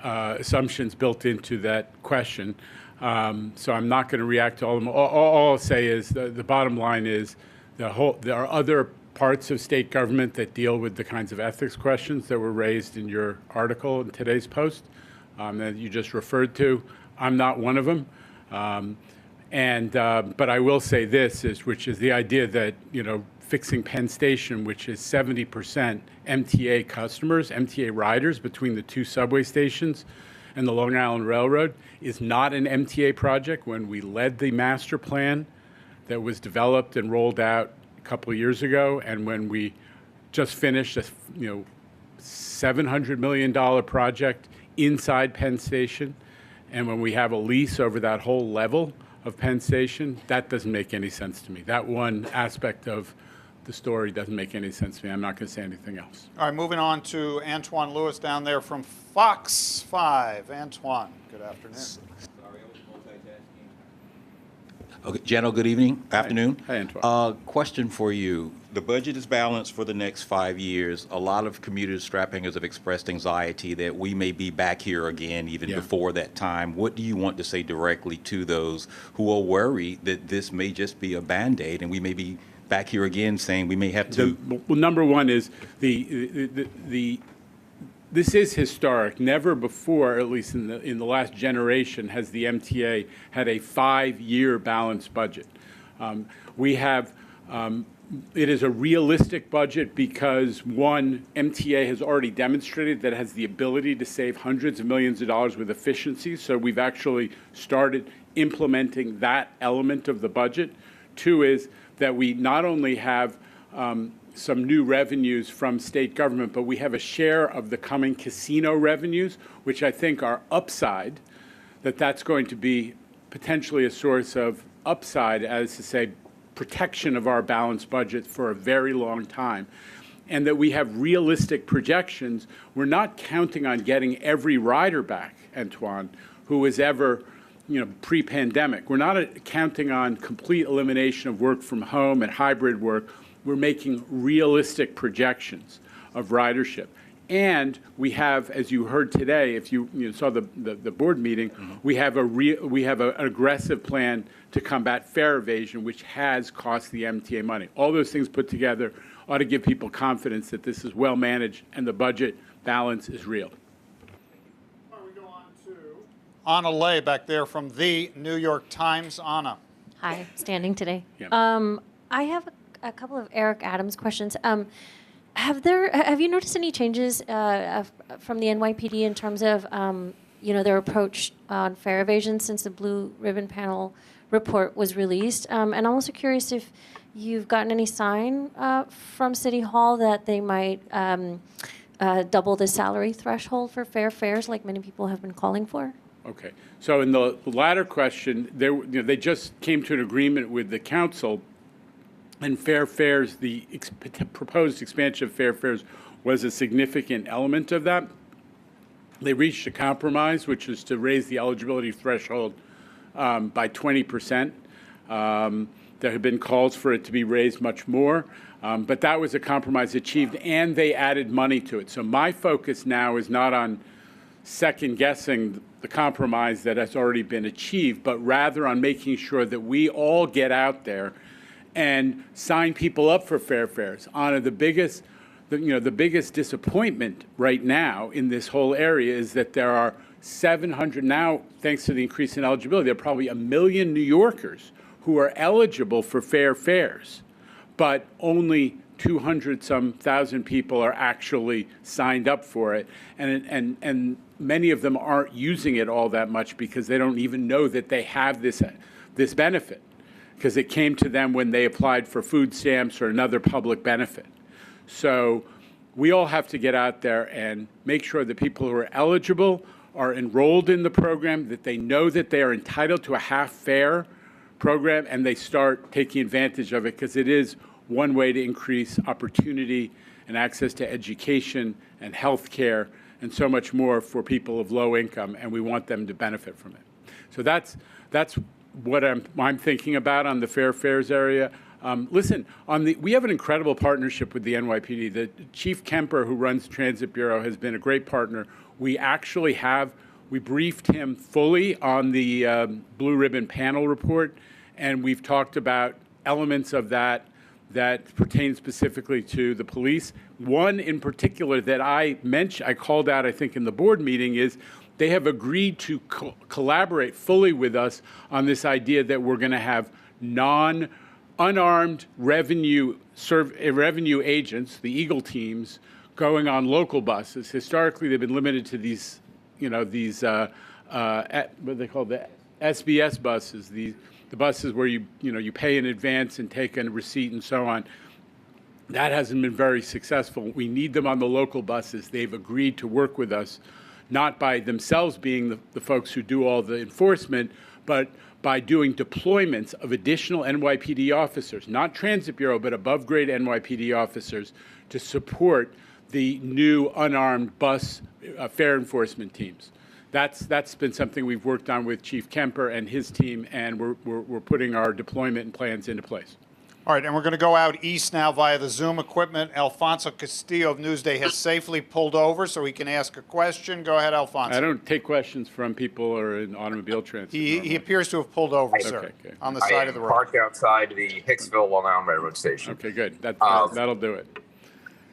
[SPEAKER 11] assumptions built into that question. So I'm not going to react to all of them. All I'll say is the bottom line is there are other parts of state government that deal with the kinds of ethics questions that were raised in your article in today's Post that you just referred to. I'm not one of them. But I will say this, which is the idea that, fixing Penn Station, which is 70% MTA customers, MTA riders between the 2 subway stations and the Long Island Railroad, is not an MTA project. When we led the master plan that was developed and rolled out a couple of years ago, and when we just finished a $700 million project inside Penn Station, and when we have a lease over that whole level of Penn Station, that doesn't make any sense to me. That one aspect of the story doesn't make any sense to me. I'm not going to say anything else.
[SPEAKER 8] All right, moving on to Antoine Lewis down there from Fox 5. Antoine, good afternoon.
[SPEAKER 13] Okay, Jano, good evening, afternoon.
[SPEAKER 11] Hi, Antoine.
[SPEAKER 13] Question for you. The budget is balanced for the next 5 years. A lot of commuters, strapping us, have expressed anxiety that we may be back here again even before that time. What do you want to say directly to those who are worried that this may just be a Band-Aid and we may be back here again saying we may have to...
[SPEAKER 11] Well, number one is this is historic. Never before, at least in the last generation, has the MTA had a 5-year balanced budget. We have It is a realistic budget because, one, MTA has already demonstrated that it has the ability to save hundreds of millions of dollars with efficiency. So we've actually started implementing that element of the budget. Two is that we not only have some new revenues from state government, but we have a share of the coming casino revenues, which I think are upside, that's going to be potentially a source of upside, as to say, protection of our balanced budget for a very long time, and that we have realistic projections. We're not counting on getting every rider back, Antoine, who was ever, pre-pandemic. We're not counting on complete elimination of work from home and hybrid work. We're making realistic projections of ridership. And we have, as you heard today, if you saw the board meeting, we have an aggressive plan to combat fare evasion, which has cost the MTA money. All those things put together ought to give people confidence that this is well managed and the budget balance is real.
[SPEAKER 8] Anna Lay back there from the New York Times. Anna.
[SPEAKER 9] Hi, standing today.
[SPEAKER 11] Yeah.
[SPEAKER 9] I have a couple of Eric Adams questions. Have you noticed any changes from the NYPD in terms of their approach on fare evasion since the Blue Ribbon Panel report was released? And I'm also curious if you've gotten any sign from City Hall that they might double the salary threshold for fair fares, like many people have been calling for.
[SPEAKER 11] Okay. So in the latter question, they just came to an agreement with the council. And fair fares, the proposed expansion of fair fares was a significant element of that. They reached a compromise, which was to raise the eligibility threshold by 20%. There have been calls for it to be raised much more, but that was a compromise achieved, and they added money to it. So my focus now is not on second-guessing the compromise that has already been achieved, but rather on making sure that we all get out there and sign people up for fair fares. Anna, the biggest disappointment right now in this whole area is that there are 700 now, thanks to the increase in eligibility, there are probably 1 million New Yorkers who are eligible for fair fares, but only 200-some thousand people are actually signed up for it, and many of them aren't using it all that much because they don't even know that they have this benefit, because it came to them when they applied for food stamps or another public benefit. So we all have to get out there and make sure that people who are eligible are enrolled in the program, that they know that they are entitled to a half fare program, and they start taking advantage of it, because it is one way to increase opportunity and access to education and health care and so much more for people of low income, and we want them to benefit from it. So that's what I'm thinking about on the fair fares area. Listen, we have an incredible partnership with the NYPD. The Chief Kemper, who runs the Transit Bureau, has been a great partner. We actually we briefed him fully on the Blue Ribbon Panel report, and we've talked about elements of that pertain specifically to the police. One in particular that I called out, I think, in the board meeting is they have agreed to collaborate fully with us on this idea that we're going to have unarmed revenue agents, the Eagle teams, going on local buses. Historically, they've been limited to these, what they call the SBS buses, the buses where you pay in advance and take a receipt and so on. That hasn't been very successful. We need them on the local buses. They've agreed to work with us, not by themselves being the folks who do all the enforcement, but by doing deployments of additional NYPD officers, not Transit Bureau, but above-grade NYPD officers, to support the new unarmed bus fare enforcement teams. That's been something we've worked on with Chief Kemper and his team, and we're putting our deployment plans into place.
[SPEAKER 8] All right, and we're going to go out east now via the Zoom equipment. Alfonso Castillo of Newsday has safely pulled over so he can ask a question. Go ahead, Alfonso.
[SPEAKER 11] I don't take questions from people who are in automobile transit.
[SPEAKER 8] He appears to have pulled over, sir, on the side of the road.
[SPEAKER 15] Parked outside the Hicksville Long Island Railroad Station.
[SPEAKER 11] Okay, good. That'll do it.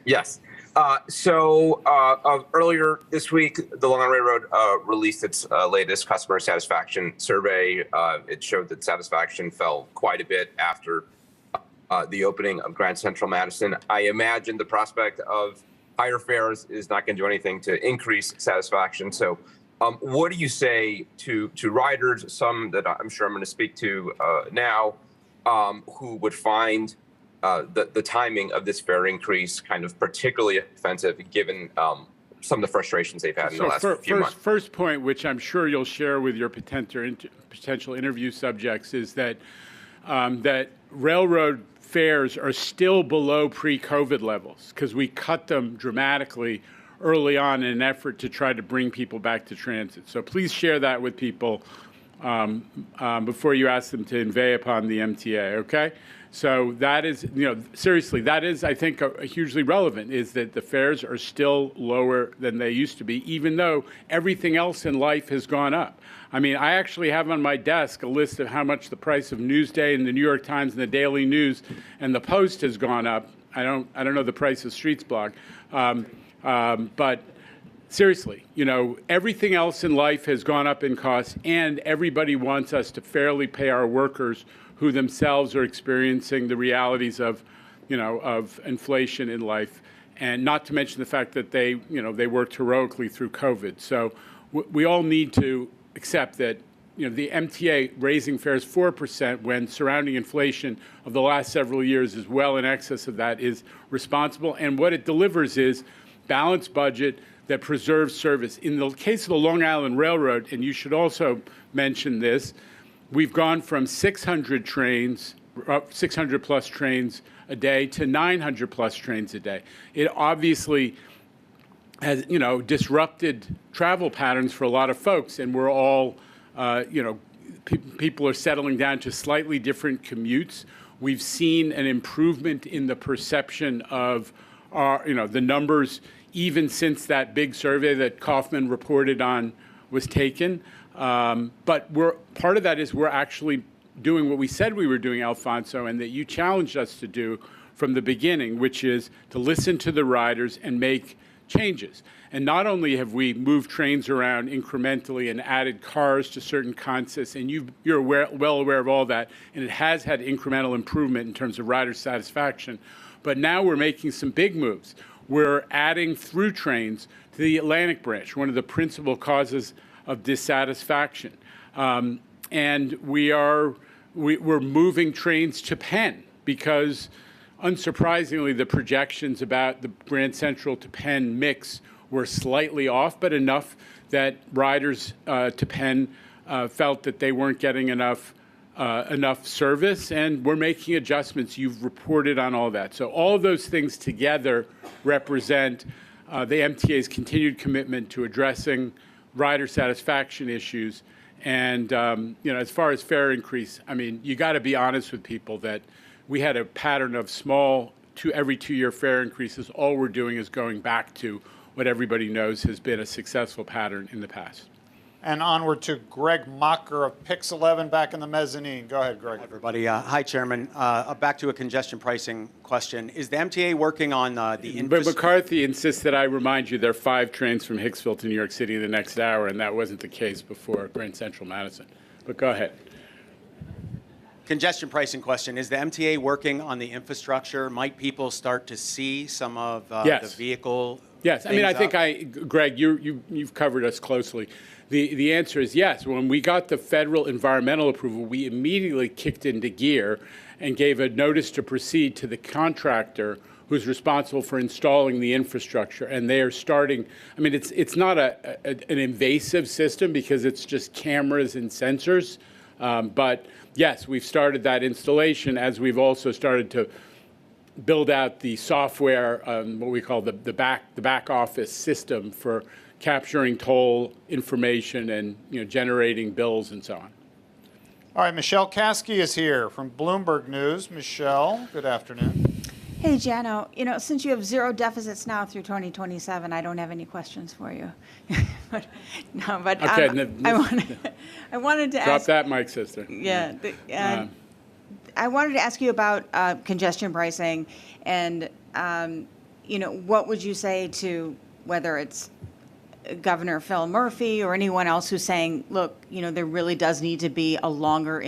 [SPEAKER 15] Yes. Earlier this week, the Long Island Railroad released its latest customer satisfaction survey. It showed that satisfaction fell quite a bit after the opening of Grand Central Madison. I imagine the prospect of higher fares is not going to do anything to increase satisfaction. So what do you say to riders, some that I'm sure I'm going to speak to now, who would find the timing of this fare increase kind of particularly offensive, given some of the frustrations they've had in the last few months?
[SPEAKER 11] First point, which I'm sure you'll share with your potential interview subjects, is that that railroad fares are still below pre-COVID levels because we cut them dramatically early on in an effort to try to bring people back to transit. So please share that with people before you ask them to inveigh upon the MTA, okay? So that is, seriously, that is, I think, hugely relevant, is that the fares are still lower than they used to be, even though everything else in life has gone up. I mean, I actually have on my desk a list of how much the price of Newsday and the New York Times and the Daily News and the Post has gone up. I don't know the price of Streets blog, but seriously, everything else in life has gone up in cost, and everybody wants us to fairly pay our workers who themselves are experiencing the realities of, of inflation in life, and not to mention the fact that they worked heroically through COVID. So we all need to accept that, the MTA raising fares 4% when surrounding inflation of the last several years is well in excess of that is responsible, and what it delivers is balanced budget that preserves service. In the case of the Long Island Railroad, and you should also mention this, we've gone from 600 plus trains a day to 900 plus trains a day. It obviously has, disrupted travel patterns for a lot of folks, and we're all, people are settling down to slightly different commutes. We've seen an improvement in the perception of our, the numbers, even since that big survey that Kaufman reported on was taken. But part of that is we're actually doing what we said we were doing, Alfonso, and that you challenged us to do from the beginning, which is to listen to the riders and make changes. And not only have we moved trains around incrementally and added cars to certain consists, and you're well aware of all that, and it has had incremental improvement in terms of rider satisfaction, but now we're making some big moves. We're adding through trains to the Atlantic branch, one of the principal causes of dissatisfaction. And we're moving trains to Penn because, unsurprisingly, the projections about the Grand Central to Penn mix were slightly off, but enough that riders to Penn felt that they weren't getting enough service, and we're making adjustments. You've reported on all that. So all of those things together represent the MTA's continued commitment to addressing rider satisfaction issues. And, as far as fare increase, I mean, you got to be honest with people that we had a pattern of small every 2-year fare increases. All we're doing is going back to what everybody knows has been a successful pattern in the past.
[SPEAKER 8] And onward to Greg Mocker of Pix 11 back in the mezzanine. Go ahead, Greg.
[SPEAKER 3] Hi, everybody. Hi, Chairman. Back to a congestion pricing question. Is the MTA working on the
[SPEAKER 11] But McCarthy insists that I remind you there are 5 trains from Hicksville to New York City in the next hour, and that wasn't the case before Grand Central Madison. But go ahead.
[SPEAKER 3] Congestion pricing question. Is the MTA working on the infrastructure? Might people start to see some of the vehicle?
[SPEAKER 11] Yes. I mean, I think Greg, you've covered us closely. The answer is yes. When we got the federal environmental approval, we immediately kicked into gear and gave a notice to proceed to the contractor who's responsible for installing the infrastructure. And they are starting, I mean, it's not an invasive system because it's just cameras and sensors. But yes, we've started that installation as we've also started to build out the software, what we call the back office system for capturing toll information and generating bills and so on.
[SPEAKER 8] All right, Michelle Caskey is here from Bloomberg News. Michelle, good afternoon.
[SPEAKER 7] Hey, Jano, since you have 0 deficits now through 2027, I don't have any questions for you. Okay, I wanted to
[SPEAKER 11] drop
[SPEAKER 7] ask.
[SPEAKER 11] That mic, sister.
[SPEAKER 7] Yeah. I wanted to ask you about congestion pricing and, what would you say to whether it's Governor Phil Murphy or anyone else who's saying, look, there really does need to be a longer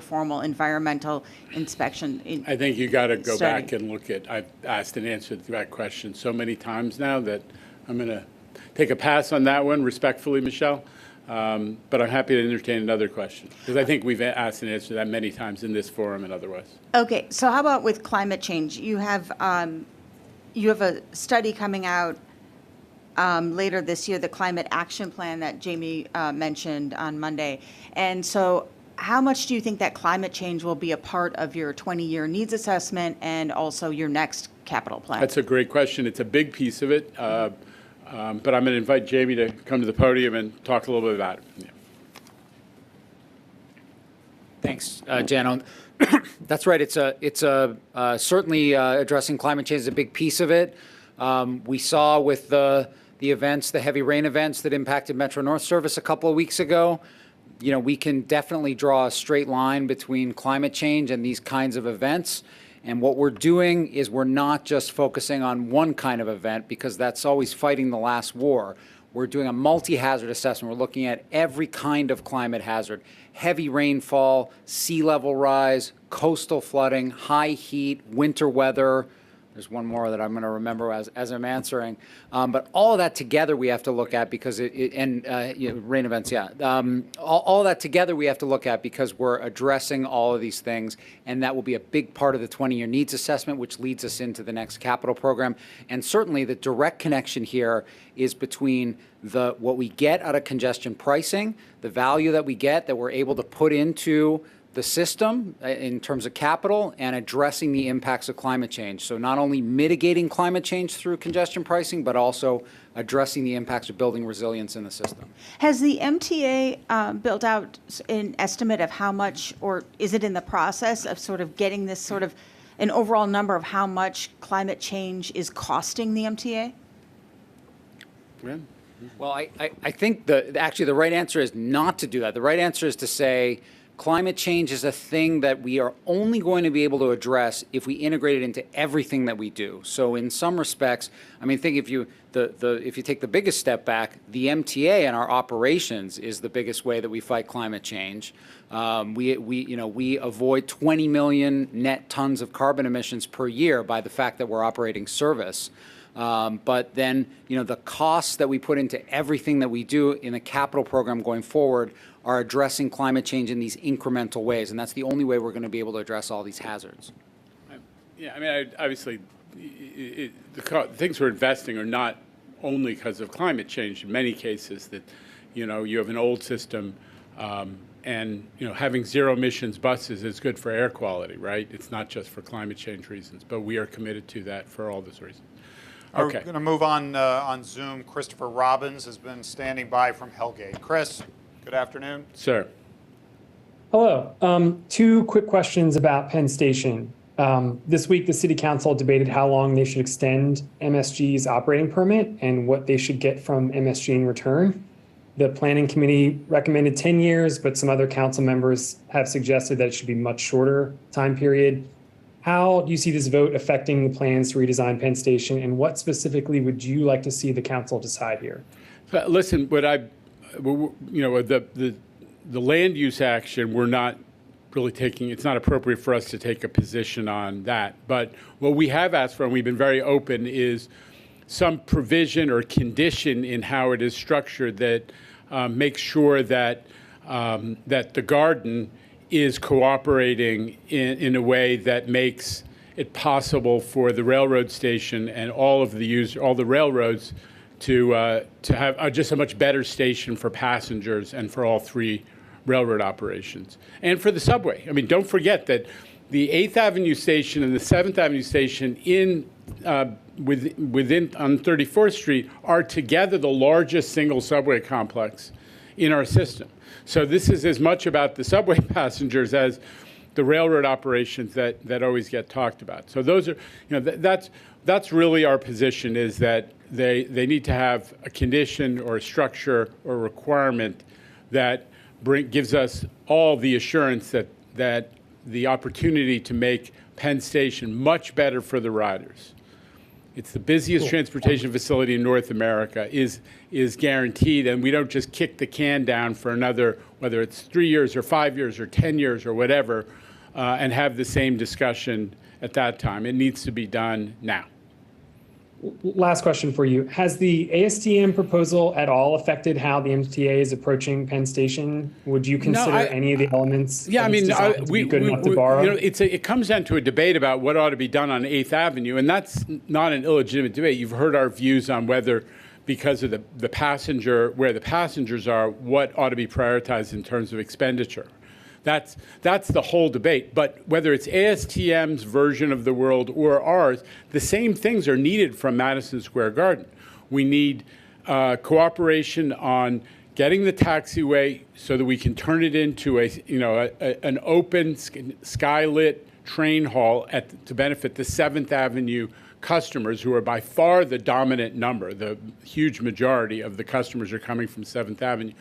[SPEAKER 7] formal environmental inspection.
[SPEAKER 11] I think you got to go
[SPEAKER 7] study.
[SPEAKER 11] back and look at, I've asked and answered that question so many times now that I'm going to take a pass on that one, respectfully, Michelle. But I'm happy to entertain another question, because I think we've asked and answered that many times in this forum and otherwise.
[SPEAKER 7] Okay, so how about with climate change? You have a study coming out later this year, the Climate Action Plan that Jamie mentioned on Monday. And so how much do you think that climate change will be a part of your 20-year needs assessment and also your next capital plan?
[SPEAKER 11] That's a great question. It's a big piece of it. But I'm going to invite Jamie to come to the podium and talk a little bit about it. Yeah.
[SPEAKER 16] Thanks, Jano. That's right. It's certainly addressing climate change is a big piece of it. We saw with the events, the heavy rain events that impacted Metro North service a couple of weeks ago, we can definitely draw a straight line between climate change and these kinds of events. And what we're doing is we're not just focusing on one kind of event, because that's always fighting the last war. We're doing a multi-hazard assessment. We're looking at every kind of climate hazard: heavy rainfall, sea level rise, coastal flooding, high heat, winter weather. There's one more that I'm going to remember as I'm answering. But all of that together we have to look at because rain events, yeah. All of that together we have to look at because we're addressing all of these things, and that will be a big part of the 20-year needs assessment, which leads us into the next capital program. And certainly the direct connection here is between what we get out of congestion pricing, the value that we get that we're able to put into the system in terms of capital, and addressing the impacts of climate change. So not only mitigating climate change through congestion pricing, but also addressing the impacts of building resilience in the system.
[SPEAKER 7] Has the MTA built out an estimate of how much, or is it in the process of sort of getting this sort of an overall number of how much climate change is costing the MTA?
[SPEAKER 11] Yeah.
[SPEAKER 16] Well, I think actually the right answer is not to do that. The right answer is to say, climate change is a thing that we are only going to be able to address if we integrate it into everything that we do. So in some respects, I mean, think if you take the biggest step back, the MTA and our operations is the biggest way that we fight climate change. We avoid 20 million net tons of carbon emissions per year by the fact that we're operating service. But then, the costs that we put into everything that we do in the capital program going forward are addressing climate change in these incremental ways, and that's the only way we're going to be able to address all these hazards.
[SPEAKER 11] Yeah, I mean, obviously, the things we're investing are not only because of climate change. In many cases, that you have an old system, and having zero emissions buses is good for air quality, right? It's not just for climate change reasons, but we are committed to that for all those reasons. Okay.
[SPEAKER 8] We're going to move on Zoom. Christopher Robbins has been standing by from Hellgate. Chris, good afternoon.
[SPEAKER 11] Sir.
[SPEAKER 19] Hello. Two quick questions about Penn Station. This week, the City Council debated how long they should extend MSG's operating permit and what they should get from MSG in return. The Planning Committee recommended 10 years, but some other council members have suggested that it should be much shorter time period. How do you see this vote affecting the plans to redesign Penn Station, and what specifically would you like to see the council decide here?
[SPEAKER 11] Listen, the land use action, we're not really taking, it's not appropriate for us to take a position on that. But what we have asked for, and we've been very open, is some provision or condition in how it is structured that makes sure that that the garden is cooperating in a way that makes it possible for the railroad station and all the railroads to have just a much better station for passengers and for all three railroad operations. And for the subway. I mean, don't forget that the 8th Avenue station and the 7th Avenue station within on 34th Street are together the largest single subway complex in our system. So this is as much about the subway passengers as the railroad operations that always get talked about. So those are, that's really our position, is that they need to have a condition or a structure or requirement that gives us all the assurance that the opportunity to make Penn Station much better for the riders It's the busiest transportation facility in North America, is guaranteed, and we don't just kick the can down for another, whether it's 3 years or 5 years or 10 years or whatever, and have the same discussion at that time. It needs to be done now.
[SPEAKER 19] Last question for you. Has the ASTM proposal at all affected how the MTA is approaching Penn Station? Would you consider any of the elements?
[SPEAKER 11] Yeah, I mean,
[SPEAKER 19] good enough to borrow?
[SPEAKER 11] It comes down to a debate about what ought to be done on 8th Avenue, and that's not an illegitimate debate. You've heard our views on whether, because of the passenger, where the passengers are, what ought to be prioritized in terms of expenditure. That's the whole debate. But whether it's ASTM's version of the world or ours, the same things are needed from Madison Square Garden. We need cooperation on getting the taxiway so that we can turn it into an open, skylit train hall to benefit the 7th Avenue customers, who are by far the dominant number. The huge majority of the customers are coming from 7th Avenue.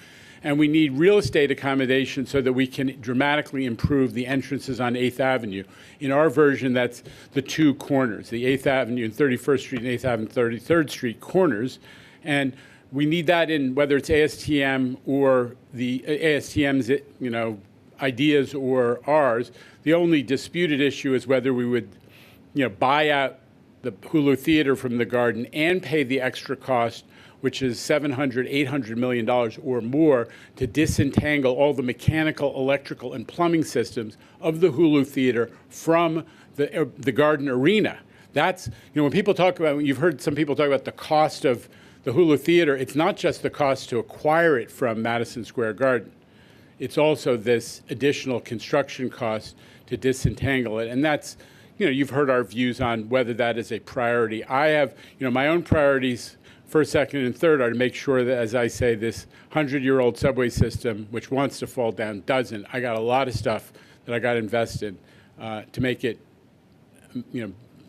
[SPEAKER 11] And we need real estate accommodation so that we can dramatically improve the entrances on 8th Avenue. In our version, that's the two corners, the 8th Avenue and 31st Street and 8th Avenue and 33rd Street corners. And we need that in whether it's ASTM or the ASTM's ideas or ours. The only disputed issue is whether we would buy out the Hulu Theater from the Garden and pay the extra cost, which is $700, $800 million or more, to disentangle all the mechanical, electrical, and plumbing systems of the Hulu Theater from the Garden Arena. That's, when people talk about, you've heard some people talk about the cost of the Hulu Theater, it's not just the cost to acquire it from Madison Square Garden. It's also this additional construction cost to disentangle it. And that's, you've heard our views on whether that is a priority. I have, my own priorities, first, second, and third, are to make sure that, as I say, this 100-year-old subway system, which wants to fall down, doesn't. I got a lot of stuff that I got to invest in to make it,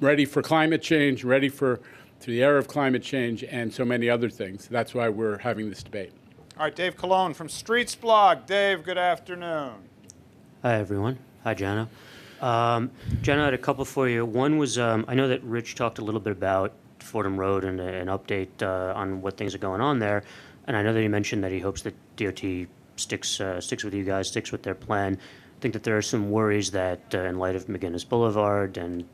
[SPEAKER 11] ready for climate change, ready to the era of climate change, and so many other things. That's why we're having this debate.
[SPEAKER 8] All right, Dave Colon from Streets Blog. Dave, good afternoon.
[SPEAKER 4] Hi, everyone. Hi, Jano. Jano, I had a couple for you. One was, I know that Rich talked a little bit about Fordham Road and an update on what things are going on there. And I know that he mentioned that he hopes that DOT sticks with you guys, sticks with their plan. I think that there are some worries that in light of McGinnis Boulevard and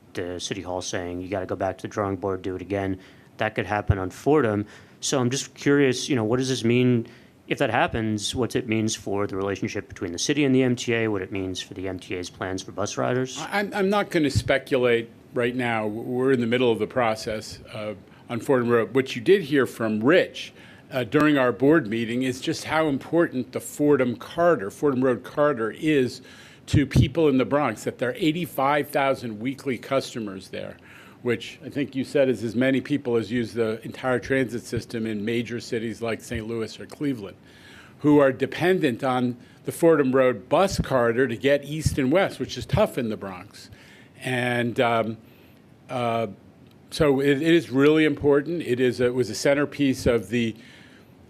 [SPEAKER 4] City Hall saying you got to go back to the drawing board, do it again, that could happen on Fordham. So I'm just curious, what does this mean? If that happens, what it means for the relationship between the city and the MTA, what it means for the MTA's plans for bus riders?
[SPEAKER 11] I'm not going to speculate right now. We're in the middle of the process on Fordham Road. What you did hear from Rich during our board meeting is just how important the Fordham Road corridor is to people in the Bronx, that there are 85,000 weekly customers there, which I think you said is as many people as use the entire transit system in major cities like St. Louis or Cleveland, who are dependent on the Fordham Road bus corridor to get east and west, which is tough in the Bronx. And so it is really important. It was a centerpiece of the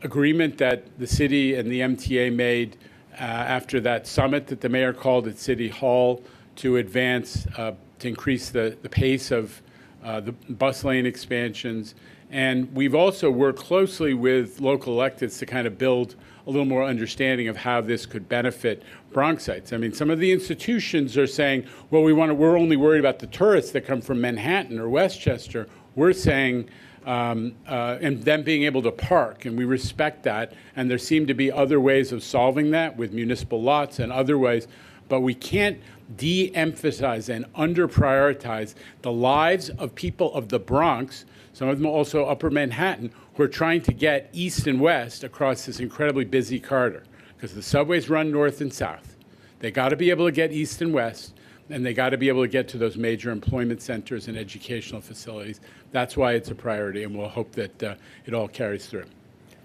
[SPEAKER 11] agreement that the city and the MTA made after that summit that the mayor called at City Hall to advance, to increase the pace of the bus lane expansions. And we've also worked closely with local electeds to kind of build a little more understanding of how this could benefit Bronxites. I mean, some of the institutions are saying, well, we're only worried about the tourists that come from Manhattan or Westchester. We're saying, and them being able to park, and we respect that. And there seem to be other ways of solving that with municipal lots and other ways, but we can't de-emphasize and under-prioritize the lives of people of the Bronx, some of them also Upper Manhattan, who are trying to get east and west across this incredibly busy corridor, because the subways run north and south. They got to be able to get east and west, and they got to be able to get to those major employment centers and educational facilities. That's why it's a priority, and we'll hope that it all carries through.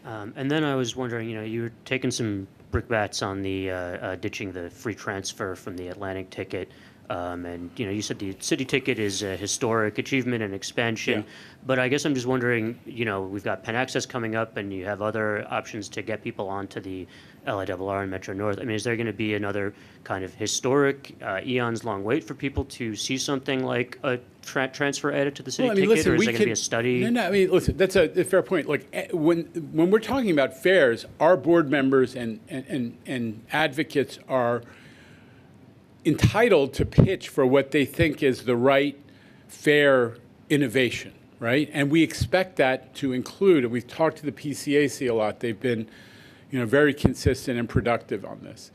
[SPEAKER 4] And then I was wondering, you were taking some brickbats on the ditching the free transfer from the Atlantic ticket. And, you said the city ticket is a historic achievement and expansion.
[SPEAKER 5] Yeah.
[SPEAKER 4] But I guess I'm just wondering, we've got Penn Access coming up and you have other options to get people onto the LIRR and Metro North. I mean, is there going to be another kind of historic, eons long wait for people to see something like a transfer added to the city ticket?
[SPEAKER 11] Listen,
[SPEAKER 4] or is
[SPEAKER 11] we
[SPEAKER 4] there going to be a
[SPEAKER 11] can-
[SPEAKER 4] study?
[SPEAKER 11] No, I mean, listen, that's a fair point. Like, when we're talking about fares, our board members and advocates are entitled to pitch for what they think is the right fare innovation, right? And we expect that to include, and we've talked to the PCAC a lot, they've been very consistent and productive on this.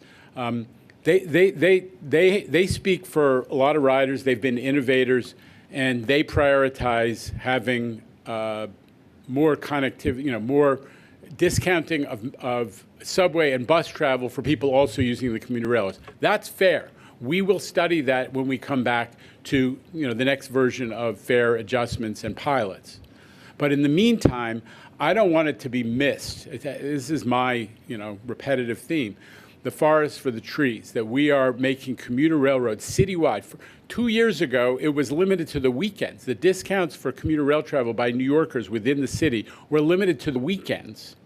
[SPEAKER 11] They speak for a lot of riders, they've been innovators, and they prioritize having more connectivity, more discounting of subway and bus travel for people also using the commuter rails. That's fair. We will study that when we come back to the next version of fare adjustments and pilots. But in the meantime, I don't want it to be missed. This is my repetitive theme. The forest for the trees, that we are making commuter railroads citywide. 2 years ago, it was limited to the weekends. The discounts for commuter rail travel by New Yorkers within the city were limited to the weekends.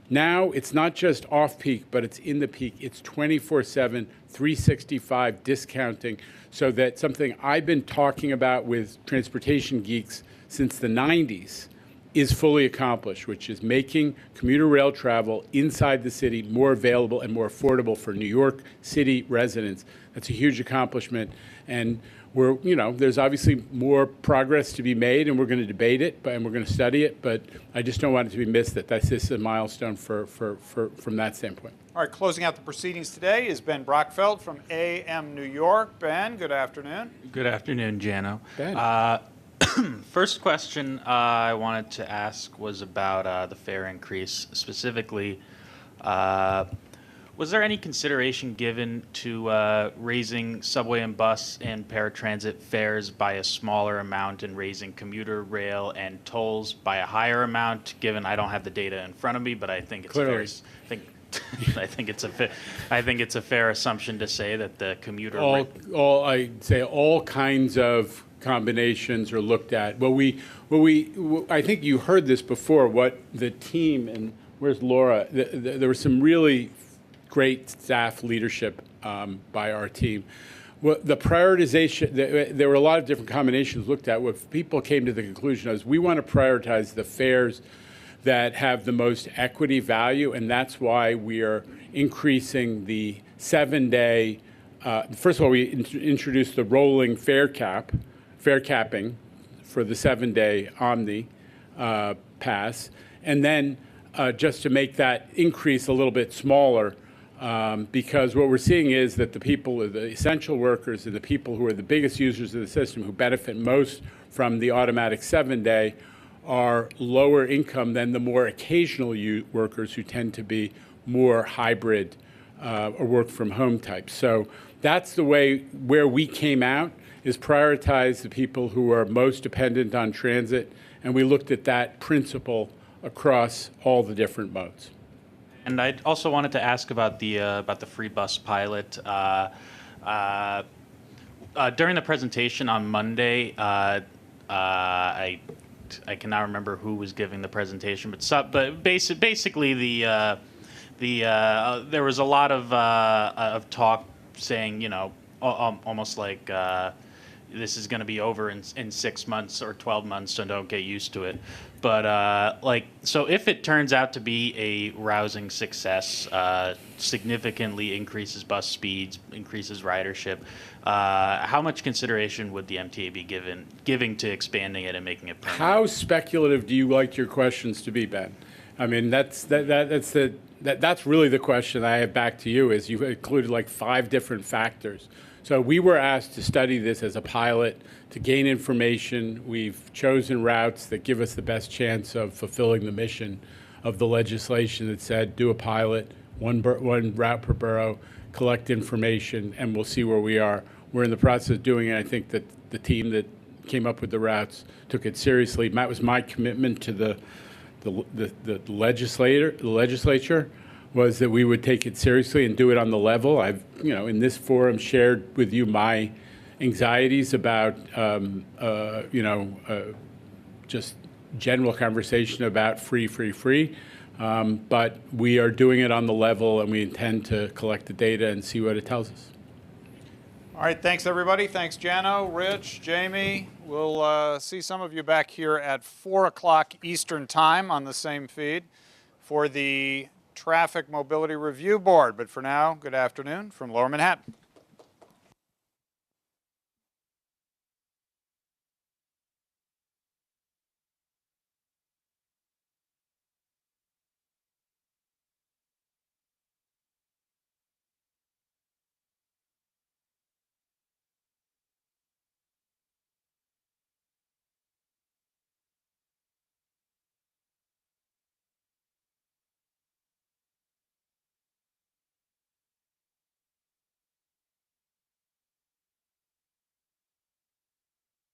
[SPEAKER 11] Now, it's not just off-peak, but it's in the peak. It's 24/7, 365 discounting, so that something I've been talking about with transportation geeks since the 90s is fully accomplished, which is making commuter rail travel inside the city more available and more affordable for New York City residents. That's a huge accomplishment. And there's obviously more progress to be made, and we're going to debate it, and we're going to study it, but I just don't want it to be missed that this is a milestone from that standpoint.
[SPEAKER 8] All right, closing out the proceedings today is Ben Brockfeld from AM New York. Ben, good afternoon.
[SPEAKER 5] Good afternoon, Jano.
[SPEAKER 11] Ben.
[SPEAKER 5] First question I wanted to ask was about the fare increase. Specifically, was there any consideration given to raising subway and bus and paratransit fares by a smaller amount and raising commuter rail and tolls by a higher amount? Given I don't have the data in front of me, but I think it's
[SPEAKER 11] Clearly.
[SPEAKER 5] fair. I think it's a fair assumption to say that the commuter
[SPEAKER 11] I'd say all kinds of combinations are looked at. I think you heard this before. What the team, and where's Laura? There was some really great staff leadership by our team. Well, the prioritization, there were a lot of different combinations looked at. What people came to the conclusion is we want to prioritize the fares that have the most equity value, and that's why we are increasing the 7-day. First of all, we introduced the rolling fare capping for the 7-day Omni pass, and then just to make that increase a little bit smaller, because what we're seeing is that the people, the essential workers and the people who are the biggest users of the system, who benefit most from the automatic 7-day, are lower income than the more occasional workers who tend to be more hybrid or work from home types. So that's the way where we came out, is prioritize the people who are most dependent on transit, and we looked at that principle across all the different modes.
[SPEAKER 5] And I also wanted to ask about the free bus pilot. During the presentation on Monday, I cannot remember who was giving the presentation, but basically there was a lot of talk saying, almost like this is going to be over in 6 months or 12 months, so don't get used to it. But so if it turns out to be a rousing success, significantly increases bus speeds, increases ridership, how much consideration would the MTA be giving to expanding it and making it permanent?
[SPEAKER 11] How speculative do you like your questions to be, Ben? I mean, that's really the question I have back to you. Is you've included like 5 different factors. So we were asked to study this as a pilot to gain information. We've chosen routes that give us the best chance of fulfilling the mission of the legislation that said do a pilot, one route per borough, collect information, and we'll see where we are. We're in the process of doing it. I think that the team that came up with the routes took it seriously. That was my commitment to the legislature was that we would take it seriously and do it on the level. I've, in this forum shared with you my anxieties about, just general conversation about free. But we are doing it on the level, and we intend to collect the data and see what it tells us.
[SPEAKER 8] All right, thanks everybody. Thanks Jano, Rich, Jamie. We'll see some of you back here at 4 o'clock Eastern Time on the same feed for the Traffic Mobility Review Board. But for now, good afternoon from Lower Manhattan.